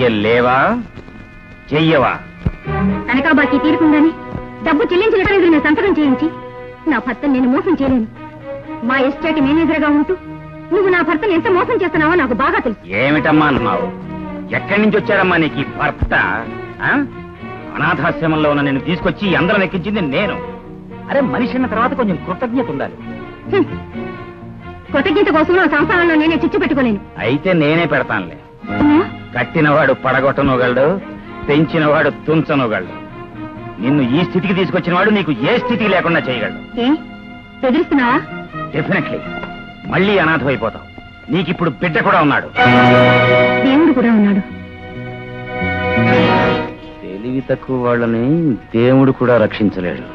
చెయ్యలేవా చెయ్యవా? తనకా బాకీ తీరుకుందని డబ్బు చెల్లించడానికి నేను సంతకం చేయించి నా భర్తను నేను మోసం చేయలేను. మా ఎస్టేట్ మేనేజర్ గా ఉంటూ నువ్వు నా భర్తను ఎంత మోసం చేస్తున్నావో నాకు బాగా తెలుసు. ఏమిటమ్మా అన్నావు? ఎక్కడి నుంచి వచ్చాడమ్మా నీకు ఈ భర్త? అనాథాశ్రమంలో ఉన్న నేను తీసుకొచ్చి అందరం ఎక్కించింది నేను. అరే మనిషి అన్న తర్వాత కొంచెం కృతజ్ఞత ఉండాలి. కృతజ్ఞత కోసం నా సంసారంలో నేనే చిచ్చు పెట్టుకోలేను. అయితే నేనే పెడతానులే. కట్టినవాడు పడగొట్టనోగలడు, పెంచినవాడు తుంచనోగలడు. నిన్ను ఈ స్థితికి తీసుకొచ్చిన వాడు నీకు ఏ స్థితి లేకుండా చేయగలడు. బెదిరిస్తున్నావా? డెఫినెట్లీ. మళ్ళీ అనాథమైపోతావు. నీకిప్పుడు బిడ్డ కూడా ఉన్నాడు. దేవుడు కూడా ఉన్నాడు. తెలివి తక్కువ వాళ్ళని దేవుడు కూడా రక్షించలేడు.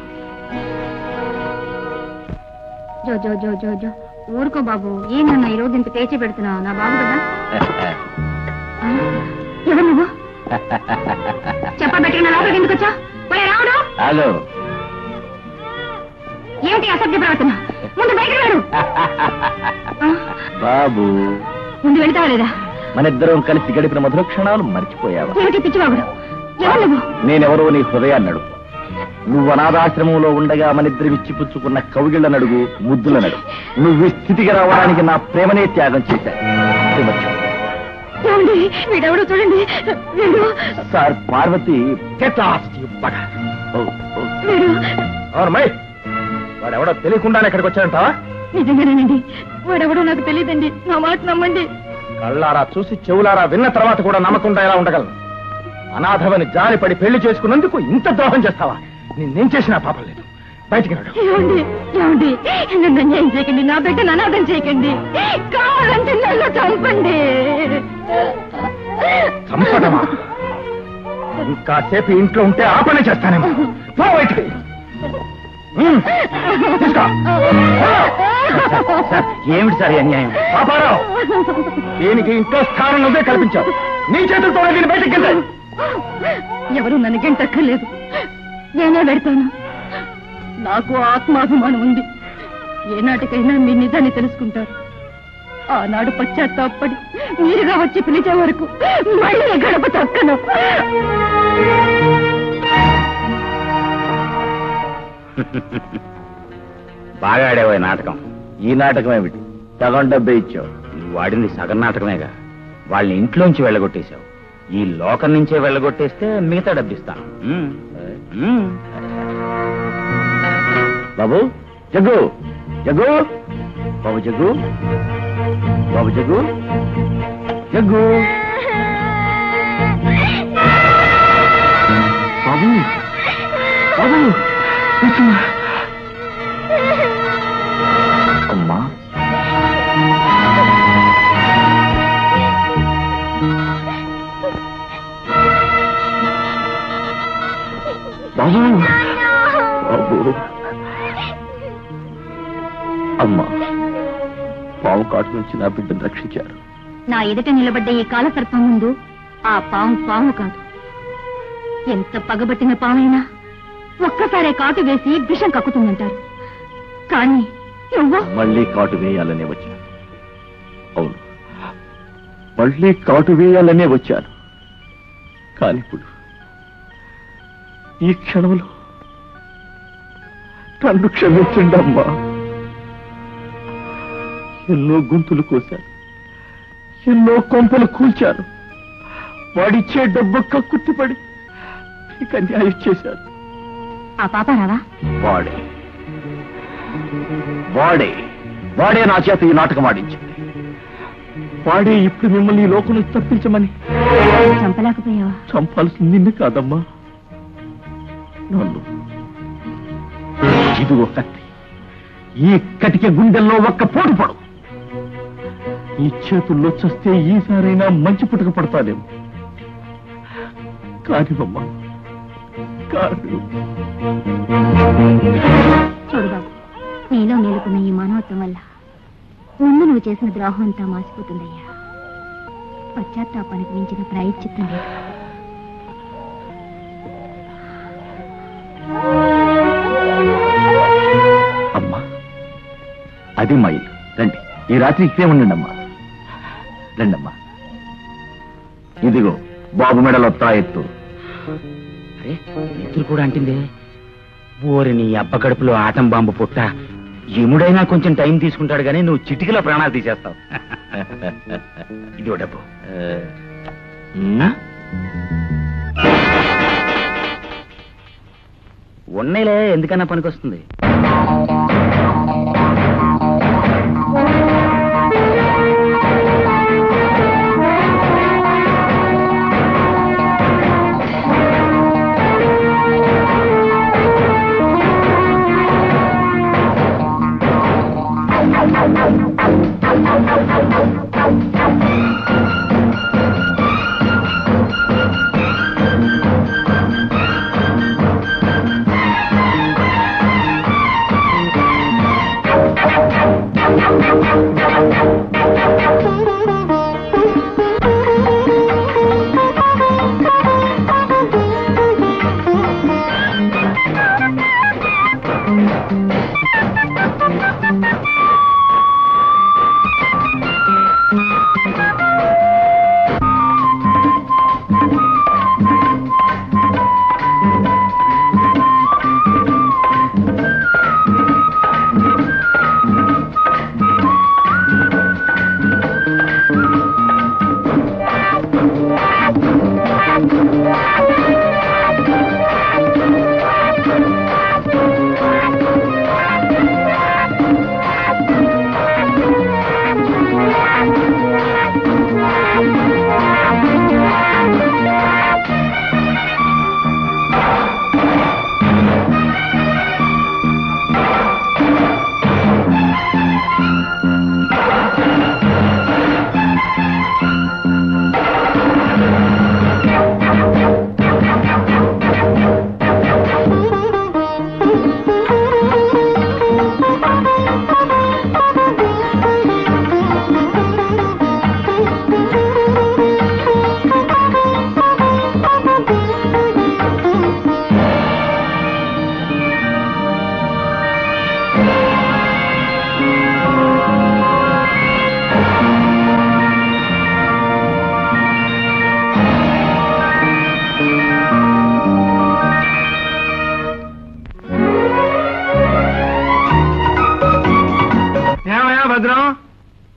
జో జో జో జో జో ఊరుకో బాబు. ఏంటన్నా ఈ రోజు ఇంత పేచి పెడుతున్నావు? నా బాబు కదా. ఎవరు నువ్వు? చెప్పబెట్టుకున్న లోపలికి ఎందుకు వచ్చా? రావుడు హలో. ఏమిటి అసభ్య ప్రవర్తన? ముందు బయటకు వెళ్ళు. బాబు ముందు వెళ్తావా లేదా? మన ఇద్దరం కలిసి గడిపిన మధుర క్షణాలు మర్చిపోయావా? ఏమిటి పిచ్చిబాబుడు? ఎవరు నువ్వు? నేనెవరో నీ హృదయాన్నడు. నువ్వు అనాథాశ్రమంలో ఉండగా మనిద్దరు ఇచ్చిపుచ్చుకున్న కవిగిళ్లనడుగు, ముద్దులనడు. నువ్వు ఈ స్థితికి రావడానికి నా ప్రేమనే త్యాగం చేశాను. వీడెవడో చూడండి. సార్ పార్వతి వాడెవడో తెలియకుండానే ఇక్కడికి వచ్చాడంటావా? నిజంగానేనండి. వాడెవడో నాకు తెలియదండి. నా మాట నమ్మండి. కళ్ళారా చూసి చెవులారా విన్న తర్వాత కూడా నమ్మకుండా ఎలా ఉండగలను? అనాథవని జాలిపడి పెళ్లి చేసుకున్నందుకు ఇంత ద్రోహం చేస్తావా? నేనేం చేసినా పాపం లేదు. బయటికి రాడు. ఏమండి నన్ను అన్యాయం చేయకండి. నా బిడ్డను అనాథం చేయకండి. కావాలంటే నన్ను చంపండి. చంపడమా? ఇంకాసేపు ఇంట్లో ఉంటే ఆ పని చేస్తానేమో. పో బయటికి. ఏమిటి సార్ అన్యాయం? పాపారావు, దీనికి ఇంట్లో స్థానం నువ్వే కల్పించావు. నీ చేతులతో దీన్ని బయటికి వెళ్ళాలి. ఎవరు నన్ను గంటక్కర్లేదు. నేనే పెడతాను. నాకు ఆత్మాభిమానం ఉంది. ఏనాటికైనా మీ నిజాన్ని తెలుసుకుంటారు. ఆనాడు పశ్చాత్తాపడి మీరుగా వచ్చి పిలిచే వరకు మళ్ళీ గడప తొక్కను. బాగా ఆడేవా నాటకం? ఈ నాటకం ఏమిటి? సగం డబ్బే ఇచ్చావు. నువ్వు వాడింది సగం నాటకమేగా. వాళ్ళని ఇంట్లోంచి వెళ్ళగొట్టేశావు. ఈ లోకం నుంచే వెళ్ళగొట్టేస్తే మిగతా డబ్బిస్తాను. బాబు జగ్గు, జగ్గు, బాబు జగ్గు, బాబు జగ్గు, జగ్గు, బాబు, బాబు, అమ్మా. బాబు, బాబు, అమ్మా, పాము కాటు నుంచి నా బిడ్డను రక్షించారు. నా ఎదుట నిలబడ్డ ఈ కాలసర్పం ముందు ఆ పాము పాము కాదు. ఎంత పగబట్టిన పామైనా ఒక్కసారే కాటు వేసి విషం కక్కుతుందంటారు. కానీ నువ్వు మళ్ళీ కాటు వేయాలనే వచ్చాను. అవును, మళ్ళీ కాటు వేయాలనే వచ్చాను. కానీ ఇప్పుడు ఈ క్షణంలో నన్ను క్షమించండి అమ్మా. ఎన్నో గొంతులు కోశారు, ఎన్నో కొంపలు కూల్చారు. వాడిచ్చే డబ్బు కక్కుర్తిపడి నీకు అన్యాయం చేశారు. ఆ పాపారావా? వాడే వాడే వాడే నా చేత ఈ నాటకం ఆడించింది. వాడే ఇప్పుడు మిమ్మల్ని ఈ లోకం నుంచి తప్పించమని. చంపలేకపోయావా? చంపాల్సింది నిన్ను కాదమ్మా, నన్ను. ఇది ఒక కత్తి. ఈ కటిక గుండెల్లో ఒక్క పోటు పడు. ఈ చేతుల్లో చస్తే ఈసారైనా మంచి పుట్టుక పడతానేమో. కానివమ్మా, కాదు. చూడు బాబు, నీలో మేలుకున్న ఈ మానవత్వం వల్ల ముందు నువ్వు చేసిన ద్రోహం అంతా మాసిపోతుందయ్యా. పశ్చాత్తాపానికి మించిన ప్రాయశ్చిత్తం లేదు. అమ్మా, అది మా ఇల్లు. రండి, ఈ రాత్రి ఇక్కడే ఉండండి అమ్మా. రండమ్మా. ఇదిగో బాబు మెడలో తాయెత్తు. అరే ఎత్తులు కూడా అంటిందే. ఓరి నీ అబ్బ కడుపులో ఆటం బాంబు పుట్ట. ఎముడైనా కొంచెం టైం తీసుకుంటాడు కానీ నువ్వు చిటికలో ప్రాణాలు తీసేస్తావు. ఇది డబ్బు ఉన్నైలే, ఎందుకన్నా పనికొస్తుంది.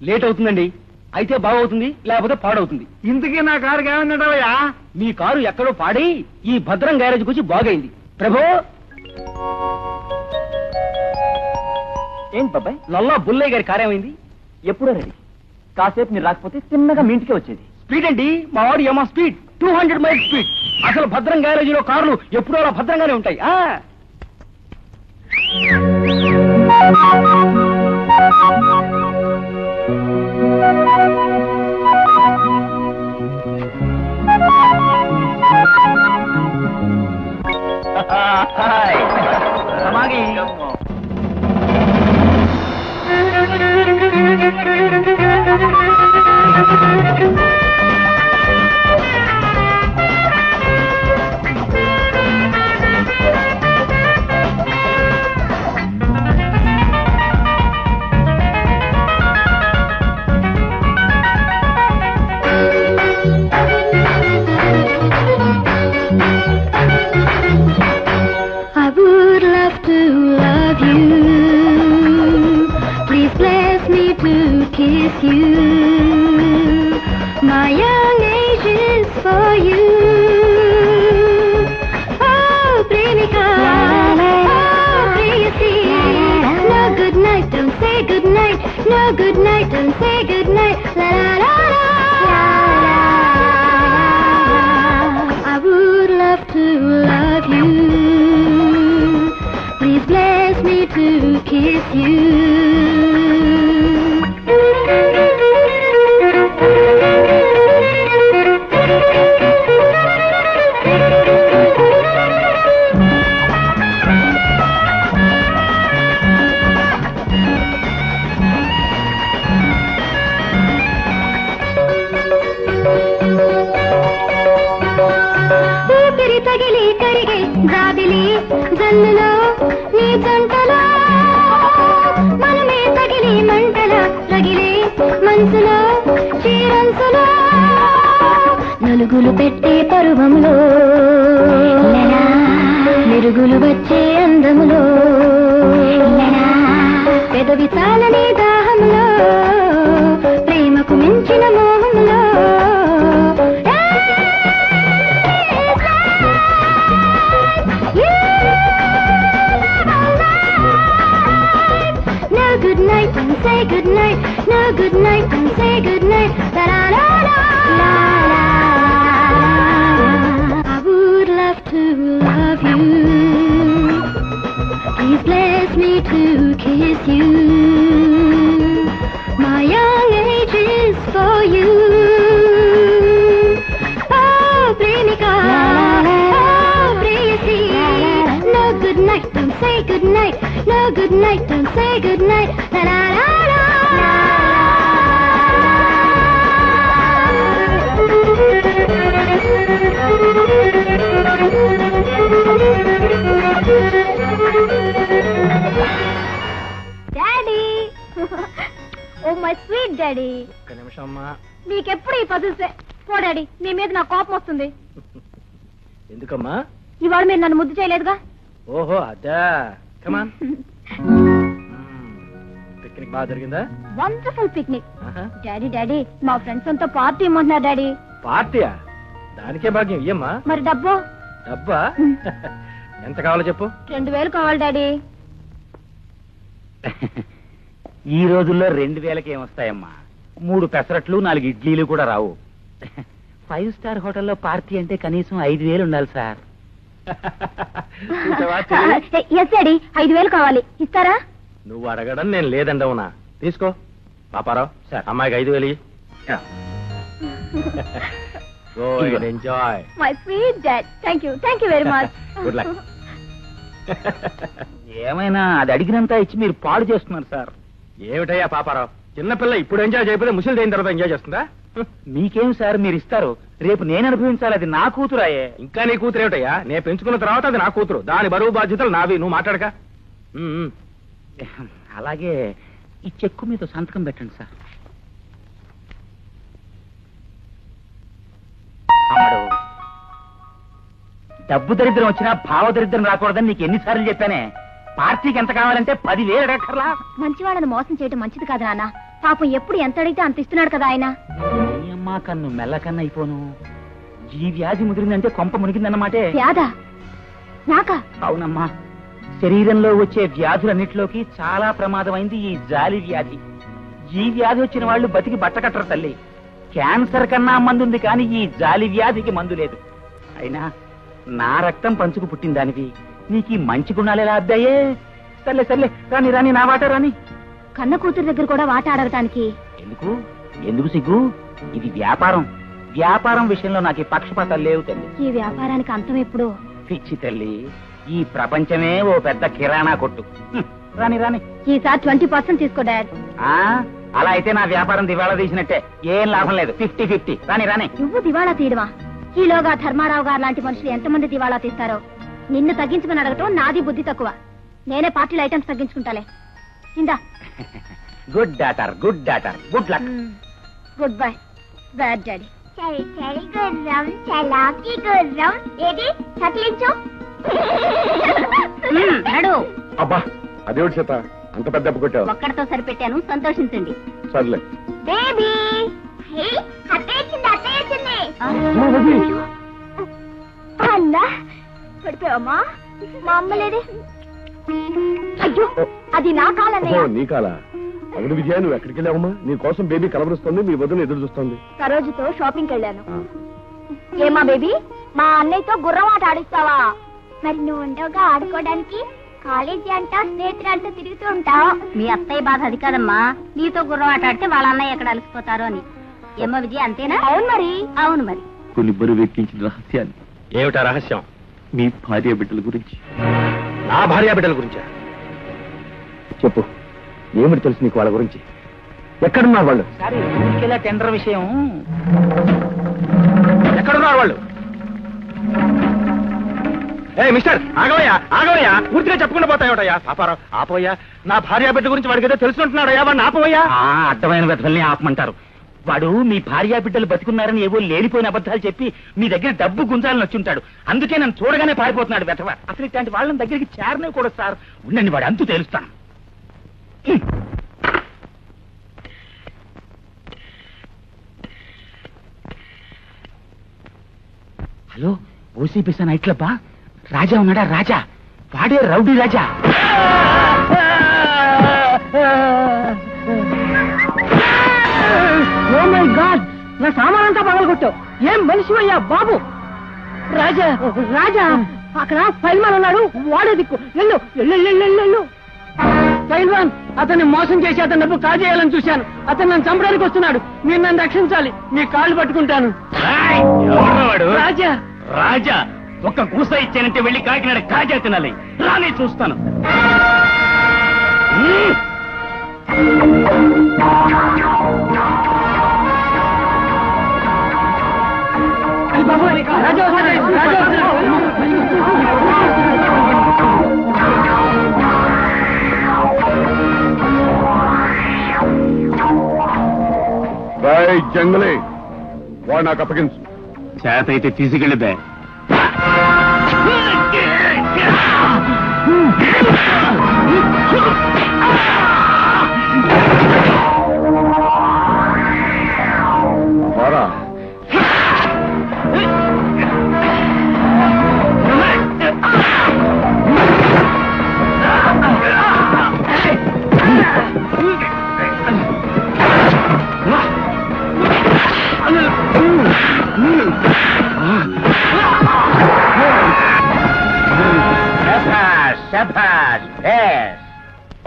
లేట్ అవుతుందండి. అయితే బాగవుతుంది, లేకపోతే పాడవుతుంది. ఇంతకీ నా కారుకి ఏమన్నాడవయ్యా? మీ కారు ఎక్కడో పాడై ఈ భద్రం గ్యారేజ్కి వచ్చి బాగైంది. ప్రభు ఏంటి బాబాయ్, నల్లా బుల్లయ్య గారి కారు ఏమైంది? ఎప్పుడో రెడీ. కాసేపు మీరు రాకపోతే తిన్నగా మీ ఇంటికే వచ్చేది. స్పీడ్ అండి, మా వాడు ఏమో స్పీడ్ 200 మైల్స్ స్పీడ్. అసలు భద్రం గ్యారేజీలో కార్లు ఎప్పుడో అలా భద్రంగానే ఉంటాయి. kiss you. My young age is for you. Oh, Premika, oh, Priyasi. No good night, don't say good night. No good night, don't say good night. La la la la. I would love to love you. Please bless me to kiss you. తగిలి కరిగే జాబిలి జల్లులో నీ జంటలో మనమే తగిలి మంటల రగిలే మనసులో చీరంసులో నలుగు పరుగులు పెట్టే పరువంలో మెరుగులు వచ్చే అందములో పెదవి చాలని దాహంలో ప్రేమకు మించిన మోహంలో No good night and say good night. No good night and say good night. La la la la la la. I would love to love you. Please bless me to kiss you. My young age is for you. Oh, Premika. Oh, Preyasi. No good night, don't say good night. No good night, don't say good night. La la la la. Daddy. Oh my sweet daddy. ఒక్క నిమిషం అమ్మా. నీకెప్పుడు ఈ పదుసే పో daddy, నీ మీద నా కోపం వస్తుంది. ఎందుకమ్మా? ఇవాళ మీరు నన్ను ముద్దు చేయలేదుగా. ఓహో అదా. కమాన్. పిక్నిక్ బాగా జరిగిందా? Wonderful picnic. డాడీ డాడీ మా ఫ్రెండ్స్ అంతా పార్టీ ఇమ్మంటున్నారు డాడీ. పార్టీయా? దానికే భాగ్యం ఇయ్యమ్మా. మరి డబ్బు? డబ్బా? ఎంత కావాలో చెప్పు. 2000 కావాలి డాడీ. ఈ రోజుల్లో 2000కి ఏమొస్తాయమ్మా? 3 పెసరట్లు 4 ఇడ్లీలు కూడా రావు. 5 స్టార్ హోటల్లో పార్టీ అంటే కనీసం 5000 ఉండాలి సార్. ఎస్ డాడీ 5000 కావాలి, ఇస్తారా? నువ్వు అడగడం నేను లేదండవునా. తీసుకో పాపారావు. సార్ అమ్మాయికి 5000. Go and enjoy. My sweet dad. Thank you very much. Good luck. ఏమైనా అది అడిగినంత ఇచ్చి మీరు పాడు చేస్తున్నారు సార్. ఏమిటయ్యా పాపారావు, చిన్నపిల్ల ఇప్పుడు ఎంజాయ్ చేయకపోతే ముసలి అయిన తర్వాత ఎంజాయ్ చేస్తుందా? మీకేం సార్ మీరు ఇస్తారు, రేపు నేను అనుభవించాలి. అది నా కూతురాయే. ఇంకా నీ కూతురు ఏమిటయ్యా? నేను పెంచుకున్న తర్వాత అది నా కూతురు, దాని బరువు బాధ్యతలు నావి. నువ్వు మాట్లాడక. అలాగే ఈ చెక్కు మీద సంతకం పెట్టండి సార్. అమ్మడు, డబ్బు దరిద్రం వచ్చినా భావ దరిద్రం రాకూడదని నీకు ఎన్నిసార్లు చెప్పానే. పార్టీకి ఎంత కావాలంటే 10,000 అడగక్కర్లా. మంచివాళ్ళని మోసం చేయడం మంచిది కాదు నాన్న. పాపం ఎప్పుడు ఎంత అడిగితే అంత ఇస్తున్నాడు కదా ఆయన. నీ అమ్మా కన్ను మెల్లకన్నా అయిపోను. ఈ వ్యాధి ముదిరిందంటే కొంప మునిగిందన్నమాటే. వ్యాధా? నాకా? అవునమ్మా, శరీరంలో వచ్చే వ్యాధులన్నిటిలోకి చాలా ప్రమాదమైంది ఈ జాలి వ్యాధి. ఈ వ్యాధి వచ్చిన వాళ్ళు బతికి బట్టకట్టరు తల్లి. క్యాన్సర్ కన్నా మందుంది కానీ ఈ జాలి వ్యాధికి మందు లేదు. అయినా నా రక్తం పంచుకు పుట్టిన దానివి నీకు ఈ మంచి గుణాలు ఎలా అబ్బాయే? సర్లే సర్లే, రాని రాని నా వాట రాని. కన్న కూతురు దగ్గర కూడా వాట అడగటానికి ఎందుకు సిగ్గు? ఇది వ్యాపారం. వ్యాపారం విషయంలో నాకు ఈ పక్షపాతాలు లేవు తల్లి. ఈ వ్యాపారానికి అంతం ఎప్పుడు? పిచ్చి తల్లి, ఈ ప్రపంచమే ఓ పెద్ద కిరాణా కొట్టు. రాని రాని. ఈసారి 20% తీసుకో డాడ్. అలా అయితే నా వ్యాపారం దివాళా తీసినట్టే. ఏం లాభం లేదు. 50-50. రాని రాని. నువ్వు దివాళా తీయడమా? ఈలోగా ధర్మారావు గారు లాంటి మనుషులు ఎంతమంది దివాళా తీస్తారో. నిన్ను తగ్గించమని అడగటం నాది బుద్ధి తక్కువ. నేనే పార్టీల ఐటమ్స్ తగ్గించుకుంటాలే. ఇందా. Good daughter, good daughter, good luck. Good bye bad daddy. చలి గుర్రం చలాకి గుర్రం ఏది చకిలించు. నడు. అబ్బా అదేవిడు చేత అంత పెద్ద దెబ్బ కొట్టావు. ఒక్కడితో సరిపెట్టాను, సంతోషించండి. సర్లే. బేబీ అత్తయ్య వచ్చింది. అన్నా పడిపోయావమ్మా. మా అమ్మ లేదే. అయ్యో అది నా కాలన్నయ్య. నీ కాలా? అవును విజయ, నువ్వు ఎక్కడికి వెళ్ళావమ్మా? నీ కోసం బేబీ కలవరుస్తుంది, మీ వదిన ఎదురు చూస్తుంది. సరోజుతో షాపింగ్కి వెళ్ళాను. ఏమా బేబీ, మా అన్నయ్యతో గుర్రం ఆట ఆడిస్తావా? మరి నువ్వు ఉండవుగా ఆడుకోవడానికి. కాలేజీ అంటా స్నేహితులంటూ తిరుగుతూ ఉంటావు. మీ అత్తయ్య బాధ అది కాదమ్మా, నీతో గుర్రం ఆట ఆడితే వాళ్ళ అన్నయ్య ఎక్కడ అలసిపోతారో అని. ఏమో విజయ, అంతేనా? అవును మరి. అవును మరి. కొన్ని బరువు ఎక్కించిన రహస్యాలు. ఏమిటా రహస్యం? మీ భార్య బిడ్డల గురించి. నా భార్య బిడ్డల గురించా? చెప్పు, ఏమిటి తెలుసు నీకు వాళ్ళ గురించి? ఎక్కడున్నారు వాళ్ళు? సరే, ఊరికెలా టెండర్ విషయం. ఎక్కడున్నారు వాళ్ళు? ఏ మిస్టర్, ఆగవయ్యా ఆగవయ్యా, పూర్తిగా చెప్పకుండా పోతాయోటయ్యా. పాపారావు ఆపవయ్యా. నా భార్య బిడ్డ గురించి వాడికి ఏదో తెలుసుకుంటున్నాడయ్యా, వాడిని ఆపవయ్యా. అడ్డమైన వెతల్ని ఆపమంటారు. వాడు మీ భార్యా బిడ్డలు బతికున్నారని ఏవో లేనిపోయిన అబద్ధాలు చెప్పి మీ దగ్గర డబ్బు గుంజాలని వచ్చి ఉంటాడు. అందుకే నన్ను చూడగానే పారిపోతున్నాడు వెధవ. అసలు ఇట్లాంటి వాళ్ళని దగ్గరికి చేరనే కూడా సార్. ఉండండి, వాడు అంతు తెలుస్తాను. Hello, ఓసీపీసా night క్లబ్బా? రాజా ఉన్నాడా? రాజా, వాడే rowdy Raja. Oh my god, నా సామానంతా పగలగొట్టావు. ఏం మనిషి అయ్యా బాబు. రాజా రాజా, అక్కడ పైల్వాన్ ఉన్నాడు, వాడే దిక్కు. వెళ్ళు వెళ్ళు. పైల్వాన్, అతన్ని మోసం చేసి అతని డబ్బు కాజేయాలని చూశాను. అతను నన్ను చంపడానికి వస్తున్నాడు. మీరు నన్ను రక్షించాలి. మీ కాళ్ళు పట్టుకుంటాను. రాజా రాజా, ఒక్క కూస ఇచ్చానంటే వెళ్ళి కాకినాడ కాజా తినాలి. రాని చూస్తాను. జంగలే, వాడు నాకు అప్పగించు. చేత అయితే తీసుకెళ్ళిదే.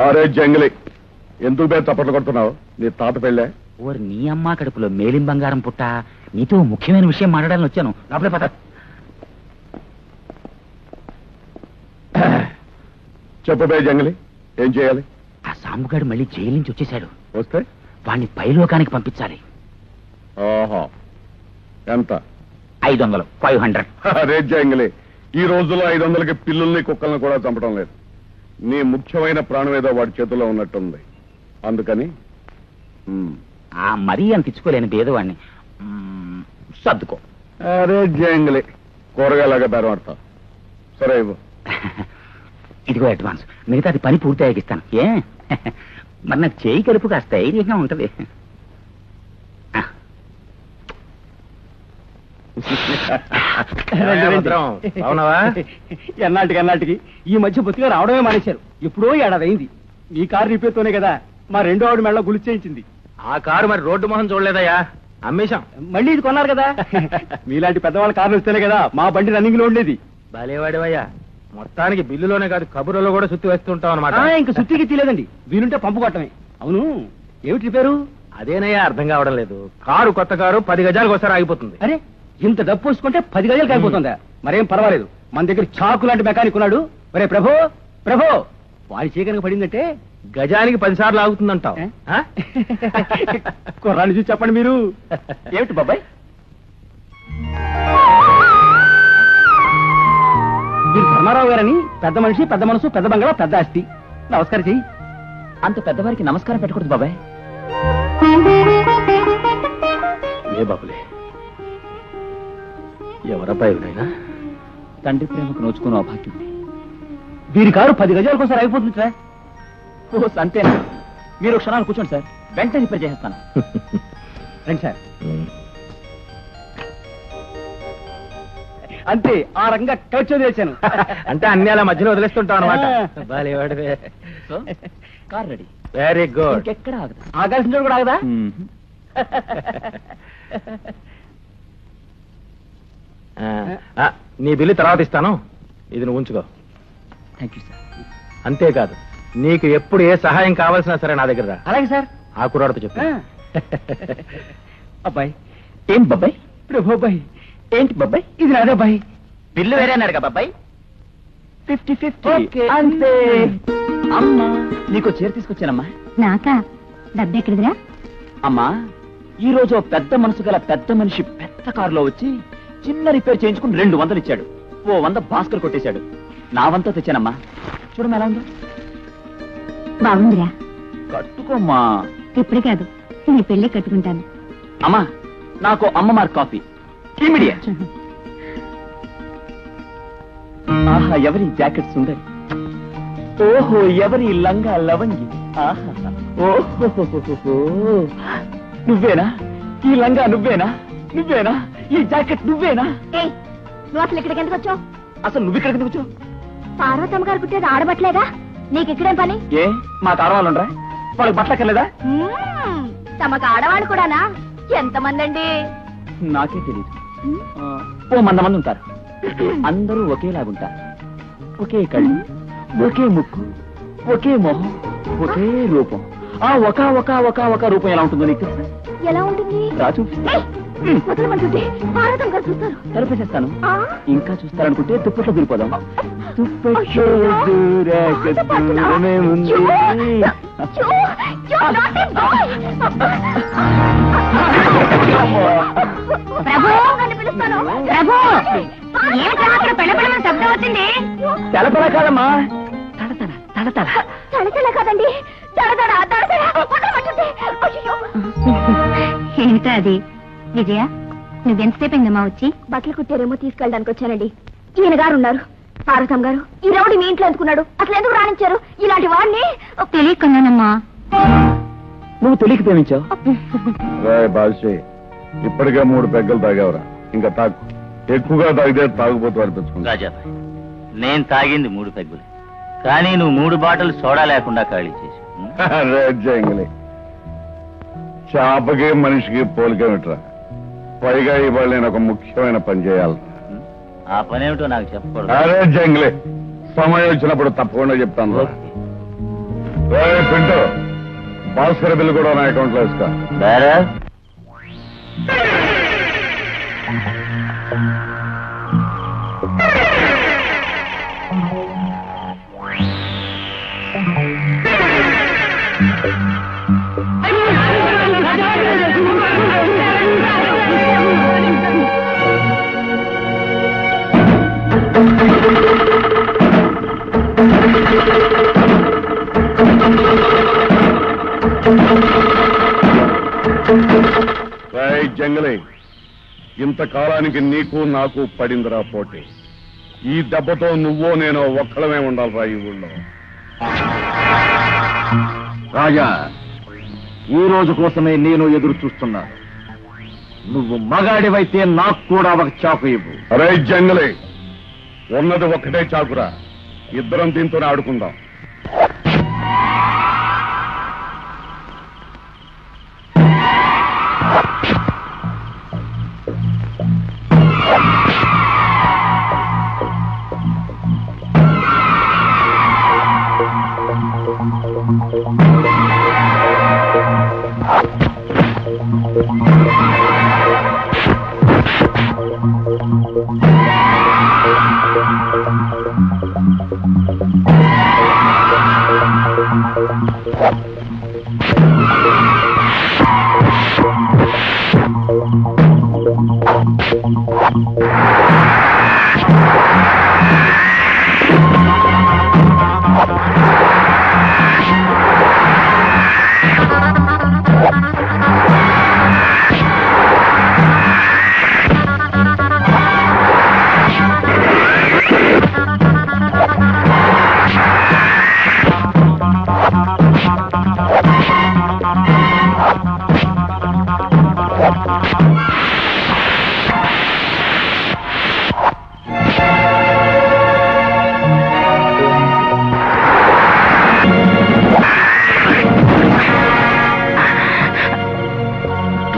అరే జంగలే, ఎందుకు పేరు తప్పట్లు కొడుతున్నావు? నీ తాత పెళ్ళే? ఓరి నీ అమ్మ కడుపులో మేలిం బంగారం పుట్ట, నీతో ముఖ్యమైన విషయం మాట్లాడాలని వచ్చాను. లోపలే పద. చెప్పబే జంగలే, ఏం చేయాలి? ఆ సాంబుగాడు మళ్ళీ జైలు నుంచి వచ్చేశాడు. వస్తే వాణ్ణి పైలోకానికి పంపించాలి. ఆహా, ఎంత? 500, 500. అరే జంగలే, ఈ రోజుల్లో 500కి పిల్లుల్ని కుక్కల్ని కూడా చంపడం లేదు. నీ ముఖ్యమైన ప్రాణం ఏదో వాడి చేతుల్లో ఉన్నట్టుంది. అందుకని మరీ అంత ఇచ్చుకోలేని పేదవాడిని. సర్దుకో. అరే జంగలే, కూరగాయలాగా బెరమాడతా. సరే ఇవ్వు. ఇదిగో అడ్వాన్స్, మిగతాది పని పూర్తి అయ్యాకిస్తాను. ఏ మరి నాకు చేయి కలుపు కాస్త ధైర్యంగా ఉంటది. ఎన్నాటికి ఈ మధ్య బొత్తిగా రావడమే మానేశారు. ఎప్పుడో ఏడాదైంది. ఈ కారు రిపేర్తోనే కదా మా రెండో ఆవిడ మెళ్ళ గులి చేయించింది. ఆ కారు మరి రోడ్డు మొహం చూడలేదయ్యా, అమ్మేశాం. మళ్ళీ ఇది కొన్నారు కదా. మీలాంటి పెద్దవాళ్ళ కార్లు వస్తేనే కదా మా బండి రన్నింగ్ లో ఉండేది. బాలేవాడివయ్యా, మొత్తానికి బిల్లులోనే కాదు కబుర్లలో కూడా సుత్తి వేస్తుంటాం అనమాట. ఇంకా సుత్తికి తీలేదండి, వీలుంటే పంపు కొట్టమే. అవును, ఏమిటి రిపేరు? అదేనయ్యా అర్థం కావడం లేదు. కారు కొత్త కారు 10 గజాలకు ఒకసారి ఆగిపోతుంది. అరే, ఇంత డబ్బు పోసుకుంటే 10 గజాలకు అయిపోతుందా? మరేం పర్వాలేదు, మన దగ్గర చాకు లాంటి మెకానిక్ ఉన్నాడు. ఒరే ప్రభో ప్రభో, వాడి చీకనికి పడిందంటే గజానికి 10 సార్లు ఆగుతుందంటావు. కుర్రాన్ని చూసి చెప్పండి మీరు. ఏమిటి బాబాయ్, మీరు ధర్మారావు గారని పెద్ద మనిషి, పెద్ద మనసు, పెద్ద బంగళా, పెద్ద ఆస్తి. నమస్కారం చెయ్యి. అంత పెద్దవారికి నమస్కారం పెట్టకూడదు బాబాయ్. ఏ బాబులే, ఎవరబ్బాయి నాయనా? తండ్రి ప్రేమకు నోచుకున్న అభాగ్యం. వీరి కారు 10 గజాలకు ఒకసారి అయిపోతుంది సార్. ఓ అంతేనా? మీరు క్షణాలు కూర్చోండి సార్, వెంటనే రిపేర్ చేసేస్తాను. రండి సార్. అంతే, ఆ రంగా ఖర్చు చేశాను. అంటే అన్ని అలా మధ్యలో వదిలేస్తుంటాం అనమాట. బాలేవాడివే. Car ready. Very good. ఎక్కడ ఆగదు. ఆగాల్సిన కూడా ఆగదా? నీ బిల్లు తర్వాత ఇస్తాను, ఇది నువ్వు ఉంచుకో. Thank you sir. అంతేకాదు, నీకు ఎప్పుడు ఏ సహాయం కావాల్సినా సరే నా దగ్గర రా. అలాగే సార్. ఆ కుర్రాడితో చెప్పు. అబ్బాయి. ఏం బాబాయ్? ప్రభోబాయ్. ఏంటి బాబాయ్? ఇది నాదే అబ్బాయి. బిల్లు వేరే అన్నాడు కదా బాబాయ్. 50-50. అంతే. అమ్మా, నీకు చీర తీసుకొచ్చానమ్మా. నాకా? డబ్బెక్కడిదిరా? అమ్మా, ఈ రోజు పెద్ద మనసు గల పెద్ద మనిషి పెద్ద కారులో వచ్చి చిన్న రిపేర్ చేయించుకుని 200 ఇచ్చాడు. ఓ 100 భాస్కర్ కొట్టేశాడు. నా వంతా తెచ్చానమ్మా. చూడమ్మా ఎలా ఉందో. బాగుందిరా. కట్టుకోమ్మా. ఇప్పుడు కాదు, నీ పెళ్లి కట్టుకుంటాను. అమ్మా నాకు అమ్మమార్ కాఫీ ఇమిడియట్. ఆహా ఎవరి జాకెట్ సుందరి, ఓహో ఎవరి లంగా లవంగి, ఆహా ఓహో నువ్వేనా ఈ లంగా, నువ్వేనా నువ్వేనా ఈ జాకెట్, నువ్వేనా? నువ్వు అసలు ఇక్కడికి ఎందుకు వచ్చావు? అసలు నువ్వు ఇక్కడికి ఎందుకు వచ్చావు? పార్వతమ్మ గారు కుట్టేది ఆడబట్టలేదా? నీకు ఇక్కడేం పని? ఏ మాకు ఆడవాళ్ళు ఉండరా? వాళ్ళకి బట్టలక్కర్లేదా? తమకు ఆడవాళ్ళు కూడానా? ఎంతమంది అండి? నాకే తెలియదు. ఓ 100 మంది ఉంటారు. అందరూ ఒకేలాగుంటారు. ఒకే కళ్ళు, ఒకే ముక్కు, ఒకే మొహం, ఒకే రూపం. ఆ ఒక రూపం ఎలా ఉంటుందో నీకు తెలుసా? ఎలా ఉంటుంది? రాజు వదలమంటుంటే పార్వతమ్మ గారు చూస్తారు. తలపేసేస్తాను. ఆ? ఇంకా చూస్తారనుకుంటే తుప్పట్లో దూరిపోదాం. అయ్యో! ప్రభు నన్ను పిలుస్తాను. ప్రభు ఏమిటా పెళ్ళపెళ్ళమని శబ్దం వచ్చింది? తెలపల కాదమ్మా, తడతడ తడతడ. తడతడ కాదండి, దడదడ దడదడ. ఏమిటా అది? విజయ, నువ్వెంతసేపు అయిందమ్మా వచ్చి? బట్టలు కుట్టారేమో తీసుకెళ్ళడానికి వచ్చానండి. ఈయన గారు ఉన్నారు. పార్వతమ్మ గారు, ఈ రౌడీ మీ ఇంట్లో ఎందుకున్నాడు? అసలు ఎందుకు రాణించారు? ఇలాంటి వాడిని తెలియకున్నానమ్మా. నువ్వు తెలియక ప్రేమించావు. బాషే ఇప్పటికే 3 పెగ్గలు తాగేవరా, ఇంకా తాగు. ఎక్కువగా తాగితే తాగుపోతూ అనిపించుకుంటా. రాజాబాయ్, నేను తాగింది 3 పెగ్గులే, కానీ నువ్వు 3 బాటలు సోడా లేకుండా ఖాళీ చేసి. ఇంగ్లీ చేపకి మనిషికి పోలికేమిట్రా? పైగా ఇవాళ నేను ఒక ముఖ్యమైన పని చేయాలి. ఆ పనేమిటో నాకు చెప్పకూడదు. అరే జంగ్లీ, సమయం వచ్చినప్పుడు తప్పకుండా చెప్తాను. పింటూ, భాస్కర్ బిల్లు కూడా నా అకౌంట్లో ఇస్తా. జంగలే, ఇంతకాలానికి నీకు నాకు పడిందిరా పోటీ. ఈ దెబ్బతో నువ్వో నేను ఒక్కడమే ఉండాలిరా ఈ ఊళ్ళో. రాజా, ఈ రోజు కోసమే నేను ఎదురు చూస్తున్నా. నువ్వు మగాడివైతే నాకు కూడా ఒక చాకు ఇవ్వు. అరే జంగలే, ఉన్నది ఒక్కటే చాకురా, ఇద్దరం దీంతోనే ఆడుకుందాం.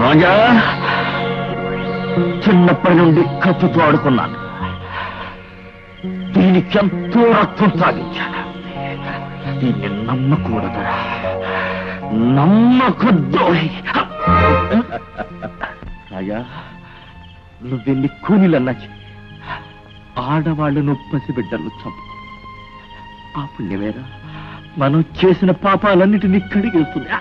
రాజా, చిన్నప్పటి నుండి కత్తితో ఆడుకున్నాను. దీనికి ఎంతో రక్తం సాగించాను. దీన్ని నమ్మకూడదు, నమ్మకొద్దు. రాజా, నువ్వెన్ని కూలీలన్నా ఆడవాళ్లను పసిబిడ్డలను చంపు. ఆ పుణ్యమేరా మనం చేసిన పాపాలన్నిటినీ కడిగేస్తుంది.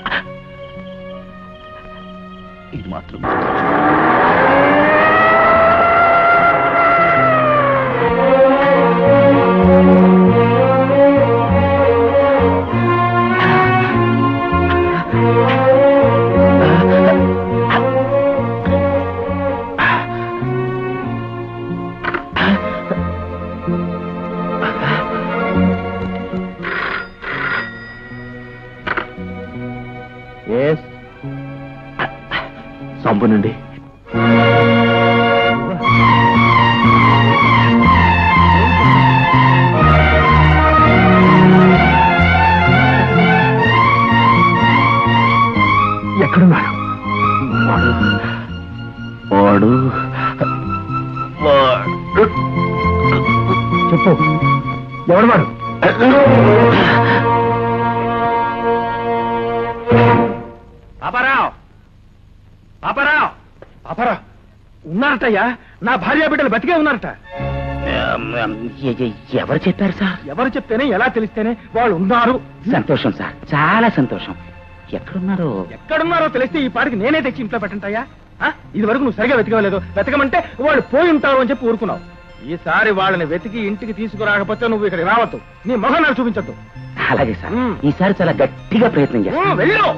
ఇది మాత్రం సంపు నుండి ఎక్కడున్నాడు వాడు చెప్పు, ఎవడు వాడు? పాపారావు, పాపారావు, పాపారావు ఉన్నారటయ్యా. నా భార్య బిడ్డలు బతికే ఉన్నారట. ఎవరు చెప్పారు సార్? ఎవరు చెప్తేనే ఎలా తెలిస్తేనే వాళ్ళు ఉన్నారు. సంతోషం సార్, చాలా సంతోషం. ఎక్కడున్నారో ఎక్కడున్నారో తెలిస్తే ఈ పాటికి నేనే తెచ్చి ఇంట్లో పెట్టంటాయా? ఇది వరకు నువ్వు సరిగా వెతకలేదు. వెతకమంటే వాళ్ళు పోయి ఉంటారు అని చెప్పి ఊరుకున్నావు. ఈసారి వాళ్ళని వెతికి ఇంటికి తీసుకురాకపోతే నువ్వు ఇక్కడ రావద్దు. నీ మొహం నాకు చూపించద్దు. అలాగే సార్, ఈసారి చాలా గట్టిగా ప్రయత్నం చేస్తాను. వెళ్ళు.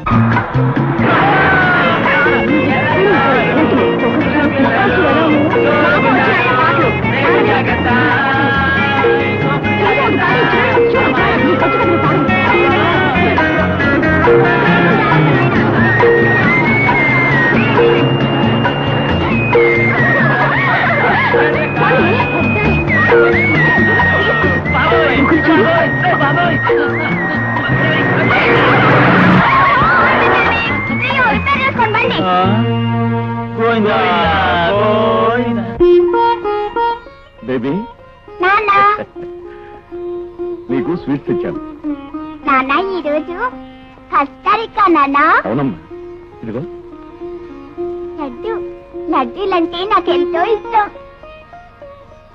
బేబీ, నీకు స్వీట్ తెచ్చాను. నాన్న ఈరోజు హస్తరికా నాన్న. అవునమ్మా, ఇదిగో. లడ్డూలంటే నాకెంతో ఇష్టం.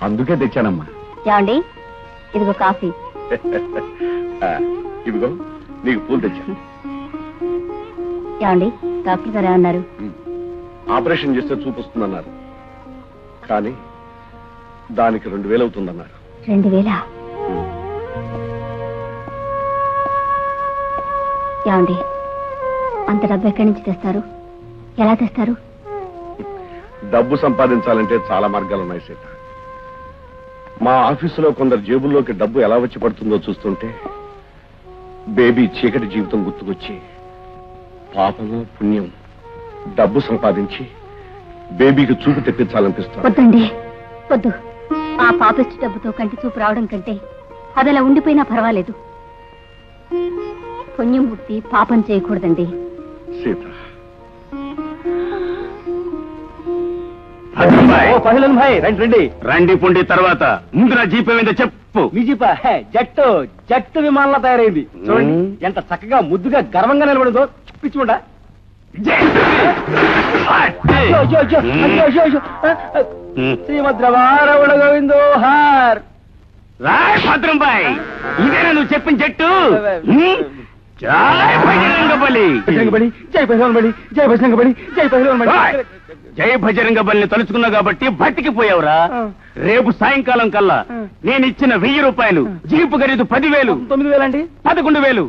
అందుకే తెచ్చానమ్మా. ఏమండి, ఇదిగో కాఫీ. ఇదిగో నీకు పూలు తెచ్చాను. ఏమండి, డాక్టర్ గారు ఏమన్నారు? ఆపరేషన్ చేస్తే చూపిస్తుందన్నారు, కానీ దానికి 2000 అవుతుందన్నారు. 2000? ఏమండి, అంత డబ్బు ఎక్కడి నుంచి తెస్తారు? ఎలా తెస్తారు? డబ్బు సంపాదించాలంటే చాలా మార్గాలున్నాయి సీత. మా ఆఫీసులో కొందరు జేబుల్లోకి డబ్బు ఎలా వచ్చి పడుతుందో చూస్తుంటే బేబీ చీకటి జీవితం గుర్తుకొచ్చి పాపము పుణ్యం డబ్బు సంపాదించి బేబీకి చూపు తెప్పించాలనిపిస్తుంది. వద్దండి, వద్దు. ఆ పాపిష్టి డబ్బుతో కంటి చూపు రావడం కంటే అదలా ఉండిపోయినా పర్వాలేదు. పుణ్యం పుట్టి పాపం చేయకూడదండి. సీత, పహిలన్ భాయ్, రండి. రండి పుండి తర్వాత ముందు నా జీప్ ఏమైందో చెప్పు. మీ జీపా? జట్టు విమానంలో తయారైంది. చూడండి ఎంత చక్కగా ముద్దుగా గర్వంగా నిలబడిందో. పిచ్చుకుంటా. శ్రీమద్రవారవుడ గోవిందో హార్. రాయ్ భద్రం బాయ్, ఇదేనా నువ్వు చెప్పిన జట్టు? జై బజరంగ బలి. జై బజరంగ బలి, జై బజరంగ బలి, జై బజరంగ బలి. జై బజరంగ బలిని తలుచుకున్నావు కాబట్టి బతికిపోయావురా. రేపు సాయంకాలం కల్లా నేను ఇచ్చిన 1000 రూపాయలు జీపు ఖరీదు 10,000. 9,000 అండి. 11,000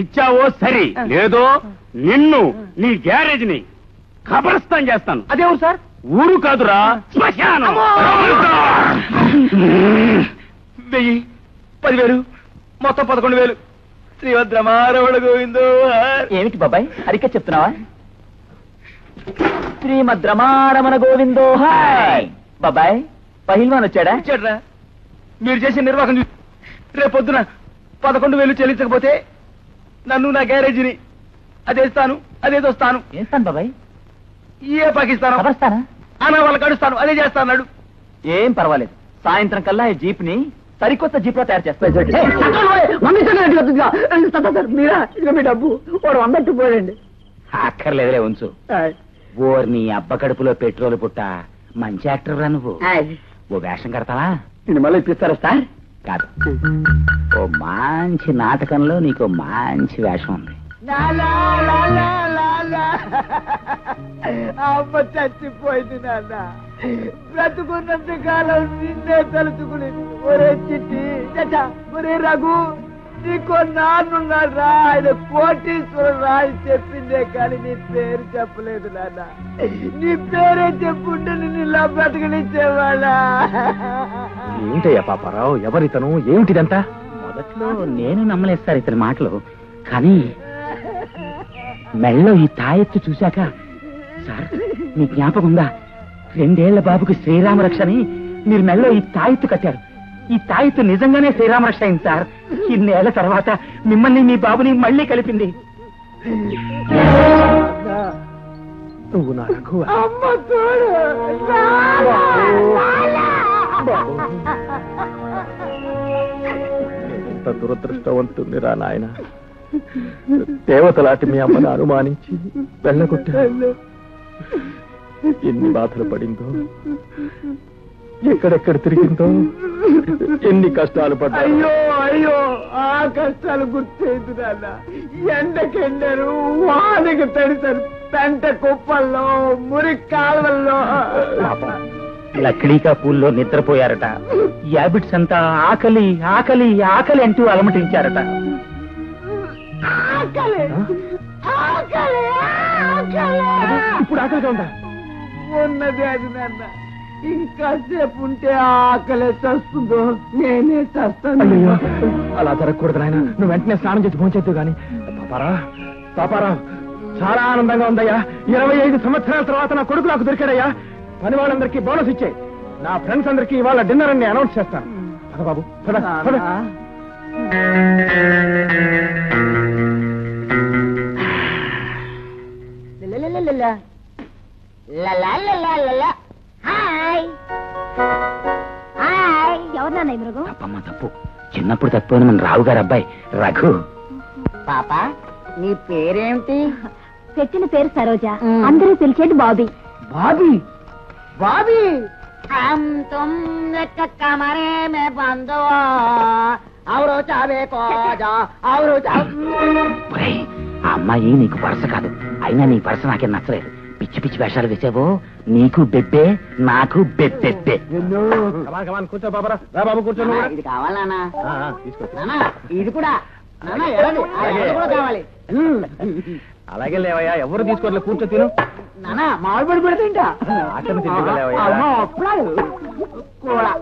ఇచ్చావో సరి, లేదో నిన్ను నీ గ్యారేజ్ ని ఖబరస్థాన్ చేస్తాను. అదేవు సార్? ఊరు కాదురా, శ్మశానం. 1000, 10,000, మొత్తం 11,000. శ్రీమద్రమారవణ గోవిందో. ఏమిటి బాబాయ్ అరికే చెప్తున్నావా? శ్రీమద్రమారమణ గోవిందో హాయ్. బాబాయ్ పహిల్వాన్ వచ్చాడా? వచ్చాడ్రా. మీరు చేసిన నిర్వాహకం చూసి రేపొద్దున 11,000 చెల్లించకపోతే నన్ను నా గ్యారేజీని అదేస్తాను, అదేదోస్తాను. ఏస్తాను బాబాయ్? ఏ పాకిస్తాను కబర్స్తానా అన్న వాళ్ళకి అడుస్తాను, అదే చేస్తాను. ఏం పర్వాలేదు, సాయంత్రం కల్లా ఈ జీప్ ని సరికొత్త జీప్ లో తయారు చేస్తాను. మీరా ఇక మీ డబ్బు వాడు 100 పోయండి. అక్కర్లేదులే, ఉంచు. ఓర్ని అబ్బ కడుపులో పెట్రోల్ పుట్ట. మంచి యాక్టర్ రా నువ్వు. ఓ వేషం కడతావా? నేను మళ్ళీ ఇప్పిస్తారా సార్? కాదు, ఓ మంచి నాటకంలో నీకు మంచి వేషం ఉంది. అమ్మ చచ్చిపోయింది నాన్న. బ్రతుకున్నంత కాలం నిన్నే తలుచుకుని. ఒరే చిట్టి, ఒరే రఘు, నీకో నాన్నున్నాడు రా. ఆయన కోటీశ్వరుడు రా అని చెప్పిందే కానీ నీ పేరు చెప్పలేదు నాన్న. నీ పేరే చెప్పుంటే నిన్ను ఇలా బ్రతకనిచ్చేవాళ్ళ. ఏంటయ్యా పాపారావు, ఎవరితను, ఏమిటిదంతా? మొదట్లో నేను నమ్మలేదు సార్ ఇతని మాటలు, కానీ మెళ్ళో ఈ తాయెత్తు చూశాక సార్ మీ జ్ఞాపకం ఉందా 2 ఏళ్ల బాబుకి శ్రీరామ రక్షని మీరు మెళ్ళో ఈ తాయెత్తు కట్టారు. ఈ తాయెత్తు నిజంగానే శ్రీరామ రక్ష అయింది సార్. ఇన్నేళ్ల తర్వాత మిమ్మల్ని మీ బాబుని మళ్ళీ కలిపింది. నువ్వు నా రఘువ. ఎంత దురదృష్టవంతుంది రా నాయన. దేవతలాంటి మీ అమ్మను అనుమానించి వెళ్ళగొట్టాను. ఎన్ని బాధలు పడిందో, ఎక్కడెక్కడ తిరిగిందో, ఎన్ని కష్టాలు పడ్డా. అయ్యో అయ్యో ఆ కష్టాలు గుర్తేదు నాన్న. ఎండకెండరు, వానకి తడిసరు, పెంట కుప్పల్లో, మురికి కాలువల్లో. లక్డీకా పూల్లో నిద్రపోయారట. యాబిట్స్ అంతా ఆకలి ఆకలి ఆకలి అంటూ అలమటించారట. ఆకలి ఆకలి ఆకలి. ఇప్పుడు ఆకలిగా ఉందా? ఉన్నది అది నాన్న. ఇంకాసేపు ఉంటే ఆకలి చస్తుందో నేనే చస్తాను. అయ్యో అలా జరగకూడదు నాయన. నువ్వు వెంటనే స్నానం చేసి భోంచేద్దు గాని. పాపారా చాలా ఆనందంగా ఉందయ్యా. 25 సంవత్సరాల తర్వాత నా కొడుకు నాకు దొరికాడయ్యా. పని వాళ్ళందరికీ బోనస్ ఇచ్చే. నా ఫ్రెండ్స్ అందరికీ ఇవాళ డిన్నర్ అని అనౌన్స్ చేస్తాను. పద బాబు పద పద. Hi hi. ఎవరు నాన్న ఈ మృగం? తప్పమ్మా తప్పు. చిన్నప్పుడు తప్పిపోయిన మన రావు గారు అబ్బాయి రఘు. పాప నీ పేరేమిటి? పెట్టిన పేరు సరోజ. అందరూ పిలిచేది బాబీ. బాబీ బాబీ. हम तुम एक कमरे में बंद हो और चाबे को जा और ఒరేయ్, ఆ అమ్మాయి నీకు వరుస కాదు. అయినా నీ వరుస నాకేం నచ్చలేదు. పిచ్చి పిచ్చి వేషాలు వేసావో నీకు బెబ్బే నాకు బెబ్బెబ్బే. కూర్చో బాబరా. రా బాబు కూర్చో. ఇది కావాలా తీసుకో. ఇది కూడా కూడా కావాలి. అలాగే లేవయ్యా. ఎవరు తీసుకోవట్లేదు. కూర్చో తిను. నానా మామిడి పెడి తింటా. ఆకలి తింటుకోలేవయ్యా. అప్పుడు కూడా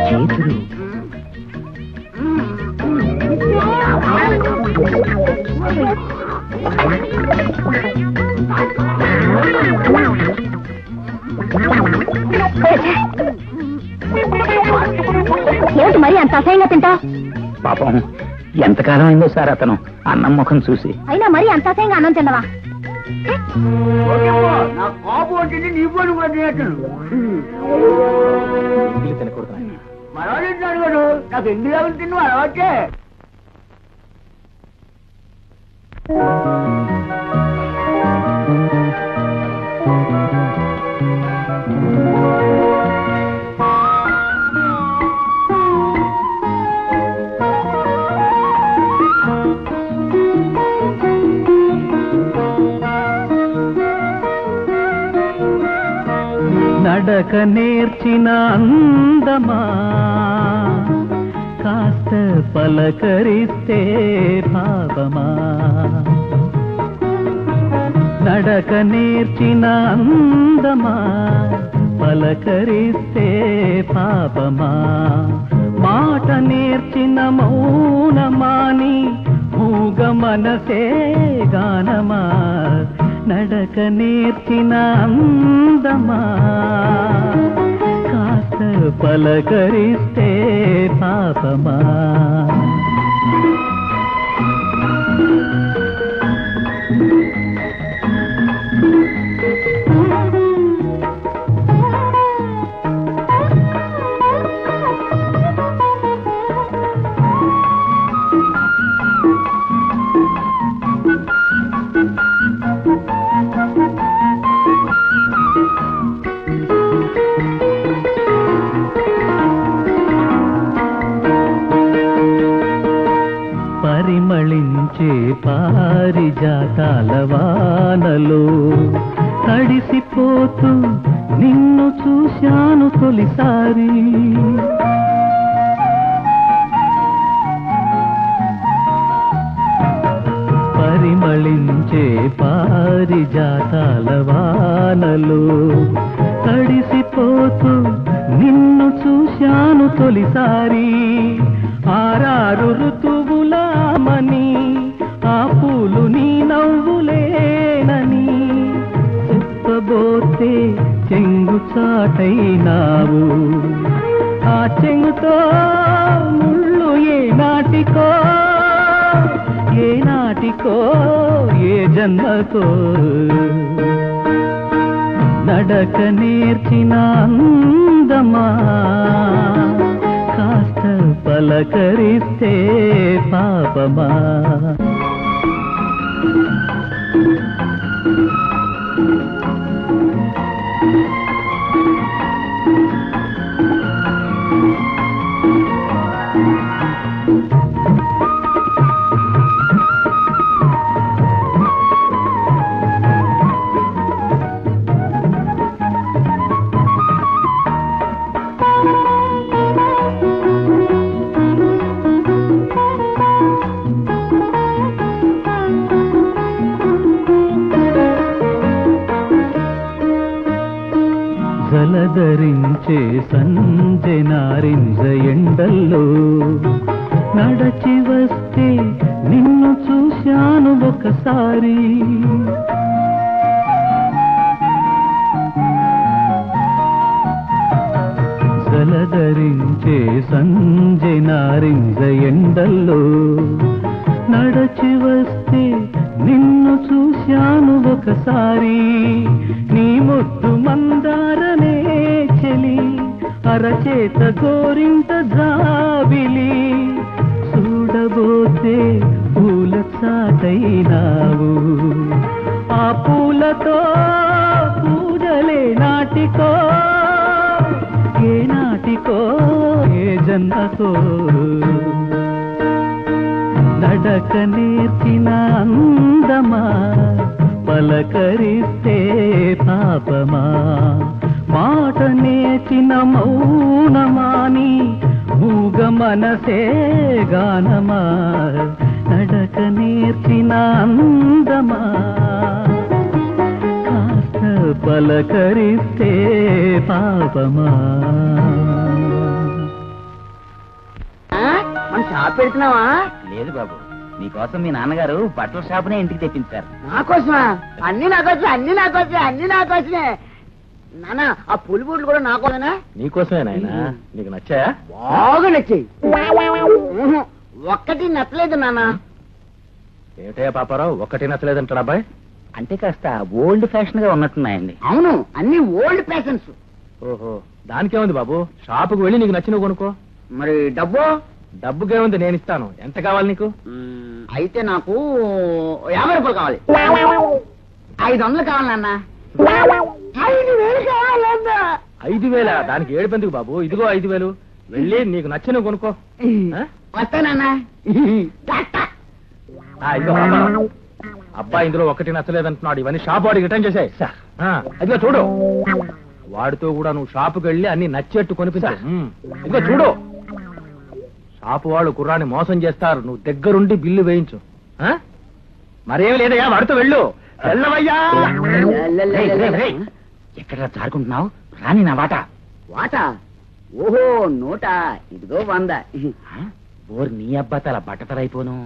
చేతులు ఏమిటి మరి అంత అసహ్యంగా తింటా? పాపం ఎంతకాలం అయిందో సార్ అతను అన్నం ముఖం చూసి. అయినా మరి అంత అసహ్యంగా అన్నం తినవా? నా కాపు వచ్చింది నీ పోటీ పట్టినట్టు. తినకూడదు నాయన. మరవాడు అడగడు. నాకు ఎందుకు ఎవరు తిన్ను అలవాటే. నడక నేర్చిన అందమా కాస్త పలకరిస్తే పాపమా. నడక నేర్చిన అందమా పలకరిస్తే పాపమా. మాట నేర్చిన మౌనమాని మూగ మనసే గానమా. నడక నేర్చిన అందమా కాస్త పలకరిస్తే పాపమా. పరిమళించే పారిజాతాల వానలో తడిసిపోతూ నిన్ను చూశాను తొలిసారి. పరిమళించే పారిజాతాల వానలో తడిసిపోతూ నిన్ను చూశాను తొలిసారి. 6 ఋతువులామని ఆ పూలు నీ నవ్వులేనని చెప్పబోతే చెంగు చాటైనావు. ఆ చెంగుతో ముళ్ళు ఏనాటికో ఏ జన్మకో నడక నేర్చిన అందమా కాస్త పలకరిస్తే పాపమా. జలధరించే సంజె నారింజ ఎండల్లో నడచి వస్తే నిన్ను చూశాను ఒకసారి. జలధరించే సంజె నారింజ ఎండల్లో నడచి వస్తే నిన్ను చూశాను ఒకసారి. నీ ముద్దు మందారనే చెలి అరచేత గోరింట జాబిలి చూడబోతే పూల చాటైనావు. ఆ పూలతో పూజలే నాటికో ఏ జన్మకో నడక నేర్చిన అందమా పలకరిస్తే పాపమా. మాట నేర్చిన మౌనమాని మూగ మనసే గానమా. నడక నేర్చిన అందమా కాస్త పలకరిస్తే పాపమా. మనం షాప్ పెడుతున్నావా? లేదు బాబు, నీకోసం మీ నాన్నగారు బట్టల షాపునే ఇంటికి తెప్పించారు. నాకోసమా? అన్ని నాకోసమే. నాన్న ఆ పులి బూట్లు కూడా నాకోసమేనా? నీకోసమే నాయనా. నీకు నచ్చాయా? బాగా నచ్చాయి. ఒక్కటి నచ్చలేదు నాన్న. ఏమిటయ్యా పాపారావు, ఒక్కటి నచ్చలేదంటాడు అబ్బాయి? అంటే కాస్త ఓల్డ్ ఫ్యాషన్ గా ఉన్నట్టున్నాయండి. అవును, అన్ని ఓల్డ్ ఫ్యాషన్స్. ఓహో, దానికేముంది బాబు, షాపుకు వెళ్ళి నీకు నచ్చినవి కొనుక్కో. మరి డబ్బు? డబ్బుకేముంది, నేను ఇస్తాను. ఎంత కావాలి నీకు? అయితే నాకు 50 రూపాయలు కావాలి. 500 కావాలి నాన్న. 5,000 కావాలన్నా. 5,000? దానికి ఏడుపెందుకు బాబు, ఇదిగో 5,000. వెళ్ళి నీకు నచ్చినవి కొనుక్కో. వస్తానన్నా. ఇదిగో పాపారావు, అబ్బాయి ఇందులో ఒకటి నచ్చలేదంటున్నాడు. ఇవన్నీ షాప్ వాడికి రిటర్న్ చేసాయి. అదిగో చూడు, వాడితో కూడా నువ్వు షాపుకి వెళ్ళి అన్ని నచ్చేట్టు కొనిపిస్తా. ఇదిగో చూడు, షాపు వాళ్ళు కుర్రాన్ని మోసం చేస్తారు. నువ్వు దగ్గరుండి బిల్లు వేయించు. మరేం లేదయ్యా, వాడితో వెళ్ళు. వెళ్ళవయ్యా. ఎక్కడ జారుకుంటున్నావు? రాని నా వాట. వాట? ఓహో, నోట. ఇదిగో 100. ఓరు నీ అబ్బాతల బట్టతలైపోను.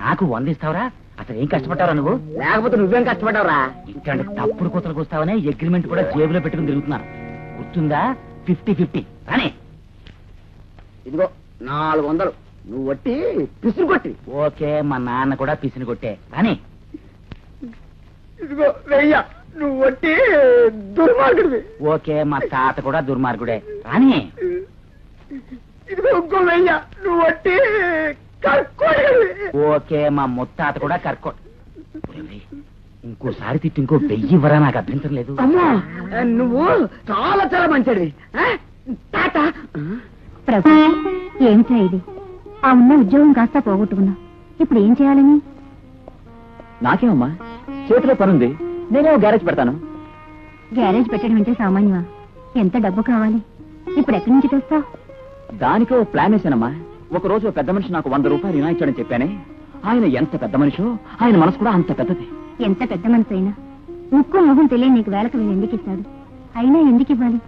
నాకు 100 ఇస్తావరా? అసలు ఏం కష్టపడ్డారా నువ్వు? లేకపోతే నువ్వేం కష్టపడ్డావురా? ఇట్లాంటి తప్పుడు కూతలకు వస్తావనే అగ్రిమెంట్ కూడా జేబులో పెట్టుకుని తిరుగుతున్నారు. గుర్తుందా? 50-50. రాని. ఇదిగో 400. నువ్వు వట్టి పిసురు కొట్టి. ఓకే, మా నాన్న కూడా పిసిని కొట్టే. రాని. ఇదిగో 1000. నువ్వు వట్టి దుర్మార్గుడివి. ఓకే, మా తాత కూడా దుర్మార్గుడే. రాని. ఇదిగో ఇంకో 1000. నువ్వు వట్టి కర్కోడివి. ఓకే, మా ముత్తాత కూడా కర్కో. ఇంకోసారి తిట్టి ఇంకో 1000 ఇవ్వరా? నాకు అభ్యంతరం లేదు. అమ్మా, నువ్వు చాలా చాలా మంచిది. తాత. ప్రభు, ఏమిటా ఇది? ఆ ఉన్న ఉద్యోగం కాస్త పోగొట్టుకున్నావు. ఇప్పుడు ఏం చేయాలని? నాకేమమ్మా, చేతిలో పనుంది. నేనే గ్యారేజ్ పెడతాను. గ్యారేజ్ పెట్టడం అంటే సామాన్యమా? ఎంత డబ్బు కావాలి? ఇప్పుడు ఎక్కడి నుంచి తెస్తావు? దానికో ప్లాన్ వేసానమ్మా. ఒక రోజు పెద్ద మనిషి నాకు 100 రూపాయలు ఇనాయిచ్చాడని చెప్పానే. ఆయన ఎంత పెద్ద మనిషో, ఆయన మనసు కూడా అంత పెద్దది. ఎంత పెద్ద మనసు అయినా ముక్కు మొహం తెలియని నీకు వేలకు వేలు ఎందుకు ఇస్తాడు? అయినా ఎందుకు ఇవ్వాలి?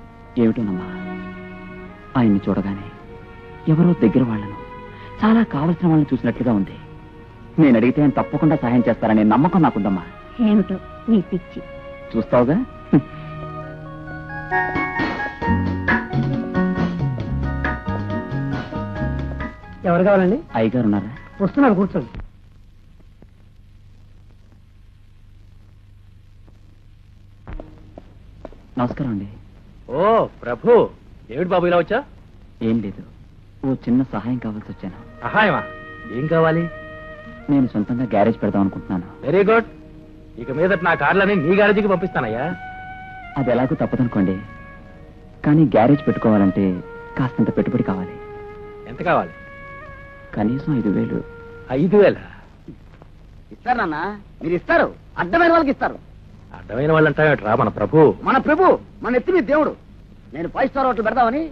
ఏమిటోనమ్మా, ఆయన్ని చూడగానే ఎవరో దగ్గర వాళ్ళను, చాలా కావలసిన వాళ్ళని చూసినట్లుగా ఉంది. నేను అడిగితే ఆయన తప్పకుండా సహాయం చేస్తారనే నమ్మకం నాకుందమ్మా. ఏమిటో నీ పిచ్చి. చూస్తావుగా. ఎవరు కావాలండి? అయ్యగారు ఉన్నారా? వస్తున్నాను, కూర్చోండి. నమస్కారం అండి. ఓ ప్రభు, ఏమిటి బాబు ఇలా వచ్చా? ఏం లేదు, ఓ చిన్న సహాయం కావాల్సి వచ్చాను. సహాయమా? ఏం కావాలి? నేను సొంతంగా గ్యారేజ్ పెడదాం అనుకుంటున్నాను. Very good. ఇక మీద నా కార్లని నీ గ్యారేజీకి పంపిస్తానయ్యా. అది ఎలాగో తప్పదనుకోండి, కానీ గ్యారేజ్ పెట్టుకోవాలంటే కాస్తంత పెట్టుబడి కావాలి. ఎంత కావాలి? కనీసం 5,000. 5,000? ఇస్తారు నాన్న, మీరు ఇస్తారు, అడ్డమైన వాళ్ళకి ఇస్తారు. అడ్డమైన వాళ్ళంటా మన ప్రభు? మన ప్రభు, మన ఎత్తి మీద దేవుడు. నేను 5 స్టార్ హోటల్ పెడదామని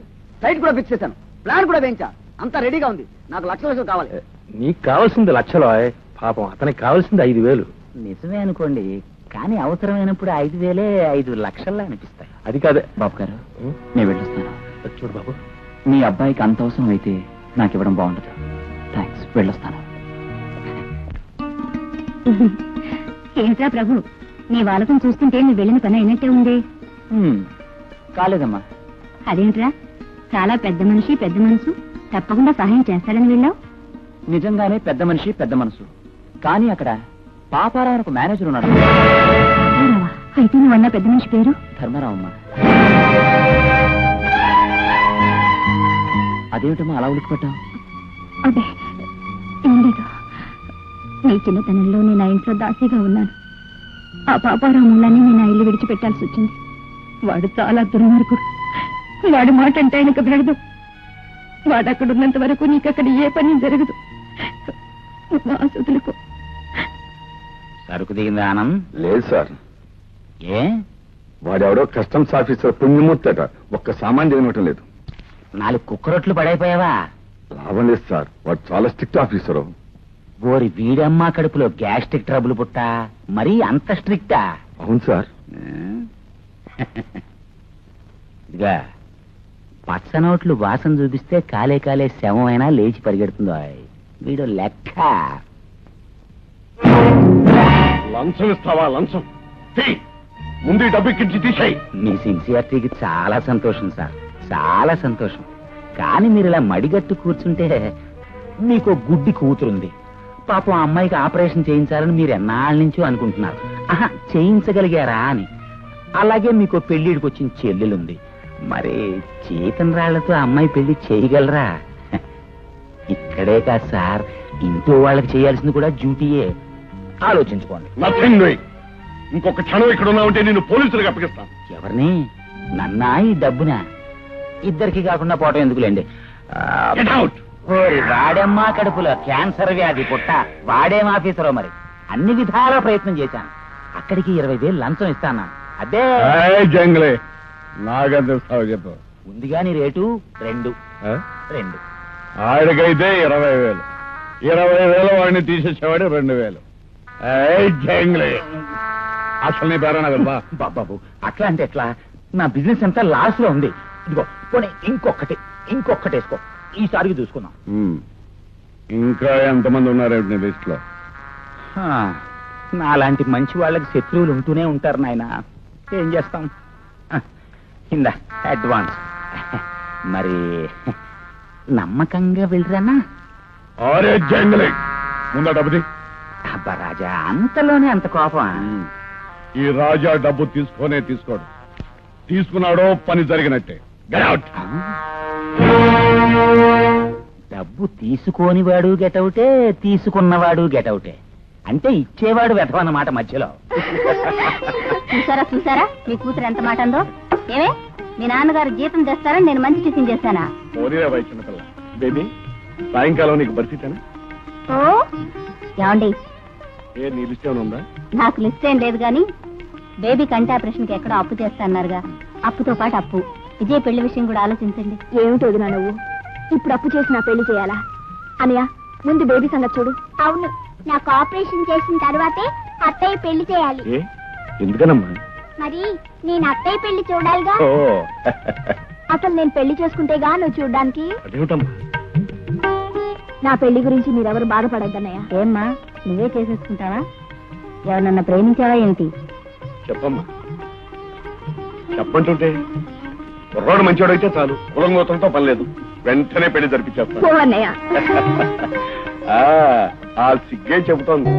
సైట్ కూడా ఫిక్స్ చేశాను, ప్లాన్ కూడా వేయించా, అంతా రెడీగా ఉంది. నాకు లక్షలు కావాలి. నీకు కావాల్సింది లక్షలో, పాపం అతనికి కావాల్సింది 5,000. నిజమే అనుకోండి, కానీ అవసరమైనప్పుడు 5,000 5 లక్షల్లో అనిపిస్తాయి. అది కాదే బాబు గారు, నేను వెళ్ళొస్తాను. చూడు బాబు, మీ అబ్బాయికి అంత అవసరం అయితే నాకు ఇవ్వడం బాగుండదు. థ్యాంక్స్, వెళ్ళొస్తాను. ఏంట్రా ప్రభు, నీ వాళ్ళకం చూస్తుంటే నువ్వు వెళ్ళిన పని అయినట్టే ఉంది. కాలేదమ్మా. అదేంట్రా, చాలా పెద్ద మనిషి, పెద్ద మనసు, తప్పకుండా సహాయం చేస్తాడని వెళ్ళావు. నిజంగానే పెద్ద మనిషి, పెద్ద మనసు, కానీ అక్కడ పాపారావుకు మేనేజర్ ఉన్నాడు. ఏరావా, అయితే నువ్వన్నా పెద్ద మనిషి పేరు? ధర్మారావు అమ్మా. అదేమిటమ్మా అలా ఉలిక్కిపట్టావు? అదే ఏం లేదు, నీ చిన్నతనంలో నేను ఆ ఇంట్లో దాసీగా ఉన్నాను. ఆ పాపారావు మూలాన్ని నేను ఆ ఇల్లు విడిచిపెట్టాల్సి వచ్చింది. వాడు చాలా దుర్మార్గుడు. వాడి మాట అంటే ఆయనకు వినదు. వాడు అక్కడ ఉన్నంత వరకు నీకు అక్కడ ఏ పని జరగదు. ఆసుతులకు సరుకు దిగింది ఆనంద్? లేదు సార్. ఏ? వాడెవడో కస్టమ్స్ ఆఫీసర్ పుణ్యమూర్తట, ఒక్క సామాన్ దిగనటం లేదు. 4 కుక్కరొట్లు పడైపోయావా? లాభం లేదు సార్, వాడు చాలా స్ట్రిక్ట్ ఆఫీసరు. ఓరి వీడమ్మా కడుపులో గ్యాస్ట్రిక్ ట్రబుల్ పుట్ట, మరీ అంత స్ట్రిక్టా? అవును సార్. ఇదిగా పచ్చ నోట్లు వాసన చూపిస్తే కాలే కాలే శవమైనా లేచి పరిగెడుతుందో వీడు లెక్క. లంచం ఇస్తావా? లంచం ముందు డబ్బు ఇచ్చి తీసేయి. మీ సిన్సియారిటీకి చాలా సంతోషం సార్, చాలా సంతోషం. కానీ మీరు ఇలా మడిగట్టు కూర్చుంటే మీకు గుడ్డి కూతురుంది. పాపం అమ్మాయికి ఆపరేషన్ చేయించాలని మీరు ఎన్నాళ్ళ నుంచో అనుకుంటున్నారు. ఆహా, చేయించగలిగారా అని. అలాగే మీకు పెళ్లిడికి వచ్చిన చెల్లెలుంది. మరి చేతన్ రాళ్లతో అమ్మాయి పెళ్లి చేయగలరా? ఇక్కడే కాదు సార్, ఇంట్లో వాళ్ళకి చేయాల్సింది కూడా డ్యూటీయే. ఆలోచించుకోండి. Nothing doing. ఇంకొక క్షణం ఇక్కడ ఉన్నావంటే నేను పోలీసులకు అప్పగిస్తాను. ఎవరిని? నన్నా ఈ డబ్బునా? ఇద్దరికి కాకుండా పోవటం ఎందుకులేండి. Get out. ఓరి వాడమ్మా కడుపులో క్యాన్సర్ వ్యాధి పుట్ట, వాడేం ఆఫీసరో మరి. అన్ని విధాలా ప్రయత్నం చేశాను. అక్కడికి 20,000 లంచం ఇస్తాను. అదే జంగ్లే నాగంత చెప్పు. ఉందిగా నీ రేటు 2. ఆడికైతే 20,000. 20,000 వాడిని తీసేసేవాడు 2,000. జంగ్లే అసలు నీ పేరా నాకు బాబు, అట్లా అంటే ఎట్లా? నా బిజినెస్ అంతా లాస్ లో ఉంది. ఇదిగో పోనీ ఇంకొకటి వేసుకో, ఈసారికి చూసుకుందాం. ఇంకా ఎంతమంది ఉన్నారు నీ లిస్ట్ లో? నాలాంటి మంచి వాళ్ళకి శత్రువులు ఉంటూనే ఉంటారు నాయన. ఏం చేస్తాం? ఇందా అడ్వాన్స్. మరి నమ్మకంగా వెళ్ళరానా? అరే జంగలే, ముందా డబ్బుది. అబ్బా రాజా, అంతలోనే అంత కోపం? ఈ రాజా డబ్బు తీసుకోడు. తీసుకున్నాడో పని జరిగినట్టే. Get out. డబ్బు తీసుకోనివాడు గెటౌటే, తీసుకున్నవాడు గెటౌటే. అంటే ఇచ్చేవాడు వెధవన్నమాట మధ్యలో. చూసారా మీ కూతురు ఎంత మాట అందో? ఏమే, మీ నాన్నగారు జీతం తెస్తారని నేను మంచి టిఫిన్ చేశానా? పోనీరా వై చిన్నపిల్ల. బేబీ, సాయంకాలం నీకు పరిస్థితేనా? ఓ ఏమండి, నీ లిస్ట్ ఏమైనా ఉందా? నాకు లిస్ట్ ఏం లేదు కానీ బేబీ కంటి ఆపరేషన్ కి ఎక్కడో అప్పు చేస్తాన్నారుగా. అప్పుతో పాటు అప్పు. విజయ్ పెళ్లి విషయం కూడా ఆలోచించండి. ఏమిటి వదినా నువ్వు? ఇప్పుడు అప్పు చేసి నా పెళ్లి చేయాలా? అనయ్య, ముందు బేబీ సంగతి చూడు. అవును, నాకు ఆపరేషన్ చేసిన తర్వాతే అత్తయ్య పెళ్లి చేయాలి. ఎందుకనమ్మా? మరి నేను అత్తయ్య పెళ్లి చూడాలిగా. ఓ అసలు నేను పెళ్లి చేసుకుంటేగా నువ్వు చూడ్డానికి. అదేమిటమ్మా? నా పెళ్లి గురించి మీరెవరు బాధపడద్దన్నయ్య. ఏమ్మా నువ్వే చేసేసుకుంటావా? ఎవరన్నా ప్రేమించావా ఏంటి? చెప్పమ్మా, చెప్పంటుంటే కుర్రాడు మంచివాడు అయితే చాలు, కులం గోత్రంతో పని లేదు, వెంటనే పెళ్లి జరిపించేస్తాను. అన్నయ్య ఆ సిగ్గే చెబుతోంది.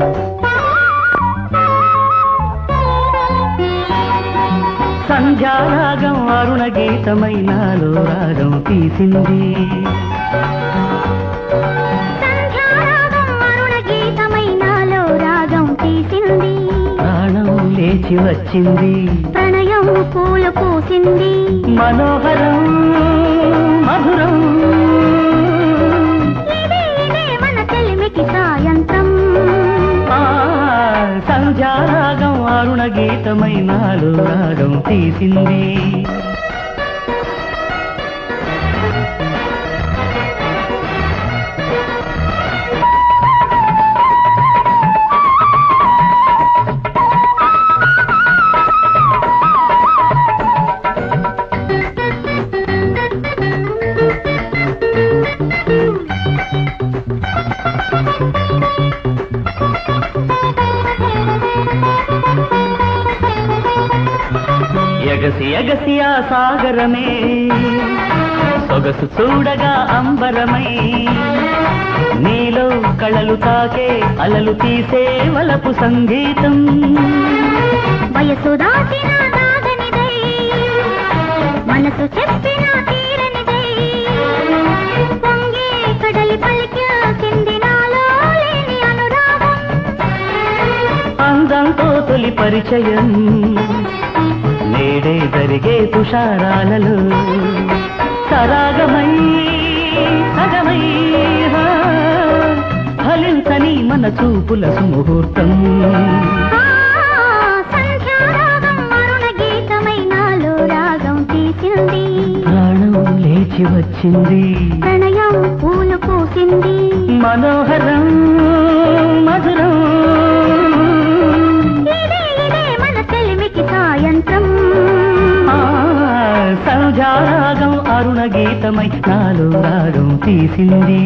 సంధ్యారాగం అరుణ గీతమైనాలో రాగం తీసింది, ప్రాణం లేచి వచ్చింది, ప్రణయం పూలు పూసింది, మనోహరం మధురం మన చెలిమికి సాయంత్రం. సంధ్యారాగం అరుణ గీతమైనాలో రాగం తీసింది. ఎగసి ఎగసి ఆ సాగరమే సొగసు చూడగా అంబరమై, నీలో కళలు తాకే అలలు తీసే వలపు సంగీతం, వయసు దాచిన నాగనిదై మనసు చెప్పిన తీరనిదై, పొంగే కడలి పలికింది నాలో లేని అనురాగం. అందంతో తొలి పరిచయం నేడే జరిగే తుషారాలలో, సరాగమై సగమై ఫలించని మన చూపుల సుముహూర్తం. సంధ్యారాగం అరుణ గీతమై నాలో రాగం తీసింది, ప్రాణం లేచి వచ్చింది, ప్రణయం పూలు పూసింది, మనోహరం మధురం మన చెలిమికి సాయంత్రం. సంధ్యారాగం అరుణ గీతమై నాలో రాగం తీసింది.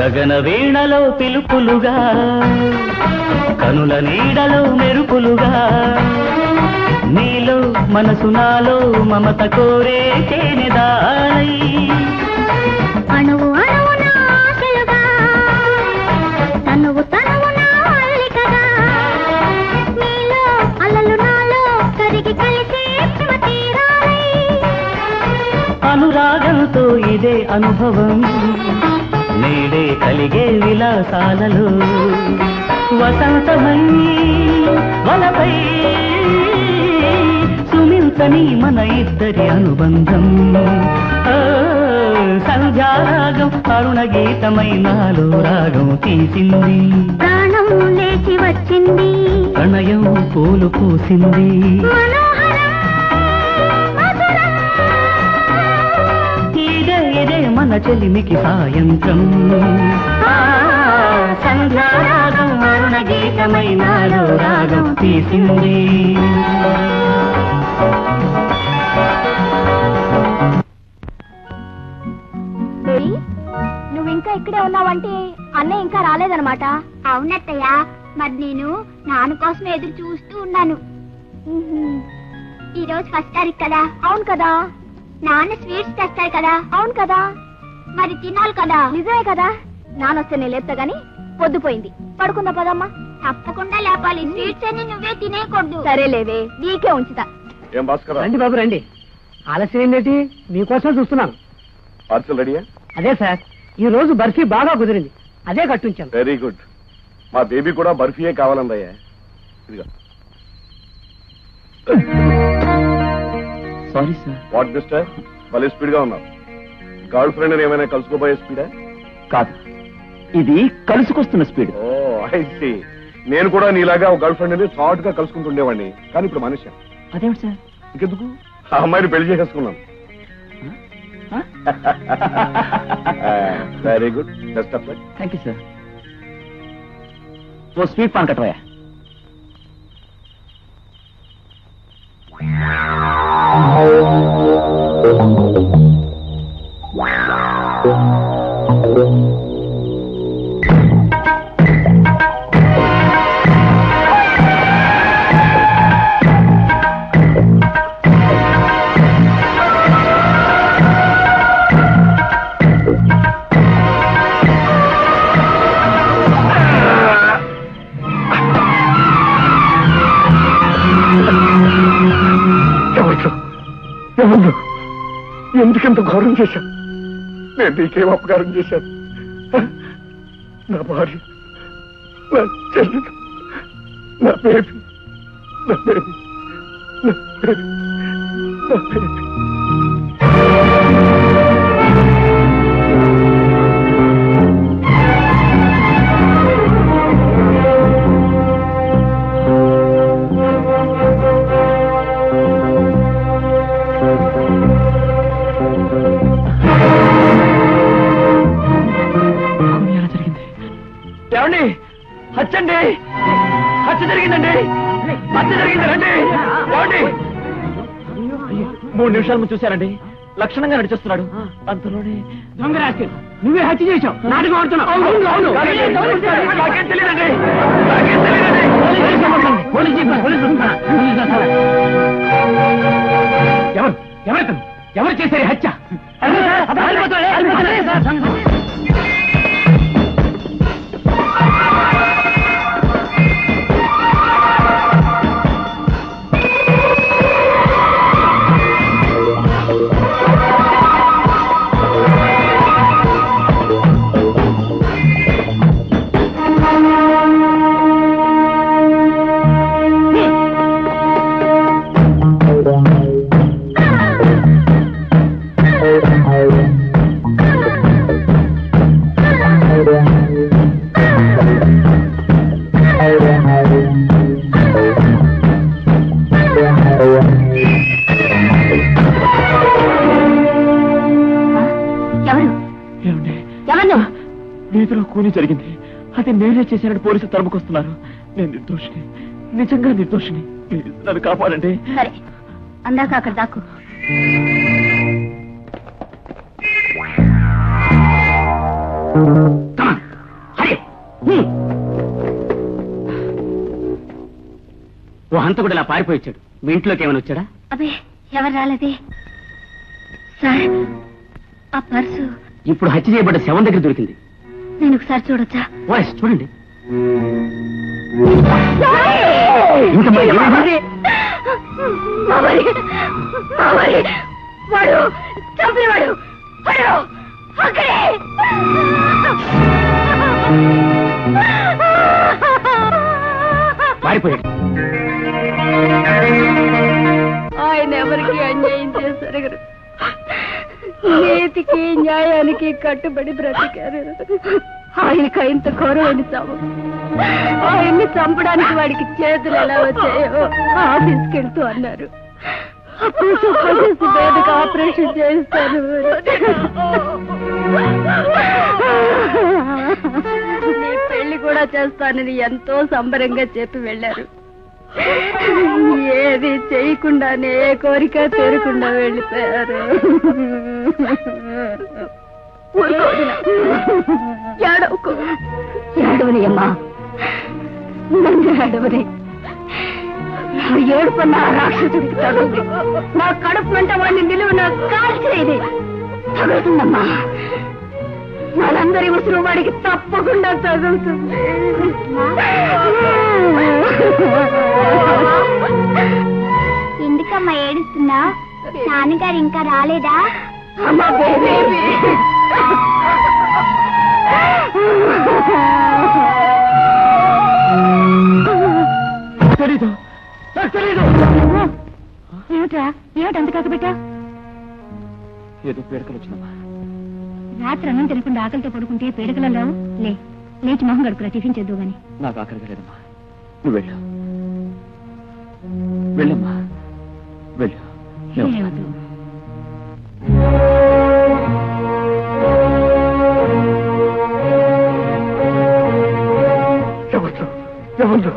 గగన వీణలో పిలుపులుగా, కనుల నీడలో మెరుపులుగా, నీలో మనసు నాలో మమత కోరే తేనెదాలై, అణువు అణువున ఆశలుగా, తనువు తనువున అల్లికగా, నీలో అలలు నాలో కరిగి కలిసే ప్రేమ తీరాలై, అనురాగంతో ఇదే అనుభవం నేడే కలిగే విలాసాలలో, వసంతమై వలపై సుమించని మన ఇద్దరి అనుబంధం. సంధ్యారాగం అరుణ గీతమై నాలో రాగం తీసింది, ప్రాణం లేచి వచ్చింది, ప్రణయం పూలు పూసింది, ఇదే మన చెలిమికి సాయంత్రం. సంధ్యారాగం అరుణ గీతమై నాలో రాగం తీసింది. నువ్వు ఇంకా ఇక్కడే ఉన్నావంటే అన్నయ్య ఇంకా రాలేదన్నమాట. అవునత్తయ్య, మరి నేను నాన్న కోసం ఎదురు చూస్తూ ఉన్నాను. ఈ రోజు ఫస్ట్ తారీఖు కదా. అవును కదా. నాన్న స్వీట్స్ తెస్తాడు కదా. అవును కదా. మరి తినాలి కదా. నిజమే కదా. నానొస్తే నేను లేపుతా గాని పొద్దుపోయింది. పడుకుందా పదమ్మా. తప్పకుండా లేపాలి. స్వీట్స్ అన్ని నువ్వే తినేయకూడదు. సరేలేవే, నీకే ఉంచుతా. ఏం భాస్కర్? రండి బాబు రండి. ఆలస్యం ఏంటి? మీకోసం చూస్తున్నాను. పార్సల్ రెడీయా? అదే సార్, ఈ రోజు బర్ఫీ బాగా కుదిరింది, అదే కట్టుంచాను. Very good. మా బేబీ కూడా బర్ఫీయే కావాలందయ్యా. ఇదిగా. Sorry sir. వాట్ మిస్టర్, భలే స్పీడ్ గా ఉన్నావు. గర్ల్ ఫ్రెండ్ ఏమైనా కలుసుకోబోయే స్పీడా? కాదు, ఇది కలుసుకొస్తున్న స్పీడ్. Oh I see. నేను కూడా నీలాగా ఒక గర్ల్ ఫ్రెండ్ షార్ట్ గా కలుసుకుంటుండేవాడిని, కానీ ఇప్పుడు మనిషి. అదేమిటి సార్? ఇంకెందుకు, ఆ అమ్మాయిని పెళ్లి చేసేసుకున్నాను. Very good, best of luck. Thank you sir. ఓ స్వీట్ పాన్ కట్టవయ్యా. ఎందుకెంత ఘోరం చేశాను? నేను నీకేం అపకారం చేశాను? నా భార్య, నా చెల్లెలు, నా బేబీ, నా బేబీ, నా బేబీ, నా బేబీ. ఏమండి, హత్యండి, హత్య జరిగిందండి, హత్య జరిగిందండి. ఏమండి, 3 నిమిషాల ముందు చూశానండి, లక్షణంగా నడిచేస్తున్నాడు. అంతలోనే దొంగ రాజకీయ నువ్వే హత్య చేశావు, నాటకం ఆడుతున్నావు. నాకేం తెలియదండి, నాకేం తెలియదండి. ఎవరు చేశారు హత్య? వీధిలో కూని జరిగింది, అది నేనే చేశానని పోలీసులు తరుముకొస్తున్నారు. నేను నిర్దోషిని, నిజంగా నిర్దోషిని. ప్లీజ్ నన్ను కాపాడండి. సరే, అందాక అక్కడ దాకు. ఓ హంతకుడు ఇలా పారిపోయి మీ ఇంట్లోకి ఏమైనా వచ్చాడా? అబ్బే, ఎవరు రాలేదే సార్. ఆ పర్సు ఇప్పుడు హత్య చేయబడ్డ శవం దగ్గర దొరికింది. నేను ఒకసారి చూడొచ్చా? వాయిస్ చూడండి. వాడు చంపినవాడు పారిపోయాడు. ఆయన ఎవరికి అన్యాయం చేశారు, నీతికి న్యాయానికి కట్టుబడి బ్రతికారు. ఆయనకి ఇంత గౌరవాన్ని చావు. ఆయన్ని చంపడానికి వాడికి చేతులు ఎలా వచ్చాయో ఆఫీస్కి వెళ్తూ అన్నారు. ఆపరేషన్ చేయిస్తాను, నీ పెళ్లి కూడా చేస్తానని ఎంతో సంబరంగా చెప్పి వెళ్ళారు. ఏది చేయకుండానే కోరిక తీరకుండా వెళ్ళిపోయారు. ఏడవని అమ్మా, నన్ను ఏడవని. ఏడుపు నా రాక్షసుడికి తగులుతుంది. నా కడుపు వెంట వాడిని నిలువు నా కాల్చేది తగులుతుందమ్మా. వాళ్ళందరి ఉసురు వాడికి తప్పకుండా తగులుతుంది. ఎందుకమ్మా ఏడుస్తున్నా? నాన్నగారు ఇంకా రాలేదా? అమ్మా బేబీ, తెలీదు, నాకు తెలీదు. ఏమిటా, ఏమిటి అంత కాకబెట్టా? ఏదో పీడకలు వచ్చిందమ్మా. రాత్రి అన్నం తినకుండా ఆకలితో పడుకుంటే పీడకలం రావు. లేచి మొహం గడుపురా, టిఫిన్ చేద్దు గాని. నాకు ఆకలిగా లేదమ్మా, నువ్వు వెళ్ళు. వెళ్ళమ్మా, వెళ్ళు. ఏమద్దు. ఎవరు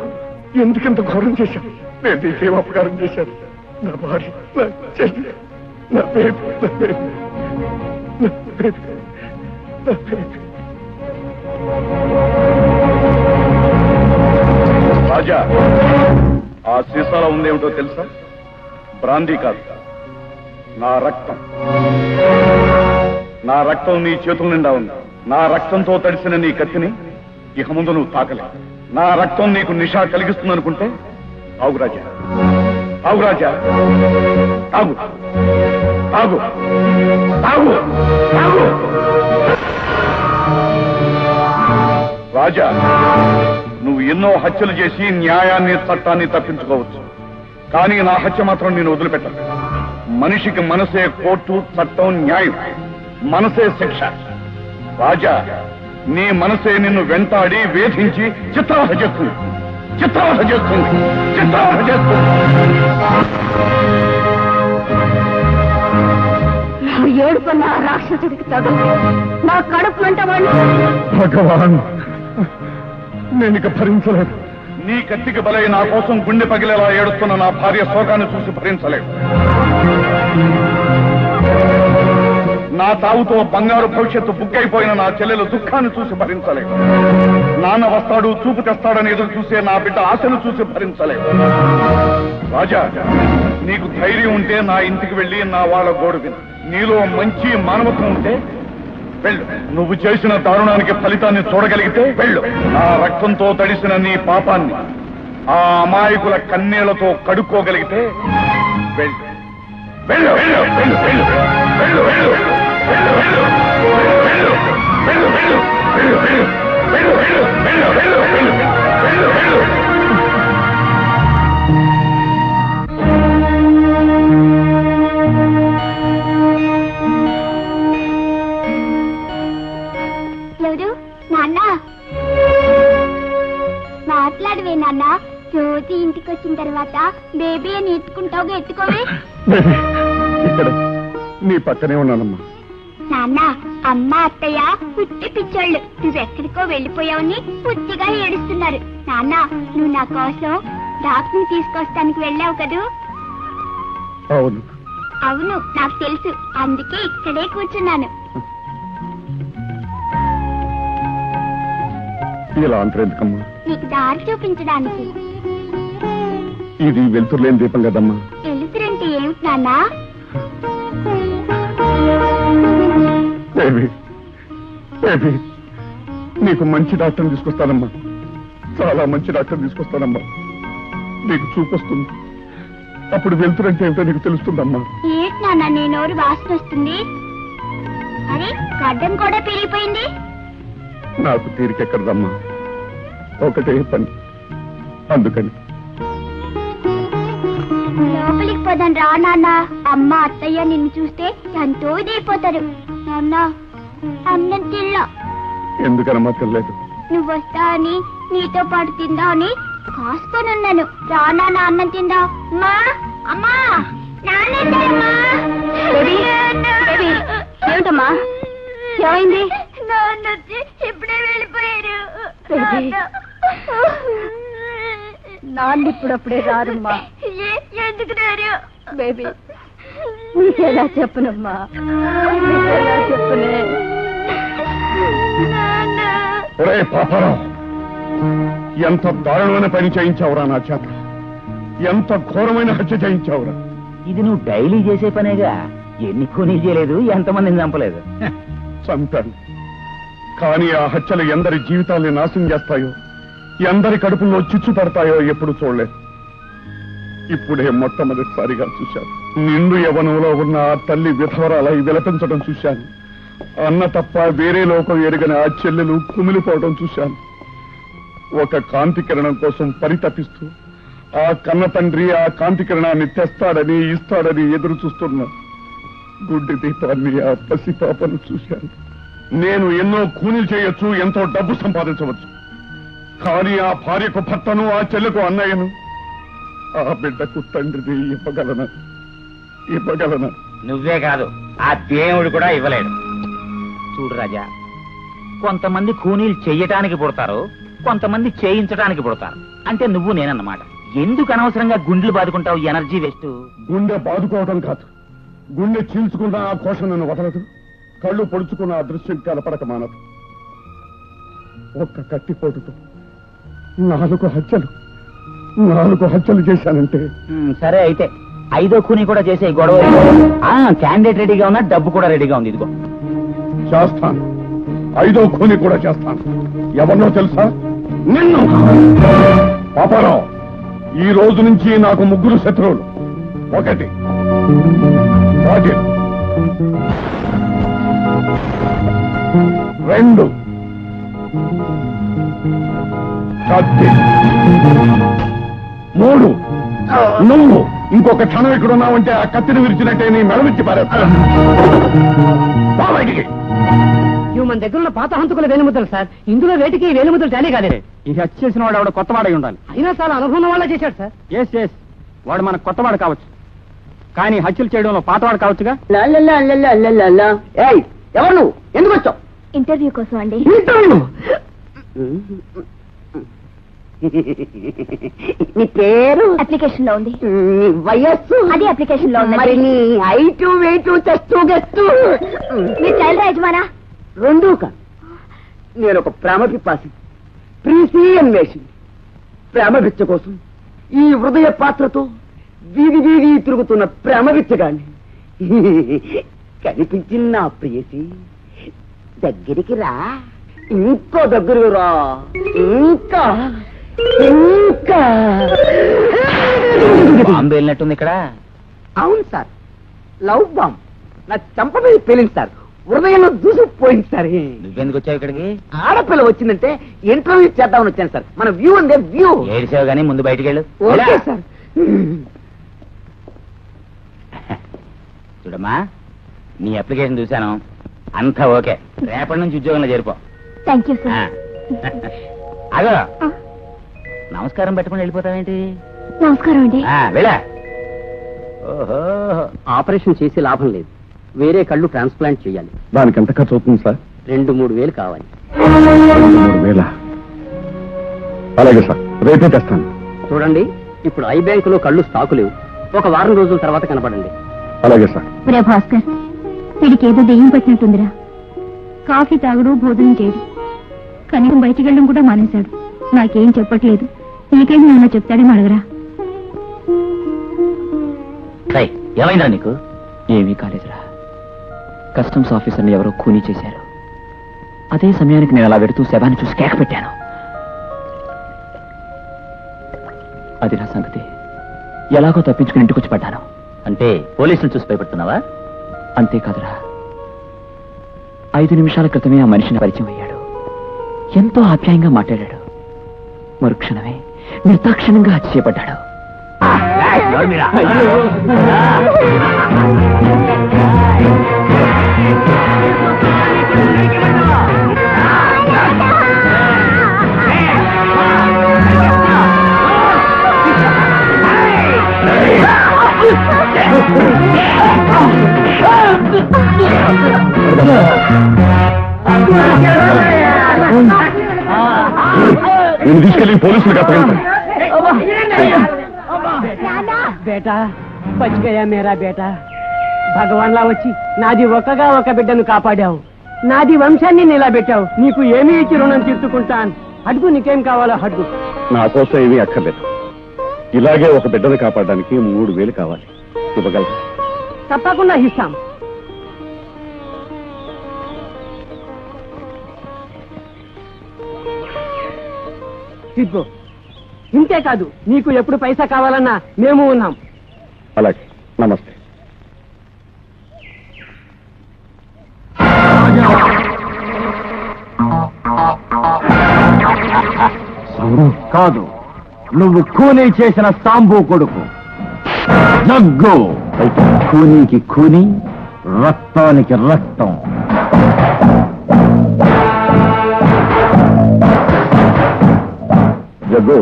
ఎందుకంత ఘోరం చేశాను? నేను నీకేం అపకారం చేశాను? నా భార్య, నా చెల్లి, నా బేబీ, నా బేబీ, నా బేబీ, నా బేబీ. రాజా, ఆ సీసాలో ఉందేమిటో తెలుసా? బ్రాందీ కాదు, నా రక్తం. నా రక్తం నీ చేతుల నిండా ఉంది. నా రక్తంతో తడిసిన నీ కత్తిని ఇక ముందు నువ్వు తాకలే. నా రక్తం నీకు నిషా కలిగిస్తుందనుకుంటే తాగు రాజా, తాగు రాజా, తాగు, తాగు, తాగు, తాగు. రాజా, నువ్వు ఎన్నో హత్యలు చేసి న్యాయాన్ని చట్టాన్ని తప్పించుకోవచ్చు, కానీ నా హత్య మాత్రం నేను వదిలిపెట్టను. మనిషికి మనసే కోర్టు, చట్టం, న్యాయం. మనసే శిక్ష. రాజా, నీ మనసే నిన్ను వెంటాడి వేధించి చిత్రవధ చేస్తుంది, చిత్రవధ చేస్తుంది, చిత్రవధ చేస్తుంది. ఏడుపు నా రాక్షసుడికి తగ నా కడుపు వెంట వాళ్ళు. భగవాన్, నేను ఇక భరించలేదు. నీ కత్తికి బలై నా కోసం గుండె పగిలేలా ఏడుస్తున్న నా భార్య శోకాన్ని చూసి భరించలేదు. నా తావుతో బంగారు భవిష్యత్తు బుగ్గైపోయిన నా చెల్లెలు దుఃఖాన్ని చూసి భరించలేదు. నాన్న వస్తాడు, చూపు తెస్తాడని ఎదురు చూసే నా బిడ్డ ఆశను చూసి భరించలేదు. రాజా, నీకు ధైర్యం ఉంటే నా ఇంటికి వెళ్ళి నా వాళ్ళ గోడు విను. నీలో మంచి మానవత్వం ఉంటే వెళ్ళు. నువ్వు చేసిన దారుణానికి ఫలితాన్ని చూడగలిగితే వెళ్ళు. నా రక్తంతో తడిసిన నీ పాపాన్ని ఆ అమాయకుల కన్నీళ్లతో కడుక్కోగలిగితే వెళ్ళు. వెళ్ళు, వెళ్ళు, వెళ్ళు, వెళ్ళు, వెళ్ళు, వెళ్ళు, వెళ్ళు, వెళ్ళు, వెళ్ళు, వెళ్ళు, వెళ్ళు, వెళ్ళు, వెళ్ళు, వెళ్ళు, వెళ్ళు, వెళ్ళు, వెళ్ళు, వెళ్ళు. ఎవరు? నాన్న, మాట్లాడవే నాన్న. రోజు ఇంటికి వచ్చిన తర్వాత బేబీ అని ఎత్తుకుంటావు, ఎత్తుకోవే. ఇక్కడ నీ పక్కనే ఉన్నానమ్మా. నాన్న, అమ్మ అత్తయ్య పుట్టి పిచ్చోళ్ళు. నువ్వెక్కడికో వెళ్ళిపోయావని పుట్టిగా ఏడుస్తున్నారు. నాన్న, నువ్వు నా కోసం డాక్టర్ని తీసుకొస్తానికి వెళ్ళావు కదూ? అవును. అవును, నాకు తెలుసు. అందుకే ఇక్కడే కూర్చున్నాను. ఇలా అంతరెందుకమ్మా? నీకు దారి చూపించడానికి. ఇది వెలుతురులేని దీపం కదమ్మా. వెలుతురంటే ఏమిటి నాన్నా? బేబీ, బేబీ, నీకు మంచి డాక్టర్ని తీసుకొస్తానమ్మా. చాలా మంచి డాక్టర్ని తీసుకొస్తానమ్మా. నీకు చూపొస్తుంది. అప్పుడు వెలుతురంటే ఏమిటో నీకు తెలుస్తుందమ్మా. ఏంటి నాన్న, నీ నోరు వాసన వస్తుంది? అరే, గడ్డం కూడా పెరిగిపోయింది. నాకు తీరికెక్కడదమ్మా, ఒకటే పని. అందుకని లోపలికి పోదాం రా నాన్న. అమ్మ అత్తయ్య నిన్ను చూస్తే ఎంతో ఇదైపోతారు. నాన్న, అన్నం తిన్నా. ఎందుకనమ్మా తినలేదు? నువ్వు వస్తా అని, నీతో పాటు తిందా అని కాసుకొని ఉన్నాను. రా నాన్న, అన్నం తిందా. అమ్మా, అమ్మా, నాన్న. ఏమిటమ్మా, ఏమైంది? నాన్న వచ్చి ఇప్పుడే వెళ్ళిపోయారు. నాన్న ఇప్పుడప్పుడే రారమ్మా. ఎందుకు రారు? బేబీ, నీకెలా చెప్పనమ్మా, నీకెలా చెప్పనే? ఒరే పాపారావు, ఎంత దారుణమైన పని చేయించావురా నా చేత. ఎంత ఘోరమైన హత్య చేయించావురా. ఇది నువ్వు డైలీ చేసే పనేగా. ఎన్ని కూనీ చేయలేదు, ఎంతమందిని చంపలేదు. చంపాను, కానీ ఆ హత్యలు ఎందరి జీవితాల్ని నాశనం చేస్తాయో, ఎందరి కడుపుల్లో చిచ్చు పడతాయో ఎప్పుడు చూడలేదు. ఇప్పుడే మొట్టమొదటిసారిగా చూశాను. నిండు యవ్వనంలో ఉన్న ఆ తల్లి విధవరాలై విలపించడం చూశాను. అన్న తప్ప వేరే లోకం ఎరుగని ఆ చెల్లెలు కుమిలిపోవడం చూశాను. ఒక కాంతి కిరణం కోసం పరితపిస్తూ ఆ కన్న తండ్రి ఆ కాంతి కిరణాన్ని తెస్తాడని ఇస్తాడని ఎదురు చూస్తున్నా. గుడ్డి దీపాన్ని ఆ పసి పాపను చూశాను. నేను ఎన్నో కూలీలు చేయొచ్చు, ఎంతో డబ్బు సంపాదించవచ్చు. కానీ ఆ భార్యకు భర్తను, ఆ చెల్లెకు అన్నయ్యను, ఆ బిడ్డకు తండ్రిని ఇవ్వగలనా? నువ్వే కాదు, ఆ దేవుడు కూడా ఇవ్వలేడు. చూడు రాజా, కొంతమంది కూనీలు చెయ్యటానికి పుడతారు, కొంతమంది చేయించడానికి పుడతారు. అంటే నువ్వు నేనన్నమాట. ఎందుకు అనవసరంగా గుండెలు బాదుకుంటావు? Energy waste. గుండె బాదుకోవటం కాదు, గుండె చీల్చుకున్న ఆ కోశం నన్ను వదలదు, కళ్ళు పొడుచుకున్న ఆ దృశ్యం కలపడక మానదు. ఒక్క కట్టిపోటుతో 4 హత్యలు చేశానంటే. సరే అయితే 5వ కూనీ కూడా చేసే గొడవ. క్యాండిడేట్ రెడీగా ఉన్నా, డబ్బు కూడా రెడీగా ఉంది. ఇదిగో చేస్తాను, 5వ కూనీ కూడా చేస్తాను. ఎవరినో తెలుసా? నిన్ను. పాపారావు, ఈ రోజు నుంచి నాకు 3 శత్రువులు. 1 రాజీవ్, 2 కత్తి, 3 నువ్వు. ఇంకొక క్షణం ఇక్కడ ఉన్నావంటే ఆ కత్తిని విరిచినట్టే నీ మెడవిచ్చి పారేస్తా. బయటికి. ఇవి మన దగ్గర ఉన్న పాత హంతకుల వేలుముద్రలు సార్. ఇందులో వేటికి వేలుముద్రలు తేలే కాలేదు. ఇది హత్య చేసిన వాడు ఆవిడ కొత్తవాడై ఉండాలి. అయినా చాలా అనుభవం వాళ్ళ చేశాడు సార్. ఎస్ వాడు మనకు కొత్తవాడు కావచ్చు, కానీ హత్యలు చేయడంలో పాతవాడు కావచ్చుగా. ఎవరు నువ్వు? ఎందుకు వచ్చావు? ఇంటర్వ్యూ కోసం అండి. ఇంటర్వ్యూ? నీ పేరు? అప్లికేషన్ లో ఉంది. నీ వయస్సు? అది అప్లికేషన్ లో ఉంది. మరి నీ హైటు, వెయిట్, చెస్టు, గెస్టు? మీ చైల్డ్ యజమానా? 2 కాదు. నేను ఒక ప్రేమ పిపాసి, ప్రీతి అన్వేషి. ప్రేమ బిచ్చ కోసం ఈ హృదయ పాత్రతో వీధి వీధి తిరుగుతున్న ప్రేమ బిచ్చగాన్ని. కనిపించిన నా ప్రియసి, దగ్గరికి రా. ఇంకో దగ్గరకు రా. ఇంకా బాంబు వెళ్ళినట్టుంది ఇక్కడ. అవును సార్, లవ్ బాంబ్ నా చంప మీద పేలింది సార్. హృదయంలో దూసిపోయింది సార్. నువ్వెందుకు వచ్చావు ఇక్కడికి? ఆడపిల్ల వచ్చిందంటే ఇంటర్వ్యూ చేద్దామని వచ్చాను సార్. మన వ్యూ ఉందే వ్యూ. ఏడిసావు గానీ ముందు బయటికి వెళ్ళు. Okay sir. చూడమ్మా, నీ అప్లికేషన్ చూశాను, అంతా ఓకే. రేపటి నుంచి ఉద్యోగంలో చేరిపో. Thank you sir. అగో, నమస్కారం పెట్టుకుని వెళ్ళిపోతావేంటి? నమస్కారం అండి. వెళ్ళా. ఓహో, ఆపరేషన్ చేసి లాభం లేదు, వేరే కళ్ళు ట్రాన్స్ప్లాంట్ చేయాలి. దానికి ఎంత ఖర్చు అవుతుంది సార్? 2-3 వేలు కావాలి. 2-3 అలాగే సార్, రేపే తెస్తాను. చూడండి, ఇప్పుడు ఐ బ్యాంకులో కళ్ళు స్టాకు లేవు. ఒక వారం రోజుల తర్వాత కనపడండి. అలాగే సార్. రే భాస్కర్, వీడికి ఏదో దెయ్యం పట్టినట్టుందిరా. కాఫీ తాగుడు, భోజనం చేయడు, కనీసం బయటికి వెళ్ళడం కూడా మానేశాడు. నాకేం చెప్పట్లేదు. నీకేమి ఏమన్నా చెప్తాడేమో అడగరా. ఏమైందా నీకు? ఏమీ కాలేదురా. కస్టమ్స్ ఆఫీసర్ని ఎవరో కూనీ చేశారు. అదే సమయానికి నేను అలా వెడుతూ శవాన్ని చూసి కేక పెట్టాను. అది నా సంగతి. ఎలాగో తప్పించుకుని ఇంటికి వచ్చి పడ్డాను. అంటే పోలీసులు చూసి భయపడుతున్నావా? అంతేకాదురా, 5 నిమిషాల క్రితమే ఆ మనిషిని పరిచయం అయ్యాడు. ఎంతో ఆప్యాయంగా మాట్లాడాడు. మరుక్షణమే నిర్దాక్షిణ్యంగా హత్య చేయబడ్డాడు. నేను తీసుకెళ్ళి పోలీసులకు అప్పగించండి. బేటా బచ్ గయా మేరా బేటా. భగవాన్లా వచ్చి నాది ఒక్కగా ఒక బిడ్డను కాపాడావు. నాది వంశాన్ని నిలబెట్టావు. నీకు ఏమీ ఇచ్చి రుణం తీర్చుకుంటాను. అడుగు, నీకేం కావాలో అడుగు. నా కోసం ఏమీ అక్కర్లేదు. ఇలాగే ఒక బిడ్డను కాపాడడానికి 3,000 కావాలి. ఇవ్వగలరా? తప్పకుండా ఇస్తాం. ఇదిగో, ఇంతే కాదు, నీకు ఎప్పుడు పైసా కావాలన్నా మేము ఉన్నాం. అలాగే, నమస్తే. కాదు, నువ్వు కూనీ చేసిన సాంబు కొడుకు జగ్గు. కూనీకి కూని, రక్తానికి రక్తం. జగ్గు,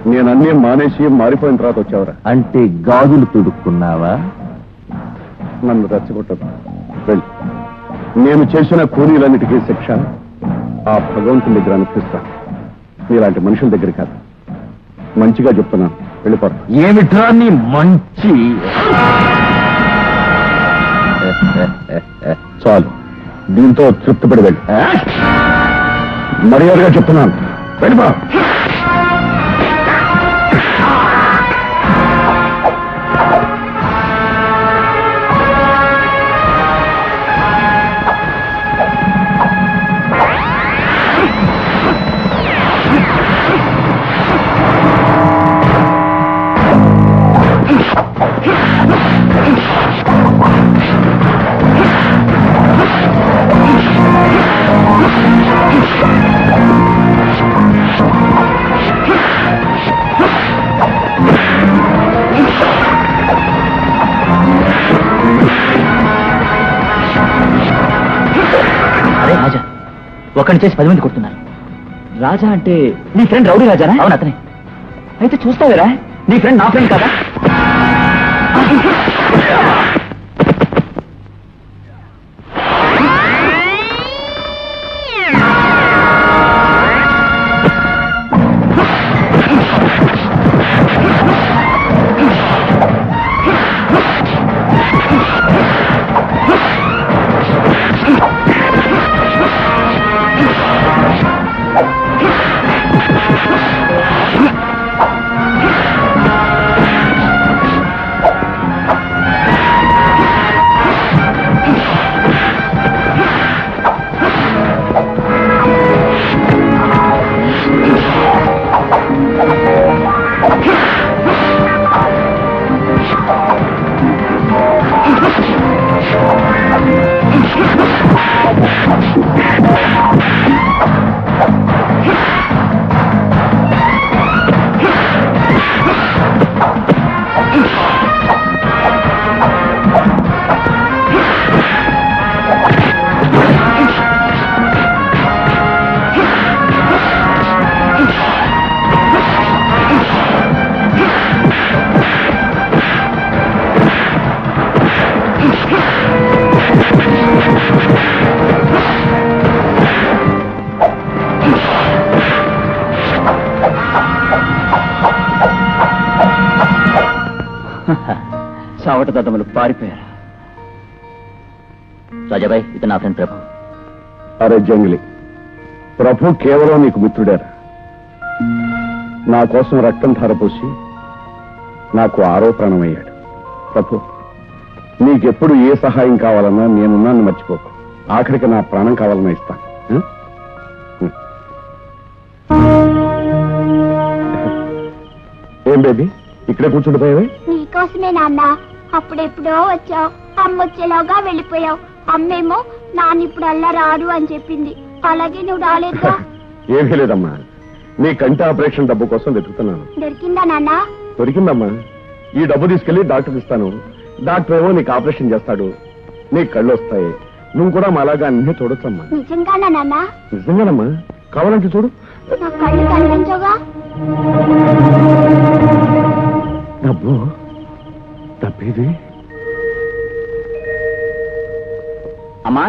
నేనన్నీ మానేసి మారిపోయిన తర్వాత వచ్చావురా. అంటే గాజులు తుడుక్కున్నావా? నన్ను రెచ్చగొట్టదు. వెళ్ళి నేను చేసిన కూలీలన్నిటికీ శిక్ష ఆ భగవంతుని దగ్గర అనిపిస్తాను, మీలాంటి మనుషుల దగ్గర కాదు. మంచిగా చెప్తున్నాను, వెళ్ళిపోరా. ఏమిట్రా నీ మంచి? చాలు, దీంతో తృప్తిపడి వెళ్ళి. మర్యాదగా చెప్తున్నాను, వెళ్ళిపో. రాజా ఒకరిని చేసి 10 మంది కొడుతున్నారు. రాజా అంటే నీ ఫ్రెండ్ రౌడీ రాజానా? అవును, అతనే. అయితే చూస్తావేరా, నీ ఫ్రెండ్ నా ఫ్రెండ్ కదా. చావట దద్దములు పారిపోయారు. రాజాబాయ్, ఇది నా ఫ్రెండ్ ప్రభు. అరే జంగిలి, ప్రభు కేవలం నీకు మిత్రుడారా? నా కోసం రక్తం ధారపోసి నాకు ఆరోపణమయ్యాడు. ప్రభు, నీకెప్పుడు ఏ సహాయం కావాలన్నా నేనున్నాను, మర్చిపోకు. ఆఖరికి నా ప్రాణం కావాలన్నా ఇస్తాను. ఏం బేబీ, ఇక్కడే కూర్చుండిపోయావే? నీకోసమే నాన్న. అప్పుడెప్పుడో వచ్చావు, అమ్మ వచ్చేలాగా వెళ్ళిపోయావు. అమ్మేమో నాన్నిప్పుడు అల్లా రాడు అని చెప్పింది. అలాగే నువ్వు రాలేదుగా. ఏమీ లేదమ్మా, నీ కంటి ఆపరేషన్ డబ్బు కోసం వెతుకుతున్నాను. దొరికిందా నాన్న? దొరికిందమ్మా. ఈ డబ్బు తీసుకెళ్లి డాక్టర్ ఇస్తాను. డాక్టర్ ఏమో నీకు ఆపరేషన్ చేస్తాడు, నీకు కళ్ళు వస్తాయి. నువ్వు కూడా మాలాగా అన్ని చూడొచ్చమ్మా. నిజంగానా నాన్న? నిజంగానమ్మా, కావాలంటే చూడు. నా కళ్ళు కనిపించవుగా? డబ్బు డబ్బేది? అమ్మా,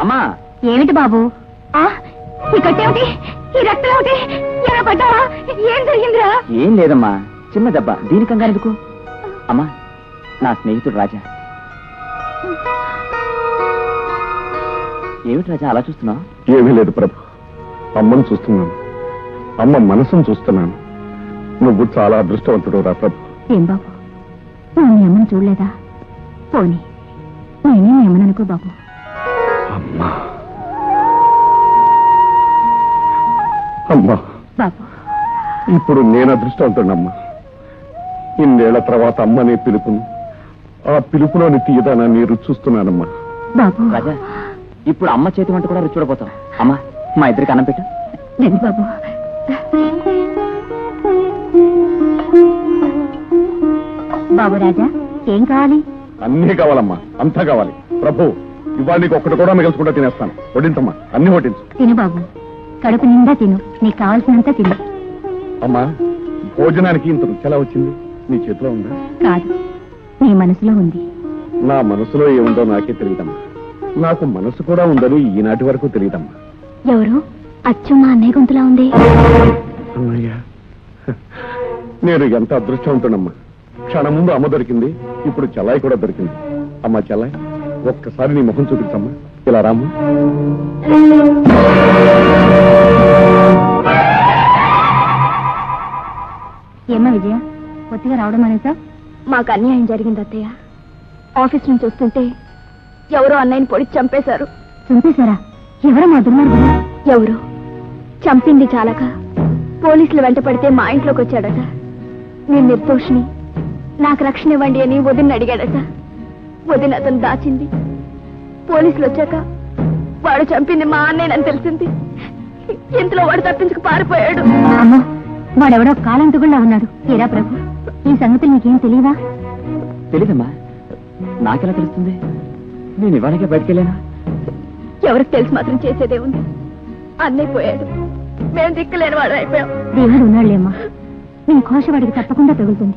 అమ్మా. ఏమిటి బాబు? ఈ కట్టేమిటి? ఈ రక్తం ఏమిటి? ఎలా పడ్డావా? ఏం జరిగిందిరా? ఏం లేదమ్మా, చిన్న దెబ్బ. దీనికంగా ఎందుకు? అమ్మా, నా స్నేహితుడు రాజా. ఏమిటి రాజా అలా చూస్తున్నావు? ఏమీ లేదు ప్రభు, అమ్మను చూస్తున్నాను. అమ్మ మనసును చూస్తున్నాను. నువ్వు చాలా అదృష్టవంతుడు రా ప్రభు. ఏం బాబు, నువ్వు మీ అమ్మని చూడలేదా? పోనీ నేనే మీ అమ్మను అనుకో బాబు. అమ్మా, అమ్మా. బాబు, ఇప్పుడు నేను అదృష్టవంతుడమ్మా. ఇన్నేళ్ల తర్వాత అమ్మనే పిలుపును, ఆ పిలుపులోని తీయదానాన్ని రుచి చూస్తున్నానమ్మా. బాబు. రాజా, ఇప్పుడు అమ్మ చేతి వంట కూడా రుచి చూడబోతాం. అమ్మా, మా ఇద్దరికి అన్నం పెట్టు. రండి బాబు. బాబు రాజా, ఏం కావాలి? అన్నీ కావాలమ్మా, అంతా కావాలి. ప్రభు, ఇవాళ నీకు ఒక్కటి కూడా మిగల్చుకుంటా తినేస్తాను. వడ్డించమ్మా, అన్ని వడ్డించు. తిను బాబు, కడుపు నిండా తిను, నీకు కావాల్సినంత తిను. అమ్మా, భోజనానికి ఇంత రుచి ఎలా వచ్చింది? నీ చేతిలో ఉందా? కాదు, నీ మనసులో ఉంది. నా మనసులో ఏముందో నాకే తెలియదమ్మా. నాకు మనసు కూడా ఉందని ఈనాటి వరకు తెలియదమ్మా. ఎవరు? అచ్చు మా అన్నయ్య గొంతులా ఉంది. అన్నయ్య, నేను ఎంత అదృష్టవంతుడమ్మా. క్షణం ముందు అమ్మ దొరికింది, ఇప్పుడు చెల్లాయి కూడా దొరికింది. అమ్మా చెల్లాయి, ఒక్కసారి నీ ముఖం చూపించమ్మా. ఇలా రామ్మా. ఏమ్మా విజయ, కొద్దిగా రావడం అనేసా? మాకు అన్యాయం జరిగింది అత్తయ్య. ఆఫీస్ నుంచి వస్తుంటే ఎవరో అన్నయ్యని పొడిచి చంపేశారు. చంపేశారా? ఎవరో మా దుర్మార్గుడు. ఎవరు? చంపింది చాలక పోలీసులు వెంట పడితే మా ఇంట్లోకి వచ్చాడట. నేను నిర్దోషిని, నాకు రక్షణ ఇవ్వండి అని వదిన అడిగాడట. వదిన అతను దాచింది. పోలీసులు వచ్చాక వాడు చంపింది మా అన్నయ్యనని తెలిసింది. ఇంతలో వాడు తప్పించుకు పారిపోయాడు. అమ్మో, వాడెవడో కాలంతుగుళ్ళ ఉన్నాడు. ఏరా ప్రభు, ఈ సంగతి నీకేం తెలియదా? తెలీదమ్మా, నాకెలా తెలుస్తుంది? నేను ఇవాళకే బయటకెళ్ళానా? ఎవరికి తెలిసి మాత్రం చేసేదే ఉంది. అన్నయ్య పోయాడు, మేము దిక్కులేని వాడు అయిపోయాం. దేవుడు ఉన్నాళ్ళేమ్మా, నీ ఘోష వాడికి తప్పకుండా తగులుతుంది.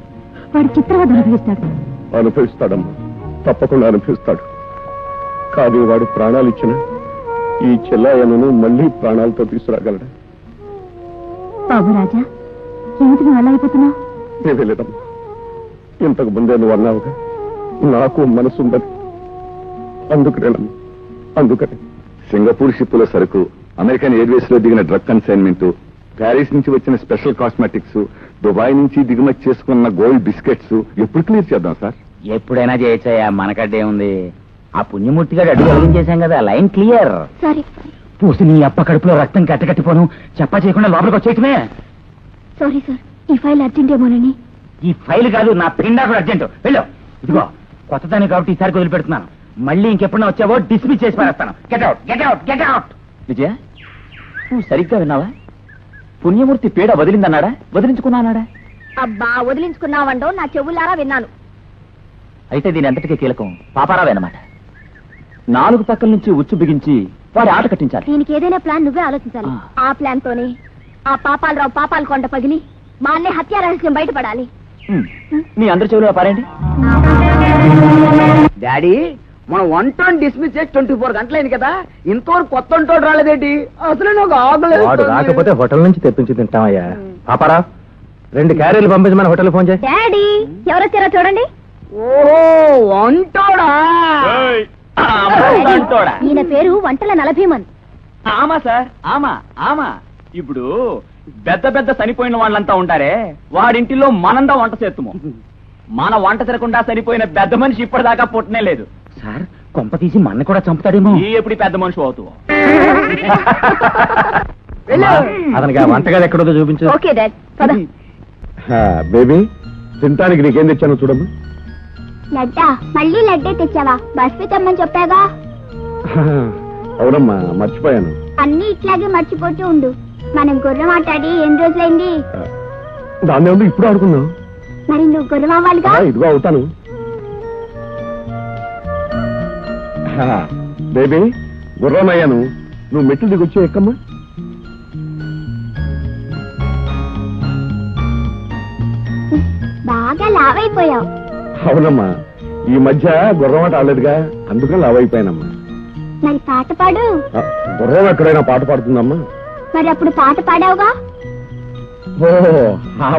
వాడు చిత్రవద అనుభవిస్తాడు. అనుభవిస్తాడమ్మా, తప్పకుండా అనుభవిస్తాడు. కానీ వాడు ప్రాణాలు ఇచ్చిన ఈ చెల్లాయనను మళ్ళీ ప్రాణాలతో తీసుకురాగలడా? బాబు రాజా, ఏమిటి నువ్వు అలా అయిపోతున్నావు? ఏమీ లేదమ్మా, ఇంతకు ముందే నువ్వు అన్నావుగా నాకు మనసుందని. అందుకనేనమ్మా, అందుకనే. సింగపూర్ షిప్పుల సరుకు, అమెరికన్ ఎయిర్వేస్ లో దిగిన డ్రగ్ కన్సైన్మెంట్, ప్యారిస్ నుంచి వచ్చిన స్పెషల్ కాస్మెటిక్స్, దుబాయ్ నుంచి దిగుమతి చేసుకున్న గోల్డ్ బిస్కెట్స్ ఎప్పుడు క్లియర్ చేద్దాం సార్? ఎప్పుడైనా చేయొచ్చయ్యా, మనకడ్డే ఉంది. ఆ పుణ్యమూర్తి గారు అడుగు వెలిగించేశాం కదా, లైన్ క్లియర్. సారీ పూసి నీ అప్ప కడుపులో రక్తం కట్టకట్టిపోను, చెప్పా చేయకుండా లోపలికి వచ్చేయటమే. సారీ సార్, ఈ ఫైల్ అర్జెంట్ ఏమోనని. ఈ ఫైల్ కాదు, నా పిండా కూడా అర్జెంట్. వెళ్ళు. ఇదిగో కొత్తదాన్ని కాబట్టి ఈసారి వదిలిపెడుతున్నాను. మళ్ళీ ఇంకెప్పుడైనా వచ్చావో డిస్మిస్ చేసి పారేస్తాను. Get out, get out, get out. Vijaya, నువ్వు సరిగ్గా విన్నావా? పుణ్యమూర్తి పీడ వదిలిందన్నాడా, వదిలించుకున్నా అన్నాడా? అబ్బా, వదిలించుకున్నావండో నా చెవులారా విన్నాను. అయితే దీని అంతటికీ కీలకం పాపారావేనమాట. 4 పక్కల నుంచి ఉచ్చు బిగించి వాడి ఆట కట్టించాలి. దీనికి ఏదైనా ప్లాన్ నువ్వే ఆలోచించాలి. ఆ ప్లాన్ తోనే ఆ పాపాలరావు పాపాల కొండ పగిలి మా అన్నయ్య హత్యా రహస్యం బయటపడాలి. మీ అందరి చెవులో పారేండి. డాడీ, మనం 1 టౌన్ డిస్మిస్ చేసి 24 గంటలైంది కదా, ఇంతవరకు కొత్త వంటోడు రాలేదేంటి? అసలు నాకు ఆగలేదు. వాడు రాకపోతే హోటల్ నుంచి తెప్పించి తింటామయ్యా. పాపారా, 2 క్యారీలు పంపించమని హోటల్ ఫోన్ చేసి. డాడీ, ఎవరొచ్చారో చూడండి. ఓహో, వంటోడా? ఈయన పేరు వంటల నలభీమన్. ఆమా సార్, ఆమా ఆమా. ఇప్పుడు పెద్ద పెద్ద చనిపోయిన వాళ్ళంతా ఉంటారే, వాడింటిలో మనందా వంట చేస్తాము. మన వంట తిరగకుండా చనిపోయిన పెద్ద మనిషి ఇప్పటిదాకా పుట్టనే లేదు సార్. కొంప తీసి మన్న కూడా చంపుతాడేమో. ఈ ఎప్పుడు పెద్ద మనిషి అవుతావు? అతనికి ఆ వంటగాలు ఎక్కడో చూపించు. ఓకే డాడ్, పద. బేబీ, తింటానికి నీకేం తెచ్చాను చూడమ్మా. లడ్డా, మళ్ళీ లడ్డే తెచ్చావా? బస్సు తెమ్మని చెప్పాగా. అవునమ్మా, మర్చిపోయాను. అన్ని ఇట్లాగే మర్చిపోతూ ఉండు. మనం గుర్రం ఆటాడి ఎన్ని రోజులైంది? దాన్ని ఉంది, ఇప్పుడు ఆడుకున్నావు. మరి నువ్వు గుర్రం అవ్వాలిగా. ఇదిగో అవుతాను. బేబీ, గుర్రం అయ్యాను. నువ్వు మెట్లు దిగొచ్చి ఎక్కమ్మా. బాగా లావైపోయావు. అవునమ్మా, ఈ మధ్య గుర్రం ఆట ఆడలేదుగా, అందుకని లావైపోయానమ్మా. మరి పాట పాడు. గుర్రం ఎక్కడైనా పాట పాడుతుందమ్మా? మరి అప్పుడు పాట పాడావుగా. ఓ, ఆ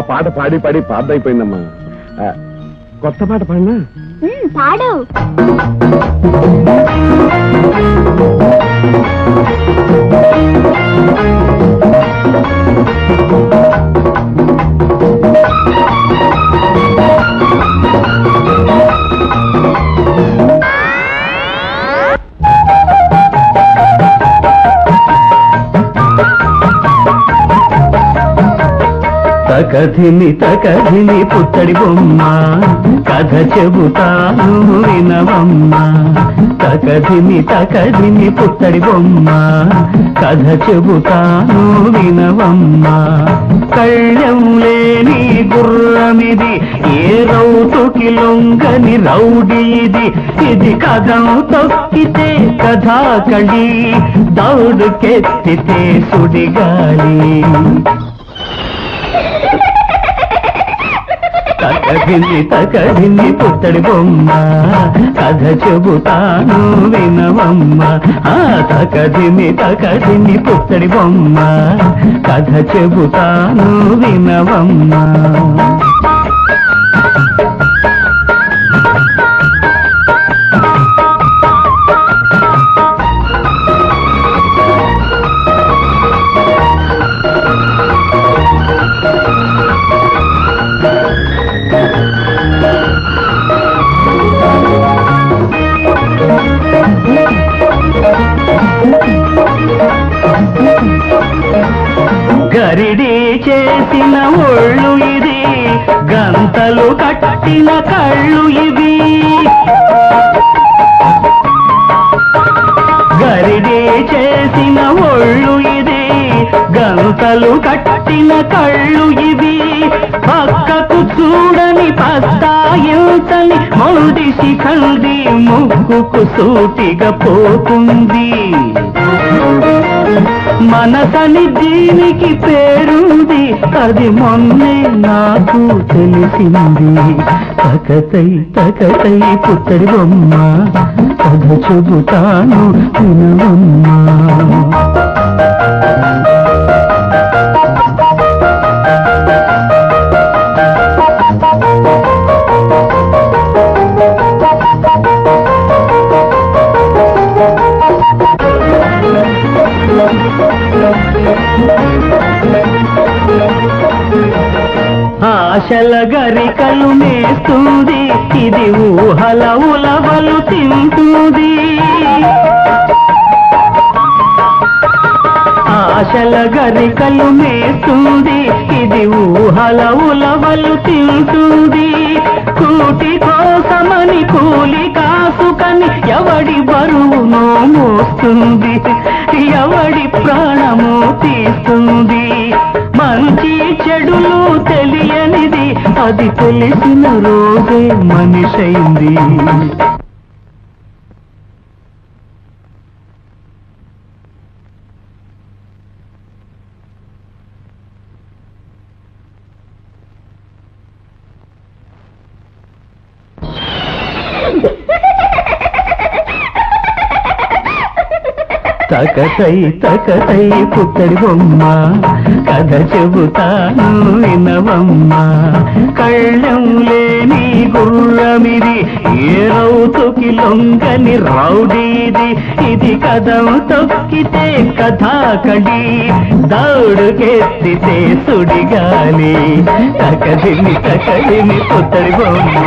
పాట పాడి పాడి పాతైపోయిందమ్మా. కొత్త పాట పాడినా? పాడు. తకధిని పుత్తడి బొమ్మ కథ చెబుతాను వినవమ్మ తకధిని పుత్తడి బొమ్మ కథ చెబుతాను వినవమ్మ కళ్ళెం లేని గుర్రమిది ఏ రౌతుకి లొంగని రౌడీ ఇది కథం తొక్కితే కథా కళి దౌడుకెత్తితే సుడిగాలి తకధిని పుత్తడి బొమ్మ కథ చెబుతాను వినవమ్మ తకధిని పుత్తడి బొమ్మ కథ చెబుతాను వినవమ్మ గరిడి చేసిన ఒళ్ళు ఇది గంతలు కట్టిన కళ్ళు ఇవి గరిడి చేసిన ఒళ్ళు ఇది గంతలు కట్టిన కళ్ళు ఇవి పక్కకు చూడని పస్తాయంతని మొండి శిఖండి ముక్కుకు సూటిగా పోతుంది మనసని దీనికి పేరుంది అది మొన్నే నాకు తెలిసింది తకతై పుత్తడి బొమ్మ కథ చెబుతాను వినవమ్మ ఆశల గరికలు మేస్తుంది ఇది ఊహల ఉలవలు తింటుంది ఆశల గరికలు మేస్తుంది ఇది ఊహల ఉలవలు తింటుంది కూటి కోసమని కూలి కాసుకని ఎవడి బరువును మోస్తుంది ఎవడి ప్రాణము తీస్తుంది మంచి చెడులు తెలియనిది అది తెలిసిన రోజే మనిషైంది తకతై పుత్తడి బొమ్మ కథ చెబుతాను వినవమ్మ కళ్ళెం లేని గుర్రమిది ఏ రౌతుకి లొంగని రౌడీది ఇది కథం తొక్కితే కథా కళి దౌడుకెత్తితే సుడిగాలి తకధిని పుత్తడి బొమ్మ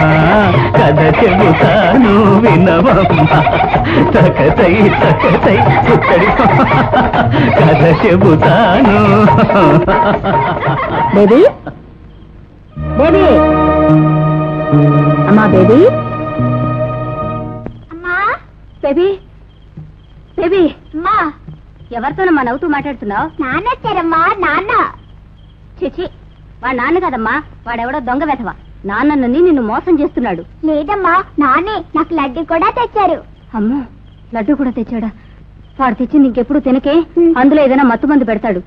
కథ చెబుతాను వినవమ్మ తకతై పుత్తడి కథ చెబుతాను బేబీ బేబీ అమ్మా బేబీ అమ్మా బేబీ బేబీ అమ్మా ఎవరితోనమ్మా నవ్వుతూ మాట్లాడుతున్నావు? నాన్న వచ్చారమ్మా నాన్న చిచి వాడు నాన్న కదమ్మా వాడెవడో దొంగ వెధవ నాన్నని నిన్ను మోసం చేస్తున్నాడు. లేదమ్మా నాన్నే నాకు లడ్డు కూడా తెచ్చారు. అమ్మో లడ్డు కూడా తెచ్చాడా? వాడు తెచ్చి నీకెప్పుడు తినకే అందులో ఏదైనా మత్తు మందు పెడతాడు.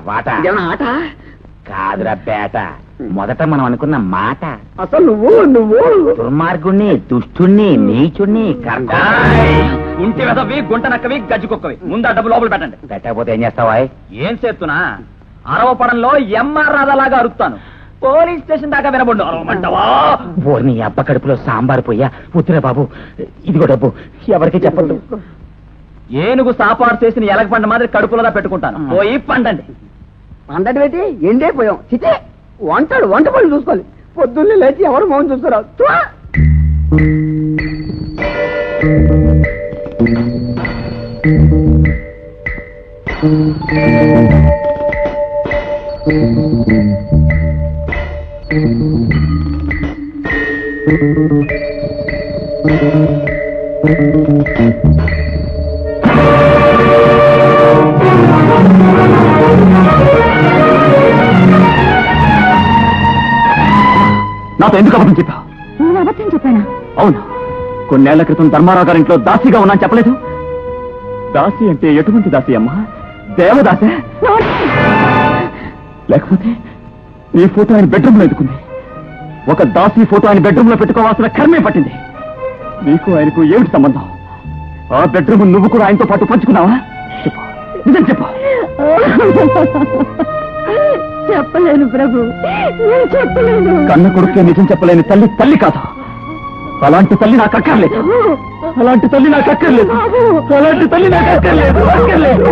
వాటా ఆట కాదురా బేట. మొదట మనం అనుకున్న మాట. అసలు నువ్వు దుర్మార్గుణ్ణి, దుష్టుణ్ణి, నీచుణ్ణి, గుంటి వెదవి, గుంట నక్కవి, గజ్జి కుక్కవి. ముందు డబ్బు లోపల పెట్టండి. పెట్టకపోతే ఏం చేస్తావా? ఏం చేస్తున్నా? అరవపడంలో ఎంఆర్ రాధాలాగా అరుస్తాను. పోలీస్ స్టేషన్ దాకా వినబడు. అరవమంటావా? నీ అబ్బ కడుపులో సాంబార్ పోయా. ఉత్తరే బాబు, ఇదిగో డబ్బు, ఎవరికి చెప్పద్దు. ఏనుగు సాపాడు చేసిన ఎలక పంట మాదిరి కడుపులోదా పెట్టుకుంటాను. పోయి పండండి. అందటి పెట్టి ఎండైపోయాం. చితే వంట పనులు చూసుకోవాలి. పొద్దున్నే లేచి ఎవరు మౌన్ చూస్తారు. నాతో ఎందుకు అబద్ధం చెప్పావు? నేను అబద్ధం చెప్పానా? అవును, కొన్నేళ్ల క్రితం ధర్మారావు గారింట్లో దాసిగా ఉన్నాను చెప్పలేదు? దాసి అంటే ఎటువంటి దాసి అమ్మా? దేవదాసే? లేకపోతే ఈ ఫోటో ఆయన బెడ్రూమ్ లో ఎదుకుంది. ఒక దాసి ఫోటో ఆయన బెడ్రూమ్ లో పెట్టుకోవాల్సిన కర్మే పట్టింది. నీకు ఆయనకు ఏమిటి సంబంధం? ఆ బెడ్రూమ్ నువ్వు కూడా ఆయనతో పాటు పంచుకున్నావా? చెప్పు, నిజం చెప్పు. చెప్పలేను ప్రభు, నేను చెప్పలేను. కన్న కొడుకే నిజం చెప్పలేని తల్లి తల్లి కాదు. అలాంటి తల్లి నాకు అక్కర్లేదు. అలాంటి తల్లి నాకు అక్కర్లేదు. అలాంటి తల్లి నాకు అక్కర్లేదు. అక్కర్లేదు.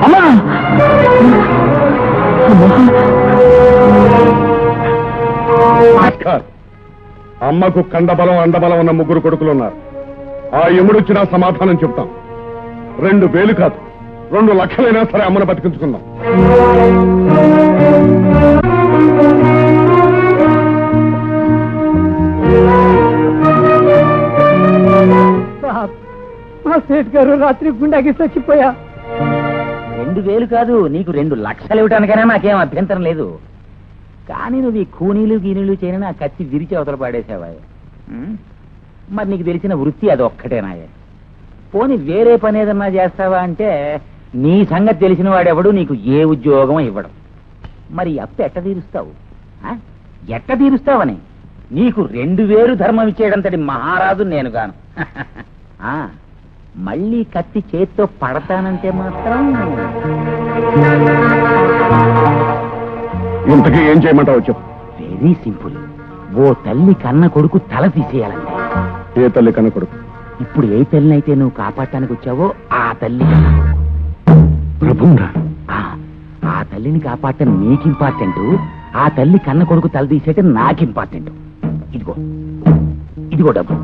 అమ్మా, అమ్మకు కండబలం అండబలం ఉన్న 3 కొడుకులున్నారు. ఆ యముడొచ్చినా సమాధానం చెప్తాం. 2,000 కాదు, 2 లక్షలైనా సరే అమ్మను బతికించుకుందాం. మా సేట్ గారు రాత్రి గుండాకి చచ్చిపోయా. 2,000 కాదు, నీకు 2 లక్షలు ఇవ్వటానికైనా నాకేం అభ్యంతరం లేదు. కానీ నువ్వు ఈ కూనీలు గీనీలు చేయని నా కత్తి విరిచి అవతల పాడేసావా? మరి నీకు తెలిసిన వృత్తి అది ఒక్కటేనాయే. పోనీ వేరే పని ఏదన్నా చేస్తావా అంటే నీ సంగతి తెలిసిన వాడెవడు నీకు ఏ ఉద్యోగం ఇవ్వడం. మరి అప్పు ఎట్ట తీరుస్తావు? ఎట్ట తీరుస్తావని నీకు 2,000 ధర్మం ఇచ్చేయడంతటి మహారాజు నేను గాను. మళ్ళీ కత్తి చేత్తో పడతానంటే మాత్రం ఇంతకీ ఏం చేయమంటావు చెప్పు. Very simple. ఓ తల్లి కన్న కొడుకు తల తీసేయాలంటే. ఏ తల్లి కన్న కొడుకు? ఇప్పుడు ఏ తల్లినైతే నువ్వు కాపాడటానికి వచ్చావో ఆ తల్లి. ప్రభువురా? ఆ తల్లిని కాపాడటం నీకు ఇంపార్టెంట్, ఆ తల్లి కన్న కొడుకు తల తీసేయటం నాకు ఇంపార్టెంట్. ఇదిగో డబ్బు.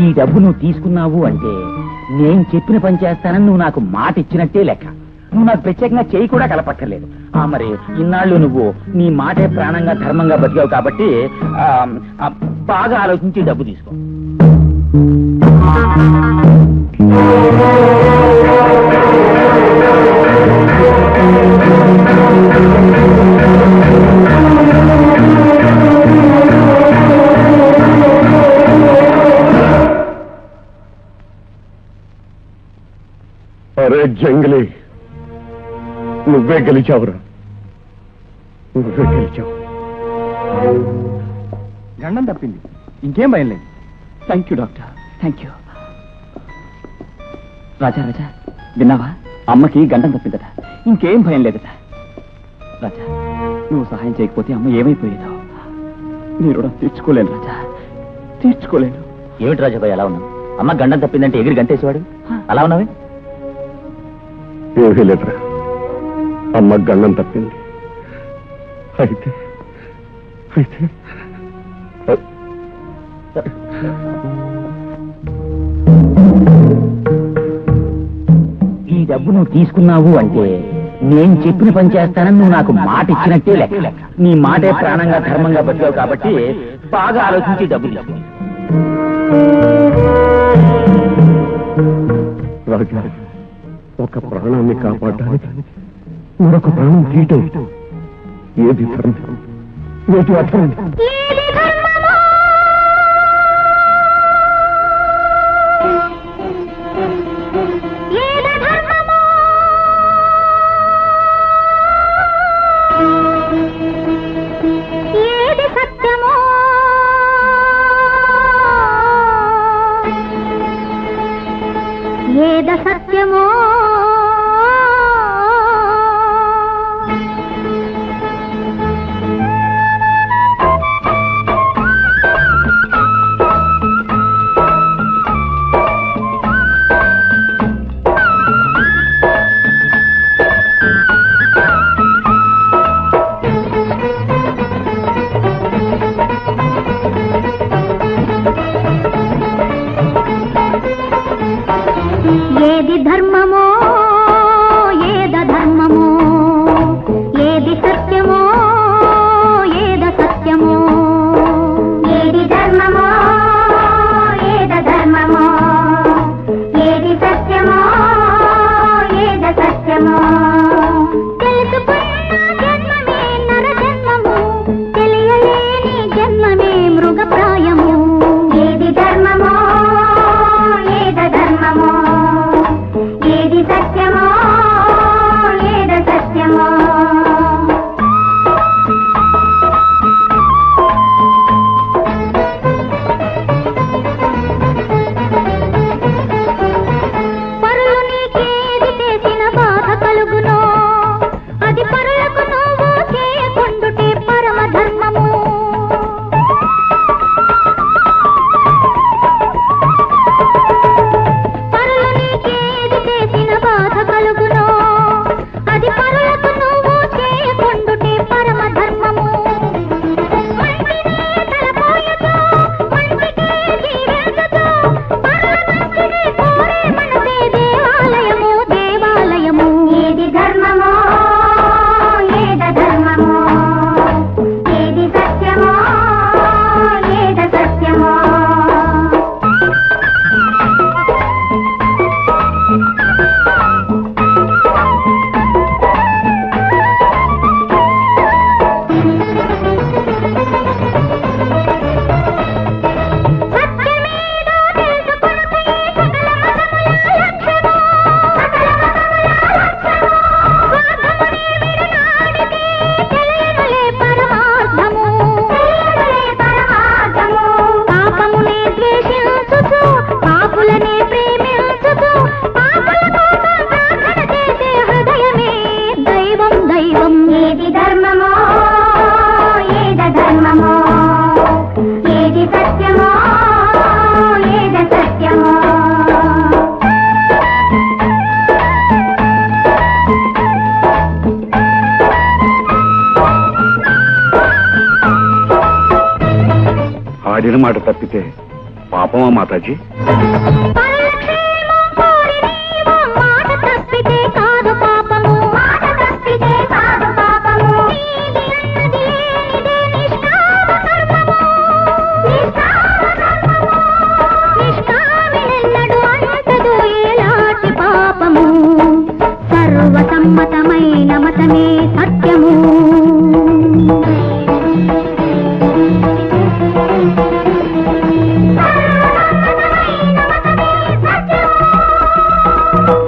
ఈ డబ్బు నువ్వు తీసుకున్నావు అంటే నేను చెప్పిన పని చేస్తానని నువ్వు నాకు మాట ఇచ్చినట్టే లెక్క. నువ్వు నాకు ప్రత్యేకంగా చేయి కూడా కలపక్కర్లేదు. మరి ఇన్నాళ్ళు నువ్వు నీ మాటే ప్రాణంగా ధర్మంగా బతికావు కాబట్టి బాగా ఆలోచించి డబ్బు తీసుకో. అరే జంగిలీ, నువ్వే గెలిచావురా. నువ్వే గెలిచావు. గండం తప్పింది, ఇంకేం భయం లేదు. Thank you doctor, thank you. Raja Raja, విన్నావా? అమ్మకి గండం తప్పిందట, ఇంకేం భయం లేదట. రాజా, నువ్వు సహాయం చేయకపోతే అమ్మ ఏమైపోయేదో. నీ రుణం తీర్చుకోలేను రాజా, తీర్చుకోలేను. ఏమిటి రాజాబాయ్ అలా ఉన్నావు? అమ్మ గండం తప్పిందంటే ఎగిరి గంటేసేవాడు, అలా ఉన్నావే? ఏమీ లేదురా, అమ్మ గండం తప్పింది. అయితే ఈ డబ్బు నువ్వు తీసుకున్నావు అంటే నేను చెప్పిన పని చేస్తానని నువ్వు నాకు మాట ఇచ్చినట్టే లెక్క. నీ మాటే ప్రాణంగా ధర్మంగా బతికావు కాబట్టి బాగా ఆలోచించి డబ్బు తీసుకో. రాజా, ఒక ప్రాణాన్ని కాపాడడానికి మరొక ప్రాణం తీయటం ఏది ధర్మం, ఏది అధర్మం? ఏద సత్యమో ఏది ధర్మమో ఏద ధర్మమో ఏది సత్యమో ఏద సత్యమో ఏది ధర్మమో ఏద ధర్మమో ఏది సత్యమో ఏద సత్యమో తెలుసుకున్న జన్మమే నర జన్మము, తెలియలేని జన్మమే మృగప్రాయము. ఏది ధర్మమో ఏద ధర్మమో ఏది సత్యమో ఏద సత్యమో. పరులు నీకేది చేసిన బాధ కలుగునో అది పరులకు నువ్వు చేయకుండుటే పరమ ధర్మము. పరులు నీకేది చేసిన బాధ కలుగునో అది పరులకు నువ్వు చేయకుండుటే పరమ ధర్మము. మంచినే తలపోయతో మంచికే జీవించుతూ పరుల మంచిని కోరే మనసే దేవాలయము దేవాలయము. ఏది ధర్మమో ఏద ధర్మమో ఏది సత్యమో ఏద సత్యమో. సత్యమేదో తెలుసుకొనుటే సకల మతముల లక్ష్యము, సకల మతముల లక్ష్యము. స్వార్థమునే విడనాడితే తెలియనులే పరమార్థము, తెలియనులే పరమార్థము. పాపమునే ద్వేషించుచు పాపులనే ప్రేమించుచు పాపుల కోసం ప్రార్థన చేసే హృదయమే దైవం దైవం. ఏది ధర్మమో ఏద ధర్మమో ఏది సత్యమో ఏద సత్యమో. ఆడిన మాట తప్పితే పాపమా మాతాజీ? పరక్షేమం కోరి నీవు మాట తప్పితే కాదు పాపము, మాట తప్పితే కాదు పాపము. నీది అన్నది లేనిదే నిష్కామ కర్మము, నిష్కామ కర్మము. నిష్కామినెన్నడు అంటదు ఏలాంటి పాపము. సర్వసమ్మతమైన మతమే సత్యము.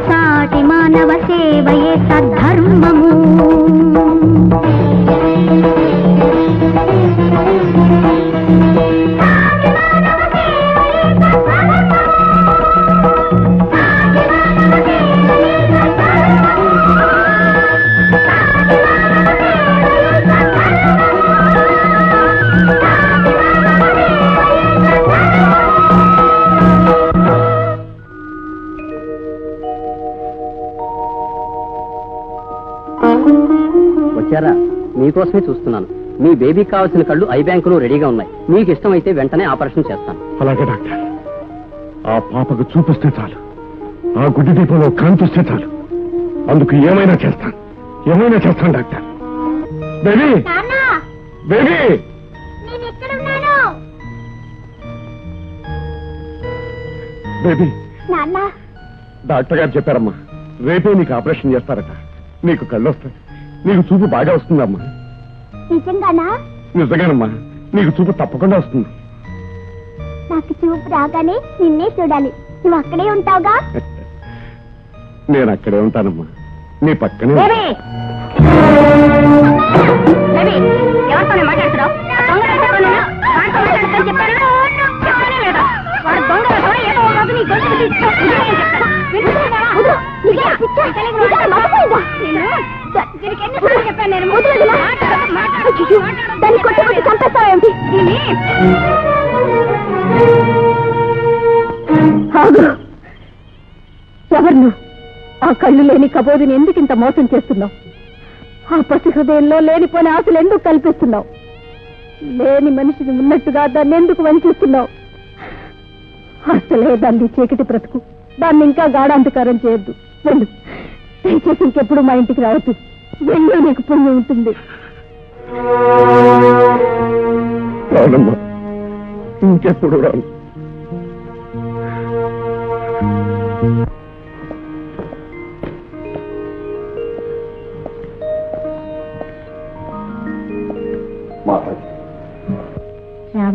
సాటి మానవ సేవయే సద్ధర్మము. వచ్చారా? మీకోసమే చూస్తున్నాను. మీ బేబీకి కావాల్సిన కళ్ళు ఐ బ్యాంకులో రెడీగా ఉన్నాయి. మీకు ఇష్టమైతే వెంటనే ఆపరేషన్ చేస్తాను. అలాగే డాక్టర్. ఆ పాపకు చూపిస్తే చాలు, ఆ గుడ్డి దీపంలో కాంతిస్తే చాలు. అందుకు ఏమైనా చేస్తాను, ఏమైనా చేస్తాను డాక్టర్. బేబీ బేబీ నేను ఎక్కడున్నాను బేబీ. నాన్న? డాక్టర్ గారు చెప్పారమ్మా, రేపే నీకు ఆపరేషన్ చేస్తారట. నీకు కళ్ళు వస్తాయి. నీకు చూపు బాగా వస్తుందమ్మా. నిజంగానా? నిజంగానమ్మా, నీకు చూపు తప్పకుండా వస్తుంది. నాకు చూపు రాగానే నిన్నే చూడాలి. నువ్వు అక్కడే ఉంటావుగా? నేను అక్కడే ఉంటానమ్మా, నీ పక్కనే. ఎవరితోనే మాట్లాడుతున్నావు? చెప్పారు వాడు దొంగ ఏదో కాదు నీ గొంతు చెప్పాను నేను. దాన్ని కొట్టి కొట్టి చంపేస్తావేంటి? ఎవరు నువ్వు? ఆ కళ్ళు లేని కబోదిని ఎందుకు ఇంత మోసం చేస్తున్నావు? ఆ పసి హృదయంలో లేనిపోని ఆశలు ఎందుకు కల్పిస్తున్నావు? లేని మనిషిని ఉన్నట్టుగా దాన్ని ఎందుకు వంచిస్తున్నావు? అసలే దాన్ని చీకటి బ్రతుకు, దాన్ని ఇంకా గాఢాంధకారం చేయొద్దు. వెళ్ళు, దయచేసి ఇంకెప్పుడు మా ఇంటికి రావద్దు. వెళ్ళే నీకు పుణ్యం ఉంటుంది. రానమ్మా, ఇంకెప్పుడు రాను.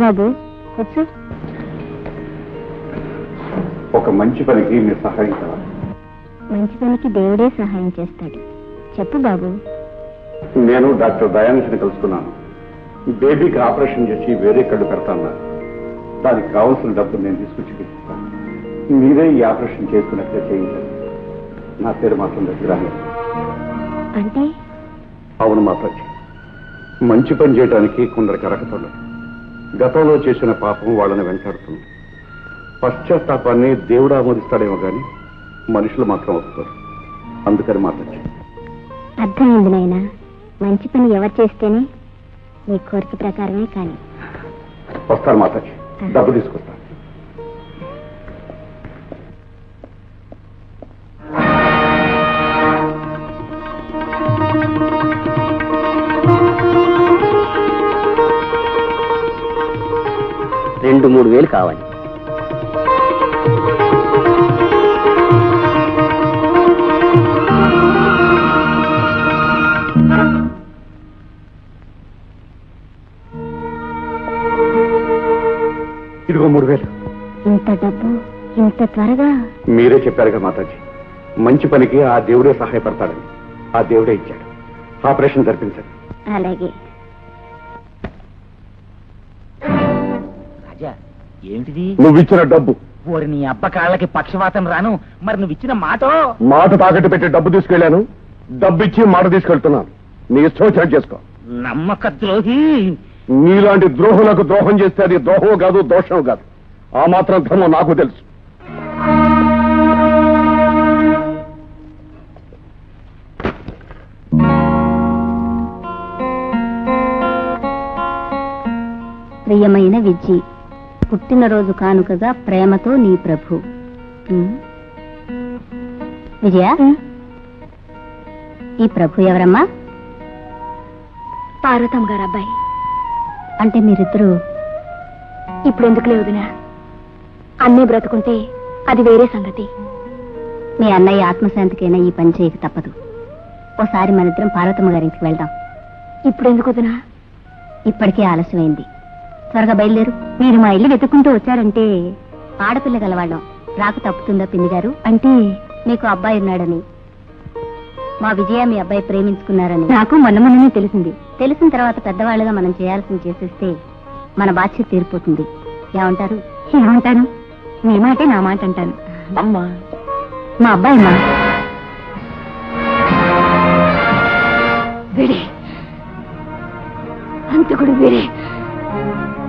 బాబు కూర్చో. ఒక మంచి పనికి మీ సహాయం కావాలి. మంచి పనికి దేవుడే సహాయం చేస్తాడు. చెప్పు బాబు. నేను డాక్టర్ దయానిధిని కలుసుకున్నాను. బేబీకి ఆపరేషన్ చేసి వేరే కళ్ళు పెడతాను. దానికి కావాల్సిన డబ్బు నేను తీసుకొచ్చి ఇస్తాను. మీరే ఈ ఆపరేషన్ చేసుకున్నట్లే చేయించండి. నా పేరు మాత్రం దగ్గర అంటే? అవును మాతాజీ, మంచి పని చేయడానికి కొందరికి అర్హత ఉండదు. గతంలో చేసిన పాపం వాళ్ళని వెంటాడుతుంది. పశ్చాత్తాపాన్ని దేవుడు ఆమోదిస్తాడేమో కానీ మనుషులు మాత్రం వస్తారు. అందుకని మాతాజీ. అర్థమైంది నాయనా. మంచి పని ఎవరు చేస్తేనే నీ కోరిక ప్రకారమే. కానీ వస్తాను మాతాజీ, డబ్బు తీసుకొస్తాను. రెండు 3,000 కావాలి. ఇదిగో 3,000. ఇంత డబ్బు ఇంత త్వరగా? మీరే చెప్పారుగా మాతాజీ, మంచి పనికి ఆ దేవుడే సహాయపడతాడని. ఆ దేవుడే ఇచ్చాడు. ఆపరేషన్ జరిపించండి. అలాగే. రాజా, ఏమిటిది? నువ్విచ్చిన డబ్బు. ఓరి నీ అబ్బ కాళ్ళకి పక్షవాతం రాను. మరి నువ్వు ఇచ్చిన మాట తాకట్టు పెట్టి డబ్బు తీసుకెళ్లాను. డబ్బు ఇచ్చి మాట తీసుకెళ్తున్నాను. నీ ఇష్టం వచ్చినట్టు చేసుకో. నమ్మక ద్రోహి. నీలాంటి ద్రోహులకు ద్రోహం చేస్తే అది ద్రోహం కాదు, దోషం కాదు. ఆ మాత్రం ధర్మం నాకు తెలుసు. ప్రియమైన విజ్జి, పుట్టినరోజు కానుకగా ప్రేమతో నీ ప్రభు. విజయ, ఈ ప్రభు ఎవరమ్మా? పార్వతమ్మ గారు అబ్బాయి. అంటే మీరిద్దరూ ఇప్పుడు ఎందుకు లేవుదినా? అన్నీ బ్రతుకుంటే అది వేరే సంగతి. మీ అన్నయ్య ఆత్మశాంతికైనా ఈ పని చేయక తప్పదు. ఓసారి మనిద్దరం పార్వతమ్మ గారింటికి వెళ్దాం. ఇప్పుడు ఎందుకు వదినా? ఇప్పటికే ఆలస్యమైంది. త్వరగా బయలుదేరు. మీరు మా ఇల్లు వెతుక్కుంటూ వచ్చారంటే ఆడపిల్ల గలవాళ్ళం. రాకు తప్పుతుందా పిన్ని గారు? అంటే మీకు అబ్బాయి ఉన్నాడని, మా విజయ మీ అబ్బాయి ప్రేమించుకున్నారని నాకు మొన్ననే తెలిసింది. తెలిసిన తర్వాత పెద్దవాళ్ళుగా మనం చేయాల్సింది చేసేస్తే మన బాధ్యత తీరిపోతుంది. ఏమంటారు? ఏమంటాను? మీ మాటే నా మాట అంటాను. అమ్మా, మా అబ్బాయి అమ్మా. వీడే అంతకుడు, వీడే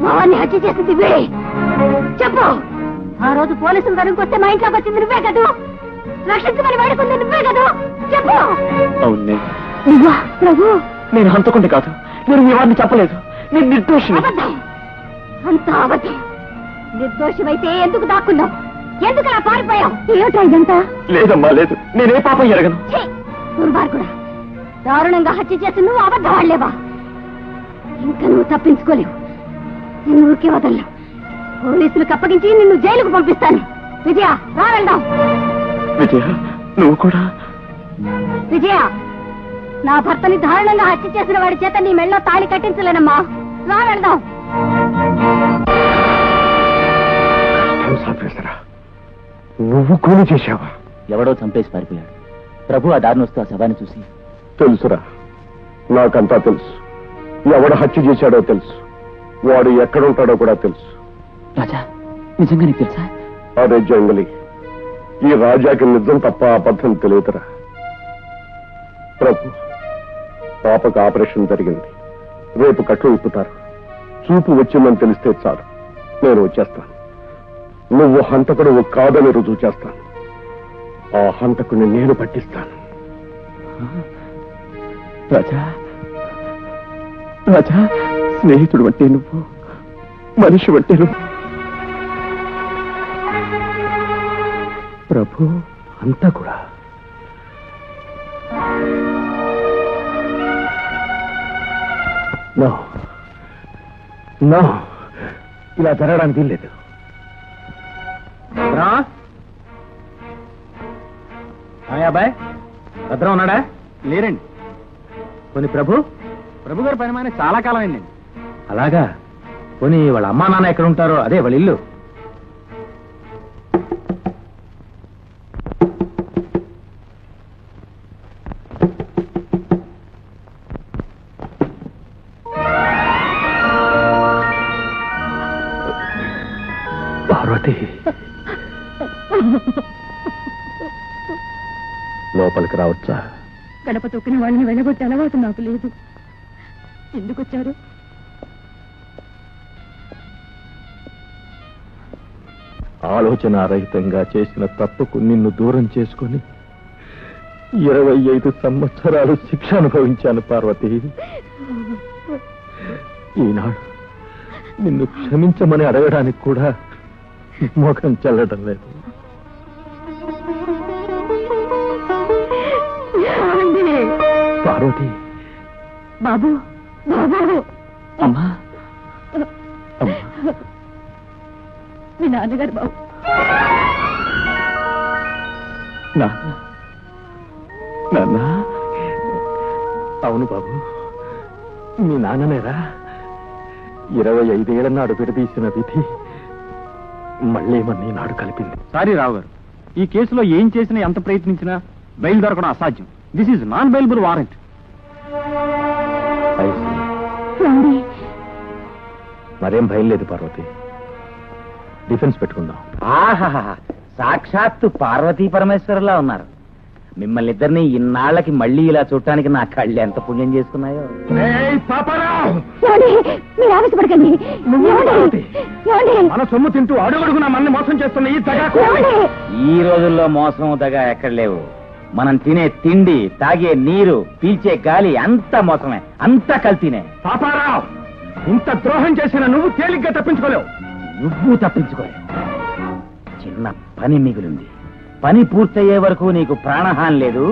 మా వారిని హత్య చేసింది వీడే. చెప్పు. ఆ రోజు పోలీసులు తరుముకొస్తే మా ఇంట్లోకి వచ్చింది నువ్వే కదూ? రక్షించమని వాడుకుంది నువ్వే కదూ? చెప్పు. అవును, నువ్వా ప్రభు? నేను హంతకుండి కాదు. నేను మీ వారిని చెప్పలేదు. నేను నిర్దోషిని. అబద్ధం, అంత అబద్ధం. నిర్దోషమైతే ఎందుకు దాక్కున్నావు? ఎందుకు అలా పారిపోయావు? ఏమిటా ఇదంతా? లేదమ్మా, లేదు. నేనే పాపం ఎరగను. దుర్మార్గుడా, దారుణంగా హత్య చేసి నువ్వు అబద్ధం ఆడలేవా? ఇంకా నువ్వు తప్పించుకోలేవు. నేను ఊరికే వదలను. పోలీసులకు అప్పగించి నిన్ను జైలుకు పంపిస్తాను. విజయ, రా వెళ్దాం. విజయ, నువ్వు కూడా. విజయ, నా భర్తని దారుణంగా హత్య చేసిన వాడి చేత నీ మెళ్ళో తాళి కట్టించలేనమ్మా. రా వెళదాం. నువ్వు కూలి చేశావా? ఎవడో చంపేసి పారిపోయాడు. ప్రభు ఆ దారిని వస్తూ ఆ శవాన్ని చూసి, తెలుసురా, నాకంతా తెలుసు. ఎవడు హత్య చేశాడో తెలుసు, వాడు ఎక్కడుంటాడో కూడా తెలుసు. రాజా, నిజంగా నీకు తెలుసా? అదే జంగలి, ఈ రాజాకి నిజం తప్ప అబద్ధం తెలియదురా. ప్రభు, పాపకు ఆపరేషన్ జరిగింది, రేపు కట్లు విప్పుతారు. చూపు వచ్చిందని తెలిస్తే చాలు, నేను వచ్చేస్తాను. నువ్వు హంతకుడు కాదని రుజువు చేస్తాను. ఆ హంతకుని నేను పట్టిస్తాను. రాజా, రాజా, స్నేహితుడు అంటే నువ్వు, మనిషి అంటే నువ్వు. ప్రభు, అంతా కూడా నా ఇలా జరగడానికి లేదు. అబ్బాయి భద్రం ఉన్నాడా? లేరండి. కొన్ని ప్రభు గారి పని మానే చాలా కాలం అయిందండి. అలాగా? పోనీ వాళ్ళ అమ్మా నాన్న ఎక్కడ ఉంటారో? అదే వాళ్ళ ఇల్లు. పార్వతి, లోపలికి రావచ్చా? గడప తొక్కిన వాళ్ళని వెళ్ళగొట్టే అలవాటు నాకు లేదు. ఎందుకు వచ్చారు? ఆలోచనారహితంగా చేసిన తప్పుకు నిన్ను దూరం చేసుకుని 25 సంవత్సరాలు శిక్ష అనుభవించాను పార్వతి. ఈనాడు నిన్ను క్షమించమని అడగడానికి కూడా మోఖం చెల్లడం లేదు. పార్వతి, బాబు, బాబు, అమ్మా, మీ నాన్నగారు బాబు. నాన్న, అవును బాబు, మీ నాన్ననేరా. 25 ఏళ్ల నాడు విడదీసిన విధి మళ్ళీ మన నాడు కలిపింది. సారీ రావు గారు, ఈ కేసులో ఏం చేసినా ఎంత ప్రయత్నించినా బెయిల్ దొరకడం అసాధ్యం. This is non bailable warrant. మరేం భయం లేదు పార్వతి, డిఫెన్స్ పెట్టుకుందాం. ఆహాహా, సాక్షాత్తు పార్వతీ పరమేశ్వరులా ఉన్నారు. మిమ్మల్ని ఇద్దరిని ఇన్నాళ్ళకి మళ్ళీ ఇలా చూడటానికి నా కళ్ళు ఎంత పుణ్యం చేసుకున్నాయో. మీరు ఆవేశపడకండి. మన సొమ్ము తింటూ అడుగడుగునా మనల్ని మోసం చేస్తున్న ఈ దగా. ఈ రోజుల్లో మోసం దగా ఎక్కడ లేవు. మనం తినే తిండి, తాగే నీరు, పీల్చే గాలి అంతా మోసమే, అంతా కల్తీనే. పాపారావు, ఇంత ద్రోహం చేసిన నువ్వు తేలిగ్గా తప్పించుకోలేవు. నువ్వు తప్పించుకోలేవు. చిన్న పని మిగిలింది. పని పూర్తయ్యే వరకు నీకు ప్రాణహాని లేదు,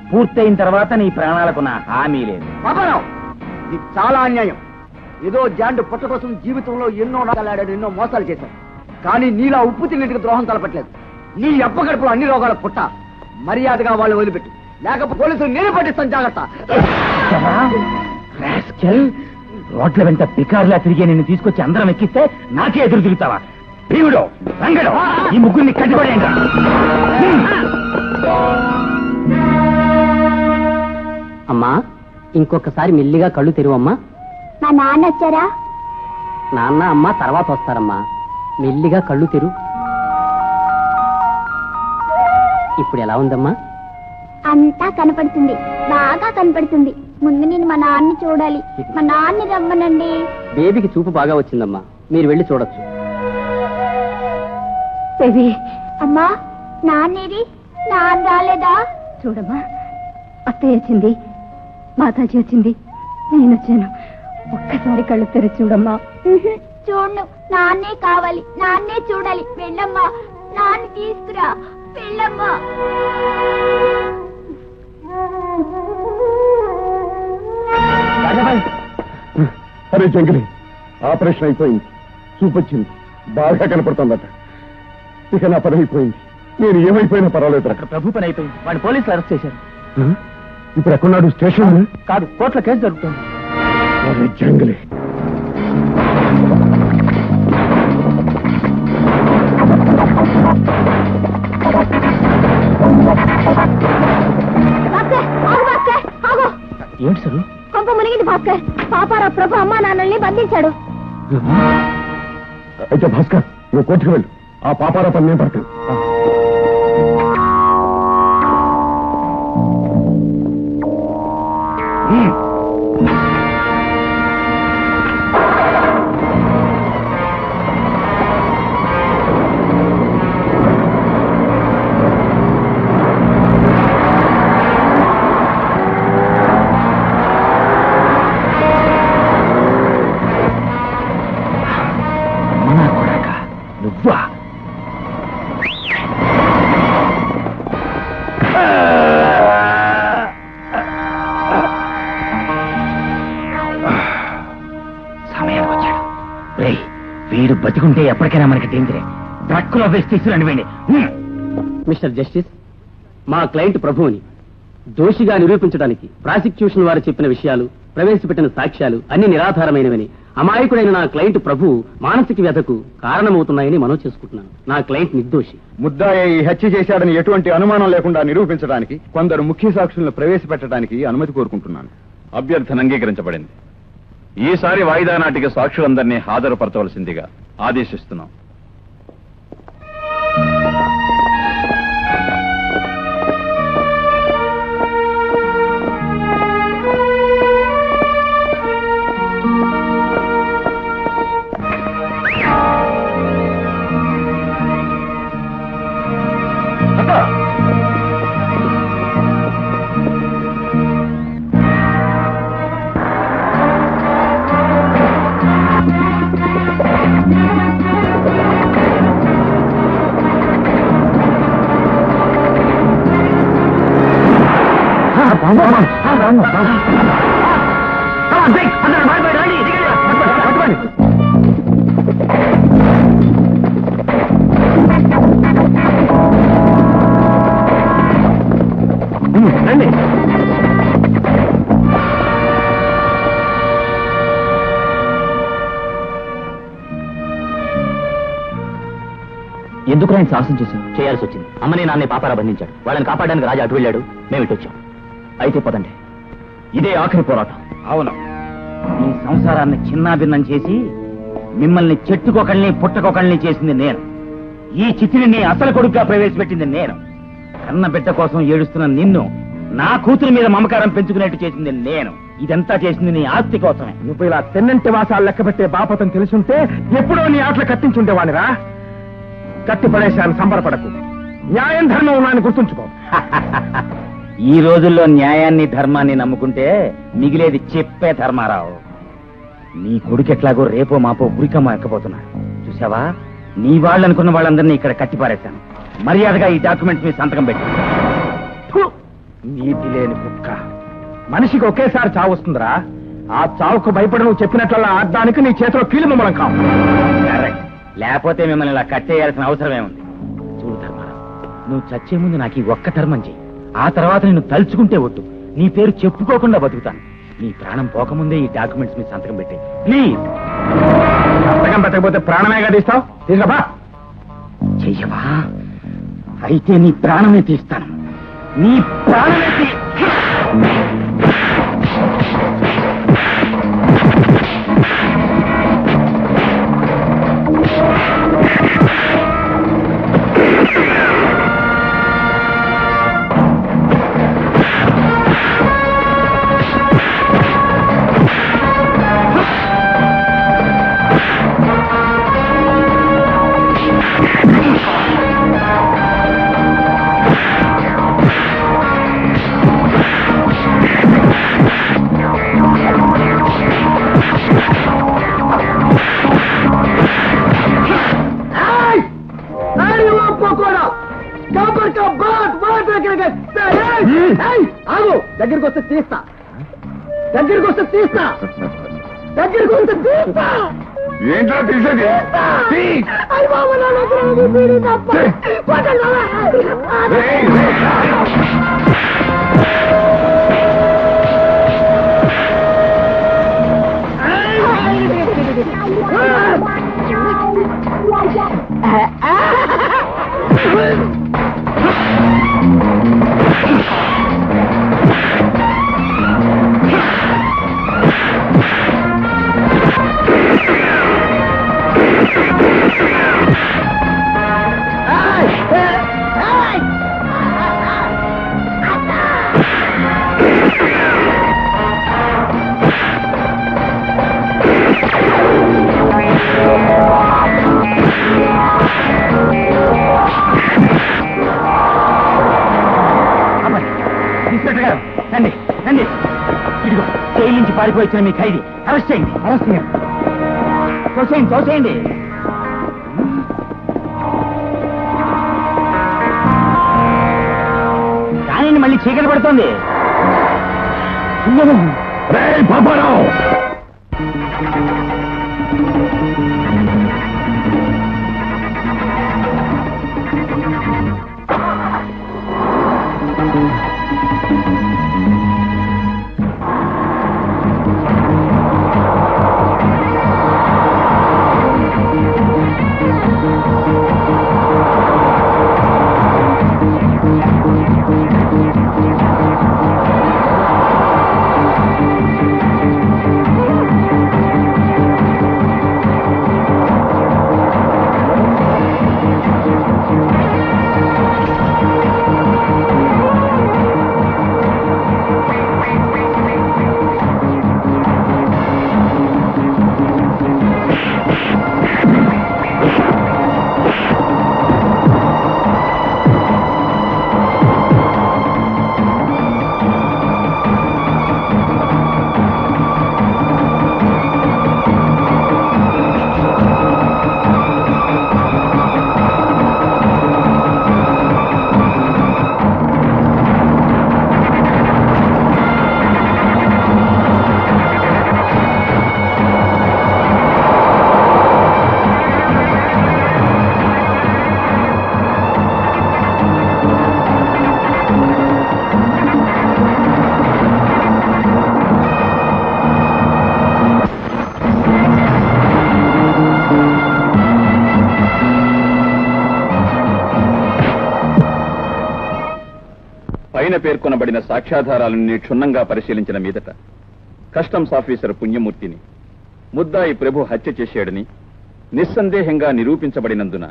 పూర్తయిన తర్వాత నీ ప్రాణాలకు నా హామీ లేదు. పాపారావు, ఇది చాలా అన్యాయం. ఏదో జాండు పుట్ట కోసం జీవితంలో ఎన్నో నాగలాడాడు, ఎన్నో మోసాలు చేశాడు. కానీ నీలా ఉప్పు తిన్నింటికి ద్రోహం తలపట్లేదు. నీ అప్పగడుపులో అన్ని రోగాల పుట్ట. మర్యాదగా వాళ్ళు వదిలిపెట్టు, లేకపోతే పోలీసులు నేను పట్టిస్తాను. జాగ్రత్త. రోడ్ల వెంట పికార్లా తిరిగి నిన్ను తీసుకొచ్చి అందరం ఎక్కిస్తే నాకే ఎదురు తిరుగుతావా? భీముడు, రంగడు, ఈ ముగ్గురిని కట్టిపడేయండి. అమ్మా, ఇంకొకసారి మెల్లిగా కళ్ళు తెరువమ్మా. మా నాన్న వచ్చారా? నాన్న అమ్మ తర్వాత వస్తారమ్మా. మెల్లిగా కళ్ళు తెరు. ఇప్పుడు ఎలా ఉందమ్మా? అంతా కనపడుతుంది, బాగా కనపడుతుంది. ముందు నేను మా నాన్నని చూడాలి. మా నాన్నని రమ్మనండి. బేబీకి చూపు బాగా వచ్చిందమ్మా, మీరు వెళ్ళి చూడొచ్చు. బేబీ, అమ్మా, నాన్నేరి? నాన్న రాలేదా? చూడమ్మా, అత్తయ్య వచ్చింది, మాతాజీ వచ్చింది, నేను వచ్చాను. ఒక్కసారి కళ్ళు తెరిచి చూడమ్మా. చూడు, నాన్నే కావాలి, నాన్నే చూడాలి. వెళ్ళమ్మా, నాన్న తీసుకురా, వెళ్ళమ్మా. అరే జంగిలి, ఆపరేషన్ అయిపోయింది, చూపొచ్చింది, బాగా కనపడుతుందట. ఇక నా పని అయిపోయింది. నేను ఏమైపోయినా పర్వాలేదు. ప్రభు పని అయిపోయింది. వాడు పోలీసులు అరెస్ట్ చేశారు. ఇప్పుడు ఎక్కడున్నాడు? స్టేషన్ కాదు, కోర్టులో కేసు జరుగుతుంది. జంగిలే. ఏంటి సార్? కొంప మునిగింది భాస్కర్. పాపారా ప్రభు అమ్మా నాన్నల్ని బంధించాడు. అయితే భాస్కర్, నువ్వు కోర్టుకు వెళ్ళు. ఆ పాపారా పని నేను పడతాను. నువ్వా? సమయానికి వచ్చాడు. రేయ్, వీడు బతికుంటే ఎప్పటికైనా మనకి డేంజరే. ట్రక్కులో వేసి తీసుకురండి వీడిని. మిస్టర్ జస్టిస్, మా క్లయింట్ ప్రభువుని దోషిగా నిరూపించడానికి ప్రాసిక్యూషన్ వారు చెప్పిన విషయాలు, ప్రవేశపెట్టిన సాక్ష్యాలు అన్ని నిరాధారమైనవని, అమాయకుడైన నా క్లయింట్ ప్రభు మానసిక వ్యధకు కారణమవుతున్నాయని మనం చేసుకుంటున్నాను. నా క్లయింట్ నిర్దోషి. ముద్దాయి హత్య చేశాడని ఎటువంటి అనుమానం లేకుండా నిరూపించడానికి కొందరు ముఖ్య సాక్షులను ప్రవేశపెట్టడానికి అనుమతి కోరుకుంటున్నాను. అభ్యర్థన అంగీకరించబడింది. ఈసారి వాయిదా నాటికి సాక్షులందరినీ హాజరుపరచవలసిందిగా ఆదేశిస్తున్నాం. ఎందుకు ఆయన సాహసం చేశాను? చేయాల్సి వచ్చింది. అమ్మని నాన్నే పాపారా బంధించాడు. వాళ్ళని కాపాడడానికి రాజా అటు వెళ్ళాడు, మేము ఇటు వచ్చాం. అయితే పదండి, ఇదే ఆఖరి పోరాటం. అవును, ఈ సంసారాన్ని చిన్నాభిన్నం చేసి మిమ్మల్ని చెట్టుకొకళ్ళని పుట్టకొకళ్ళని చేసింది నేను. ఈ చితిని అసలు కొడుకుగా ప్రవేశపెట్టింది నేను. కన్న బిడ్డ కోసం ఏడుస్తున్న నిన్ను నా కూతురి మీద మమకారం పెంచుకునేట్టు చేసింది నేను. ఇదంతా చేసింది నీ ఆస్తి కోసమే. నువ్వు ఇలా తెన్నంటి వాసాలు లెక్క పెట్టే బాపతం తెలుసుంటే ఎప్పుడో నీ ఆటలు కట్టించుండేవాడిరా. కత్తి పడేశాను, సంబరపడకు. న్యాయం ధర్మం ఉన్నాయని గుర్తుంచుకో. ఈ రోజుల్లో న్యాయాన్ని ధర్మాన్ని నమ్ముకుంటే మిగిలేది చెప్పే ధర్మారావు. నీ కొడుకు ఎట్లాగో రేపో మాపో ఉరికమ్మ ఎక్కబోతున్నాడు. చూసావా, నీ వాళ్ళు అనుకున్న వాళ్ళందరినీ ఇక్కడ కట్టిపారేశాను. మర్యాదగా ఈ డాక్యుమెంట్స్ మీద సంతకం పెట్టి. నీతి లేని కుక్క. మనిషికి ఒకేసారి చావు వస్తుందిరా. ఆ చావుకు భయపడి నువ్వు చెప్పినట్లలా ఆడడానికి నీ చేతిలో కీలు మమ్మలం కావు. కరెక్ట్. లేకపోతే మిమ్మల్ని ఇలా కట్టేయాల్సిన అవసరమే ఉంది. చూడు ధర్మారావు, నువ్వు చచ్చే ముందు నాకు ఈ ఒక్క ధర్మం చెయ్యి. ఆ తర్వాత నేను తలుచుకుంటే ఒట్టు, నీ పేరు చెప్పుకోకుండా బతుకుతాను. నీ ప్రాణం పోకముందే ఈ డాక్యుమెంట్స్ మీద సంతకం పెట్టే ప్లీజ్. సంతకం పెట్టకపోతే ప్రాణమేగా తీస్తావు? తీసుకురా. చెయ్యవా? అయితే నీ ప్రాణమే తీస్తాను. నీ ప్రాణమే దగ్గరికి వస్తే తీస్తా. దగ్గరికి వస్తే తీస్తా. దగ్గరికి వస్తే తీస్తా. ఏంటో తీసేది? అయ్య బాబు, నా దగ్గర ఉంది బీడీ తప్ప. పట్టండి. ఇన్స్పెక్టర్ గారు రండి రండి. ఇదిగో జైలు నుంచి పారిపోయించిన మీ ఖైదీ. అరెస్ట్ చేయండి. అరెస్ట్ చేయండి. తోసేయండి తోసేయండి. కానీ మళ్ళీ చీకటి పడుతోంది. పాపారావు పైన పేర్కొనబడిన సాక్ష్యాధారాలన్నీ క్షుణ్ణంగా పరిశీలించిన మీదట కస్టమ్స్ ఆఫీసర్ పుణ్యమూర్తిని ముద్దాయి ప్రభు హత్య చేశాడని నిస్సందేహంగా నిరూపించబడినందున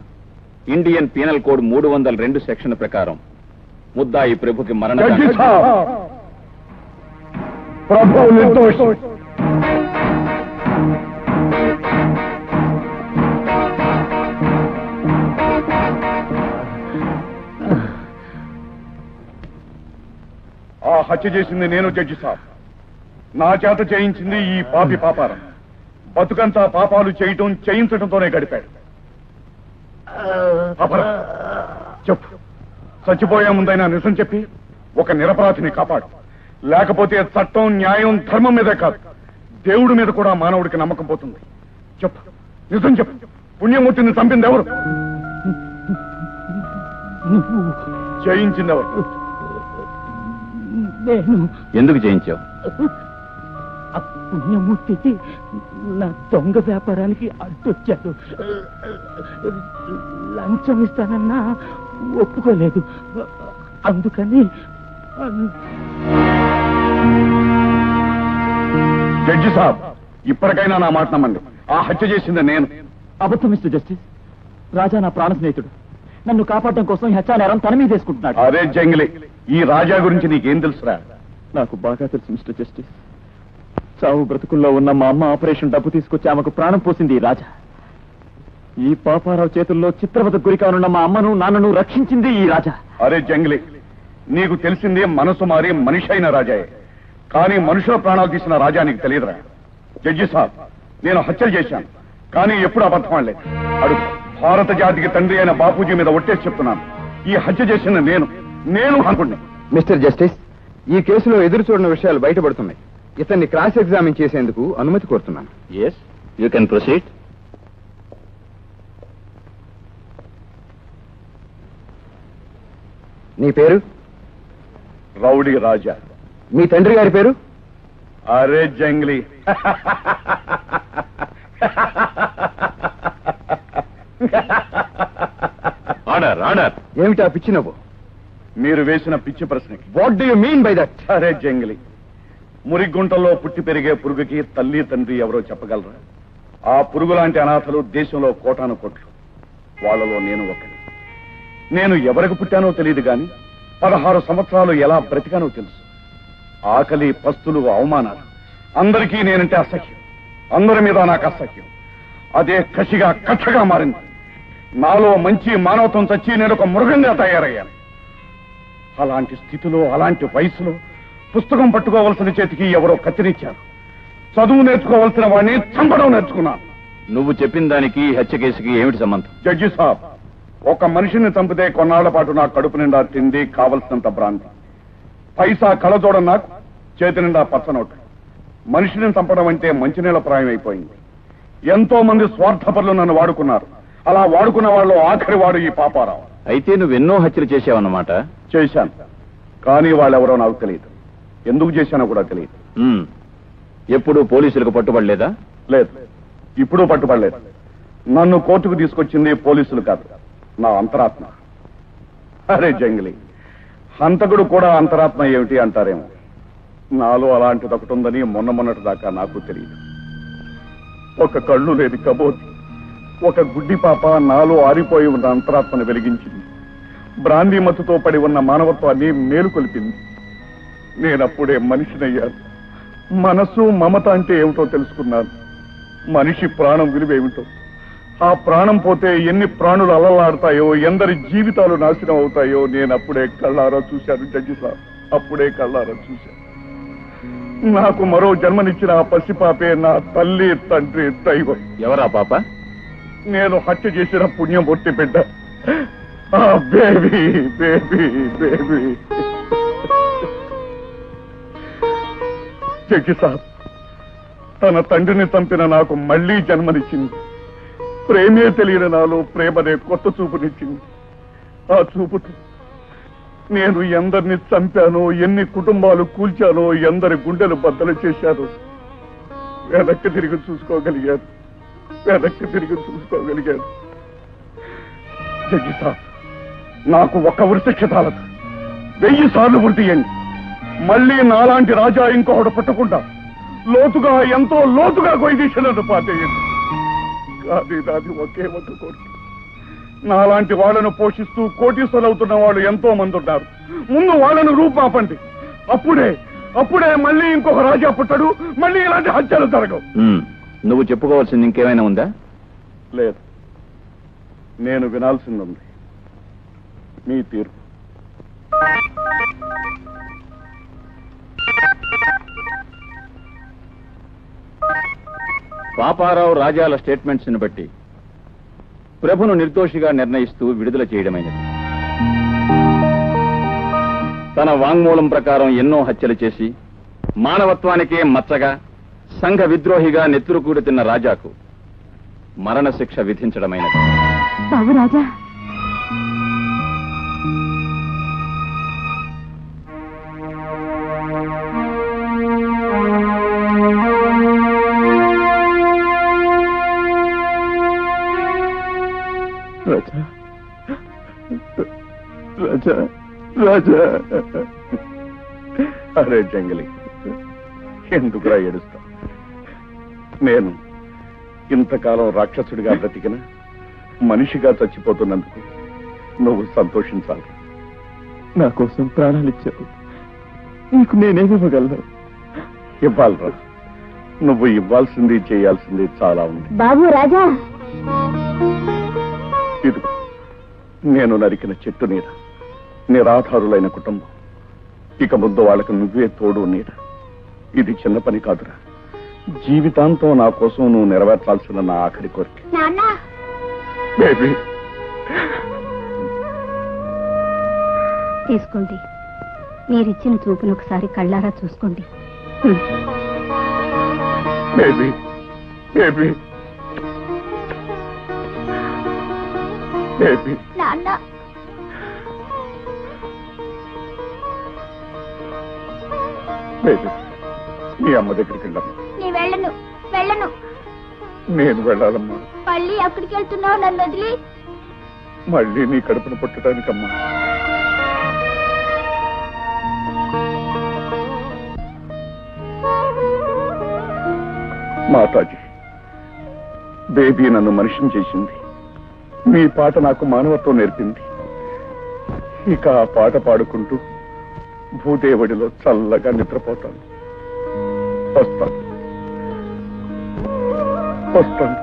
ఇండియన్ పీనల్ కోడ్ 302 సెక్షన్ ప్రకారం ముద్దాయి ప్రభుకి మరణదండ. ప్రభు నిర్దోషి. ఆ హత్య చేసింది నేను జడ్జి సాబ్. నా చేత చేయించింది ఈ పాపి పాపారం. బతుకంతా పాపాలు చేయటం చేయించడంతోనే గడిపాడు. పాపారం చెప్పు, చచ్చిపోయే ముందైనా నిజం చెప్పి ఒక నిరపరాధిని కాపాడు. లేకపోతే చట్టం న్యాయం ధర్మం మీదే కాదు, దేవుడి మీద కూడా మానవుడికి నమ్మకం పోతుంది. చెప్పు, నిజం చెప్పు. పుణ్యమూర్తిని చంపింది ఎవరు? చేయించింది ఎవరు? నేను. ఎందుకు చేయించావు? ఆ పుణ్యమూర్తికి నా దొంగ వ్యాపారానికి అడ్డొచ్చాడు. లంచం ఇస్తానన్నా ఒప్పుకోలేదు. అందుకని జడ్జి సాబ్, ఇప్పటికైనా నా మాట నమ్మండి. ఆ హత్య చేసింది నేను. అబద్ధం మిస్టర్ జస్టిస్. రాజా నా ప్రాణ స్నేహితుడు. నన్ను కాపాడడం కోసం ఈ హత్యా నేరం తన మీద వేసుకుంటున్నాడు. అరే జంగిలే, ఈ రాజా గురించి నీకేం తెలుసురా? నాకు బాగా తెలుసు మిస్టర్ జస్టిస్. చావు బ్రతుకుల్లో ఉన్న మా అమ్మ ఆపరేషన్ డబ్బు తీసుకొచ్చి ఆమెకు ప్రాణం పోసింది ఈ రాజా. ఈ పాపారావు చేతుల్లో చిత్రవతకు గురి కానున్న మా అమ్మను నాన్నను రక్షించింది ఈ రాజా. అరే జంగిలే, నీకు తెలిసిందే మనసు మారి మనిషి అయిన రాజాయే, కానీ మనుషుల ప్రాణాలు తీసిన రాజా నీకు తెలియదురా. జడ్జి సాబ్, నేను హత్యలు చేశాను, కానీ ఎప్పుడు అబద్ధం అనలేదు. అడుగు, భారత జాతికి తండ్రి అయిన బాపూజీ మీద ఒట్టేసి చెప్తున్నాను, ఈ హత్య చేసిన నేను అనుకున్నా. మిస్టర్ జస్టిస్, ఈ కేసులో ఎదురు చూడని విషయాలు బయటపడుతున్నాయి. ఇతన్ని క్రాస్ ఎగ్జామిన్ చేసేందుకు అనుమతి కోరుతున్నాను. Yes, you can proceed. నీ పేరు? రౌడీ రాజా. మీ తండ్రి గారి పేరు? అరే జంగ్లీ. Order order. ఏమిటా పిచ్చి నవ్వు? మీరు వేసిన పిచ్చి ప్రశ్నకి what do you mean by that? అరే జంగ్లీ, మురిగుంటల్లో పుట్టి పెరిగే పురుగుకి తల్లి తండ్రి ఎవరో చెప్పగలరా? ఆ పురుగు లాంటి అనాథలు దేశంలో కోటాను కోట్లు. వాళ్ళలో నేను ఒకటి. నేను ఎవరికి పుట్టానో తెలియదు గాని 16 సంవత్సరాలు ఎలా బ్రతికానో తెలుసు. ఆకలి, పస్తులు, అవమానాలు, అందరికీ నేనంటే అసహ్యం, అందరి మీద నాకు అసహ్యం. అదే కసిగా కక్షగా మారింది. నాలో మంచి మానవత్వం చచ్చి నేను ఒక మృగంగా తయారయ్యాను. అలాంటి స్థితిలో అలాంటి వయసులో పుస్తకం పట్టుకోవలసిన చేతికి ఎవరో కత్తిరించారు. చదువు నేర్చుకోవలసిన వాడిని చంపడం నేర్చుకున్నాను. నువ్వు చెప్పిన దానికి హత్య కేసుకి ఏమిటి సంబంధం? జడ్జి సాబ్, ఒక మనిషిని చంపితే కొన్నాళ్ల పాటు నా కడుపు నిండా తిండి, కావలసినంత బ్రాంతి, పైసా కళ్ళజోడ, నాకు చేతి నిండా పచ్చనోటు. మనిషిని చంపడం అంటే మంచినీళ్ళ ప్రాయం అయిపోయింది. ఎంతో మంది స్వార్థపరులు నన్ను వాడుకున్నారు. అలా వాడుకున్న వాళ్ళు ఆఖరి వాడు ఈ పాపారావు. అయితే నువ్వెన్నో హత్యలు చేసావన్నమాట. చేశాను, కానీ వాళ్ళెవరో నాకు తెలియదు. ఎందుకు చేశానో కూడా తెలియదు. ఎప్పుడు పోలీసులకు పట్టుబడలేదా? లేదు, ఇప్పుడు పట్టుబడలేదు. నన్ను కోర్టుకు తీసుకొచ్చింది పోలీసులు కాదు, నా అంతరాత్మ. అరే జంగిలి, హంతకుడు కూడా అంతరాత్మ ఏమిటి అంటారేమో. నాలో అలాంటిది ఒకటి ఉందని మొన్నటి దాకా నాకు తెలియదు. ఒక కళ్ళు లేని కబోతి, ఒక గుడ్డి పాప నాలో ఆరిపోయి ఉన్న అంతరాత్మను వెలిగించింది. బ్రాందీ మత్తుతో పడి ఉన్న మానవత్వాన్ని మేలుకొల్పింది. నేనప్పుడే మనిషినయ్యాను. మనసు, మమత అంటే ఏమిటో తెలుసుకున్నాను. మనిషి ప్రాణం విలువేమిటో, ఆ ప్రాణం పోతే ఎన్ని ప్రాణులు అల్లలాడతాయో, ఎందరి జీవితాలు నాశనం అవుతాయో నేనప్పుడే కళ్ళారా చూశాను జడ్జి సార్. అప్పుడే కళ్ళారా చూశాను. నాకు మరో జన్మనిచ్చిన ఆ పసిపాపే నా తల్లి, తండ్రి, దైవం. ఎవరా పాప? నేను హత్య చేసిన పుణ్యమూర్తి బిడ్డ. ఆ బేబీ బేబీ బేబీ. జడ్జి సాబ్, తన తండ్రిని చంపిన నాకు మళ్లీ జన్మనిచ్చింది. ప్రేమే తెలియని నాలో ప్రేమనే కొత్త చూపునిచ్చింది. ఆ చూపుతో నేను ఎందరిని చంపానో, ఎన్ని కుటుంబాలు కూల్చానో, ఎందరి గుండెలు బద్దలు చేశానో వెనక్కి తిరిగి చూసుకోగలిగాను. జడ్జి సాబ్, నాకు ఒక్క ఉరిశిక్ష చాలదు. 1000 సార్లు ఉరి తీయండి. మళ్ళీ నాలాంటి రాజా ఇంకొకడు పుట్టకుండా లోతుగా, ఎంతో లోతుగా గొయ్యిదీశలను పాతేయండి. కానీ నాది ఒకే ఒక కోరిక. నాలాంటి వాళ్ళను పోషిస్తూ కోటీశ్వరులవుతున్న వాళ్ళు ఎంతో మంది ఉన్నారు. ముందు వాళ్ళను రూపాపండి. అప్పుడే మళ్ళీ ఇంకొక రాజా పుట్టడు, మళ్ళీ ఇలాంటి హత్యలు జరగవు. నువ్వు చెప్పుకోవాల్సింది ఇంకేమైనా ఉందా? లేదు, నేను వినాల్సింది మీ తీర్పు. పాపారావు రాజాల స్టేట్మెంట్స్ ని బట్టి ప్రభును నిర్దోషిగా నిర్ణయిస్తూ విడుదల చేయడమైనది. తన వాంగ్మూలం ప్రకారం ఎన్నో హత్యలు చేసి మానవత్వానికే మచ్చగా, సంఘ విద్రోహిగా నెత్తురుకూడి తిన్న రాజాకు మరణశిక్ష విధించడమైనది. బాబు రాజా, రాజా రాజా. అరే జంగిలి, ఎందుకురా ఏడుస్తా? నేను ఇంతకాలం రాక్షసుడిగా బ్రతికిన మనిషిగా చచ్చిపోతున్నందుకు నువ్వు సంతోషించాలి. నా కోసం ప్రాణాలిచ్చావు, నీకు నేనేమివ్వగలను? ఇవ్వాలరా, నువ్వు ఇవ్వాల్సింది, చేయాల్సింది చాలా ఉంది. బాబు రాజా, ఇదిగో నేను నరికిన చెట్టు నీడ, నిరాధారులైన కుటుంబం. ఇక ముందు వాళ్ళకు నువ్వే తోడు నీడ. ఇది చిన్న పని కాదురా. జీవితాంతం నా కోసం నువ్వు నెరవేర్చాల్సిన నా ఆఖరి కోరిక. బేబీ, తీసుకోండి. మీరిచ్చిన చూపును ఒకసారి కళ్ళారా చూసుకోండి. Baby baby baby. బేబీ, మీ అమ్మ దగ్గరికి వెళ్ళమ్మా. వెళ్ళను. నేను వెళ్ళాలమ్మా. మళ్ళీ అక్కడికి వెళ్తున్నావు నన్ను వదిలి? మళ్ళీ నీ కడుపును పుట్టడానికమ్మా. మాతాజీ, బేబీ నన్ను మనిషిని చేసింది. మీ పాట నాకు మానవత్వం నేర్పింది. ఇక ఆ పాట పాడుకుంటూ భూదేవుడిలో చల్లగా నిద్రపోతాను. వస్తాను.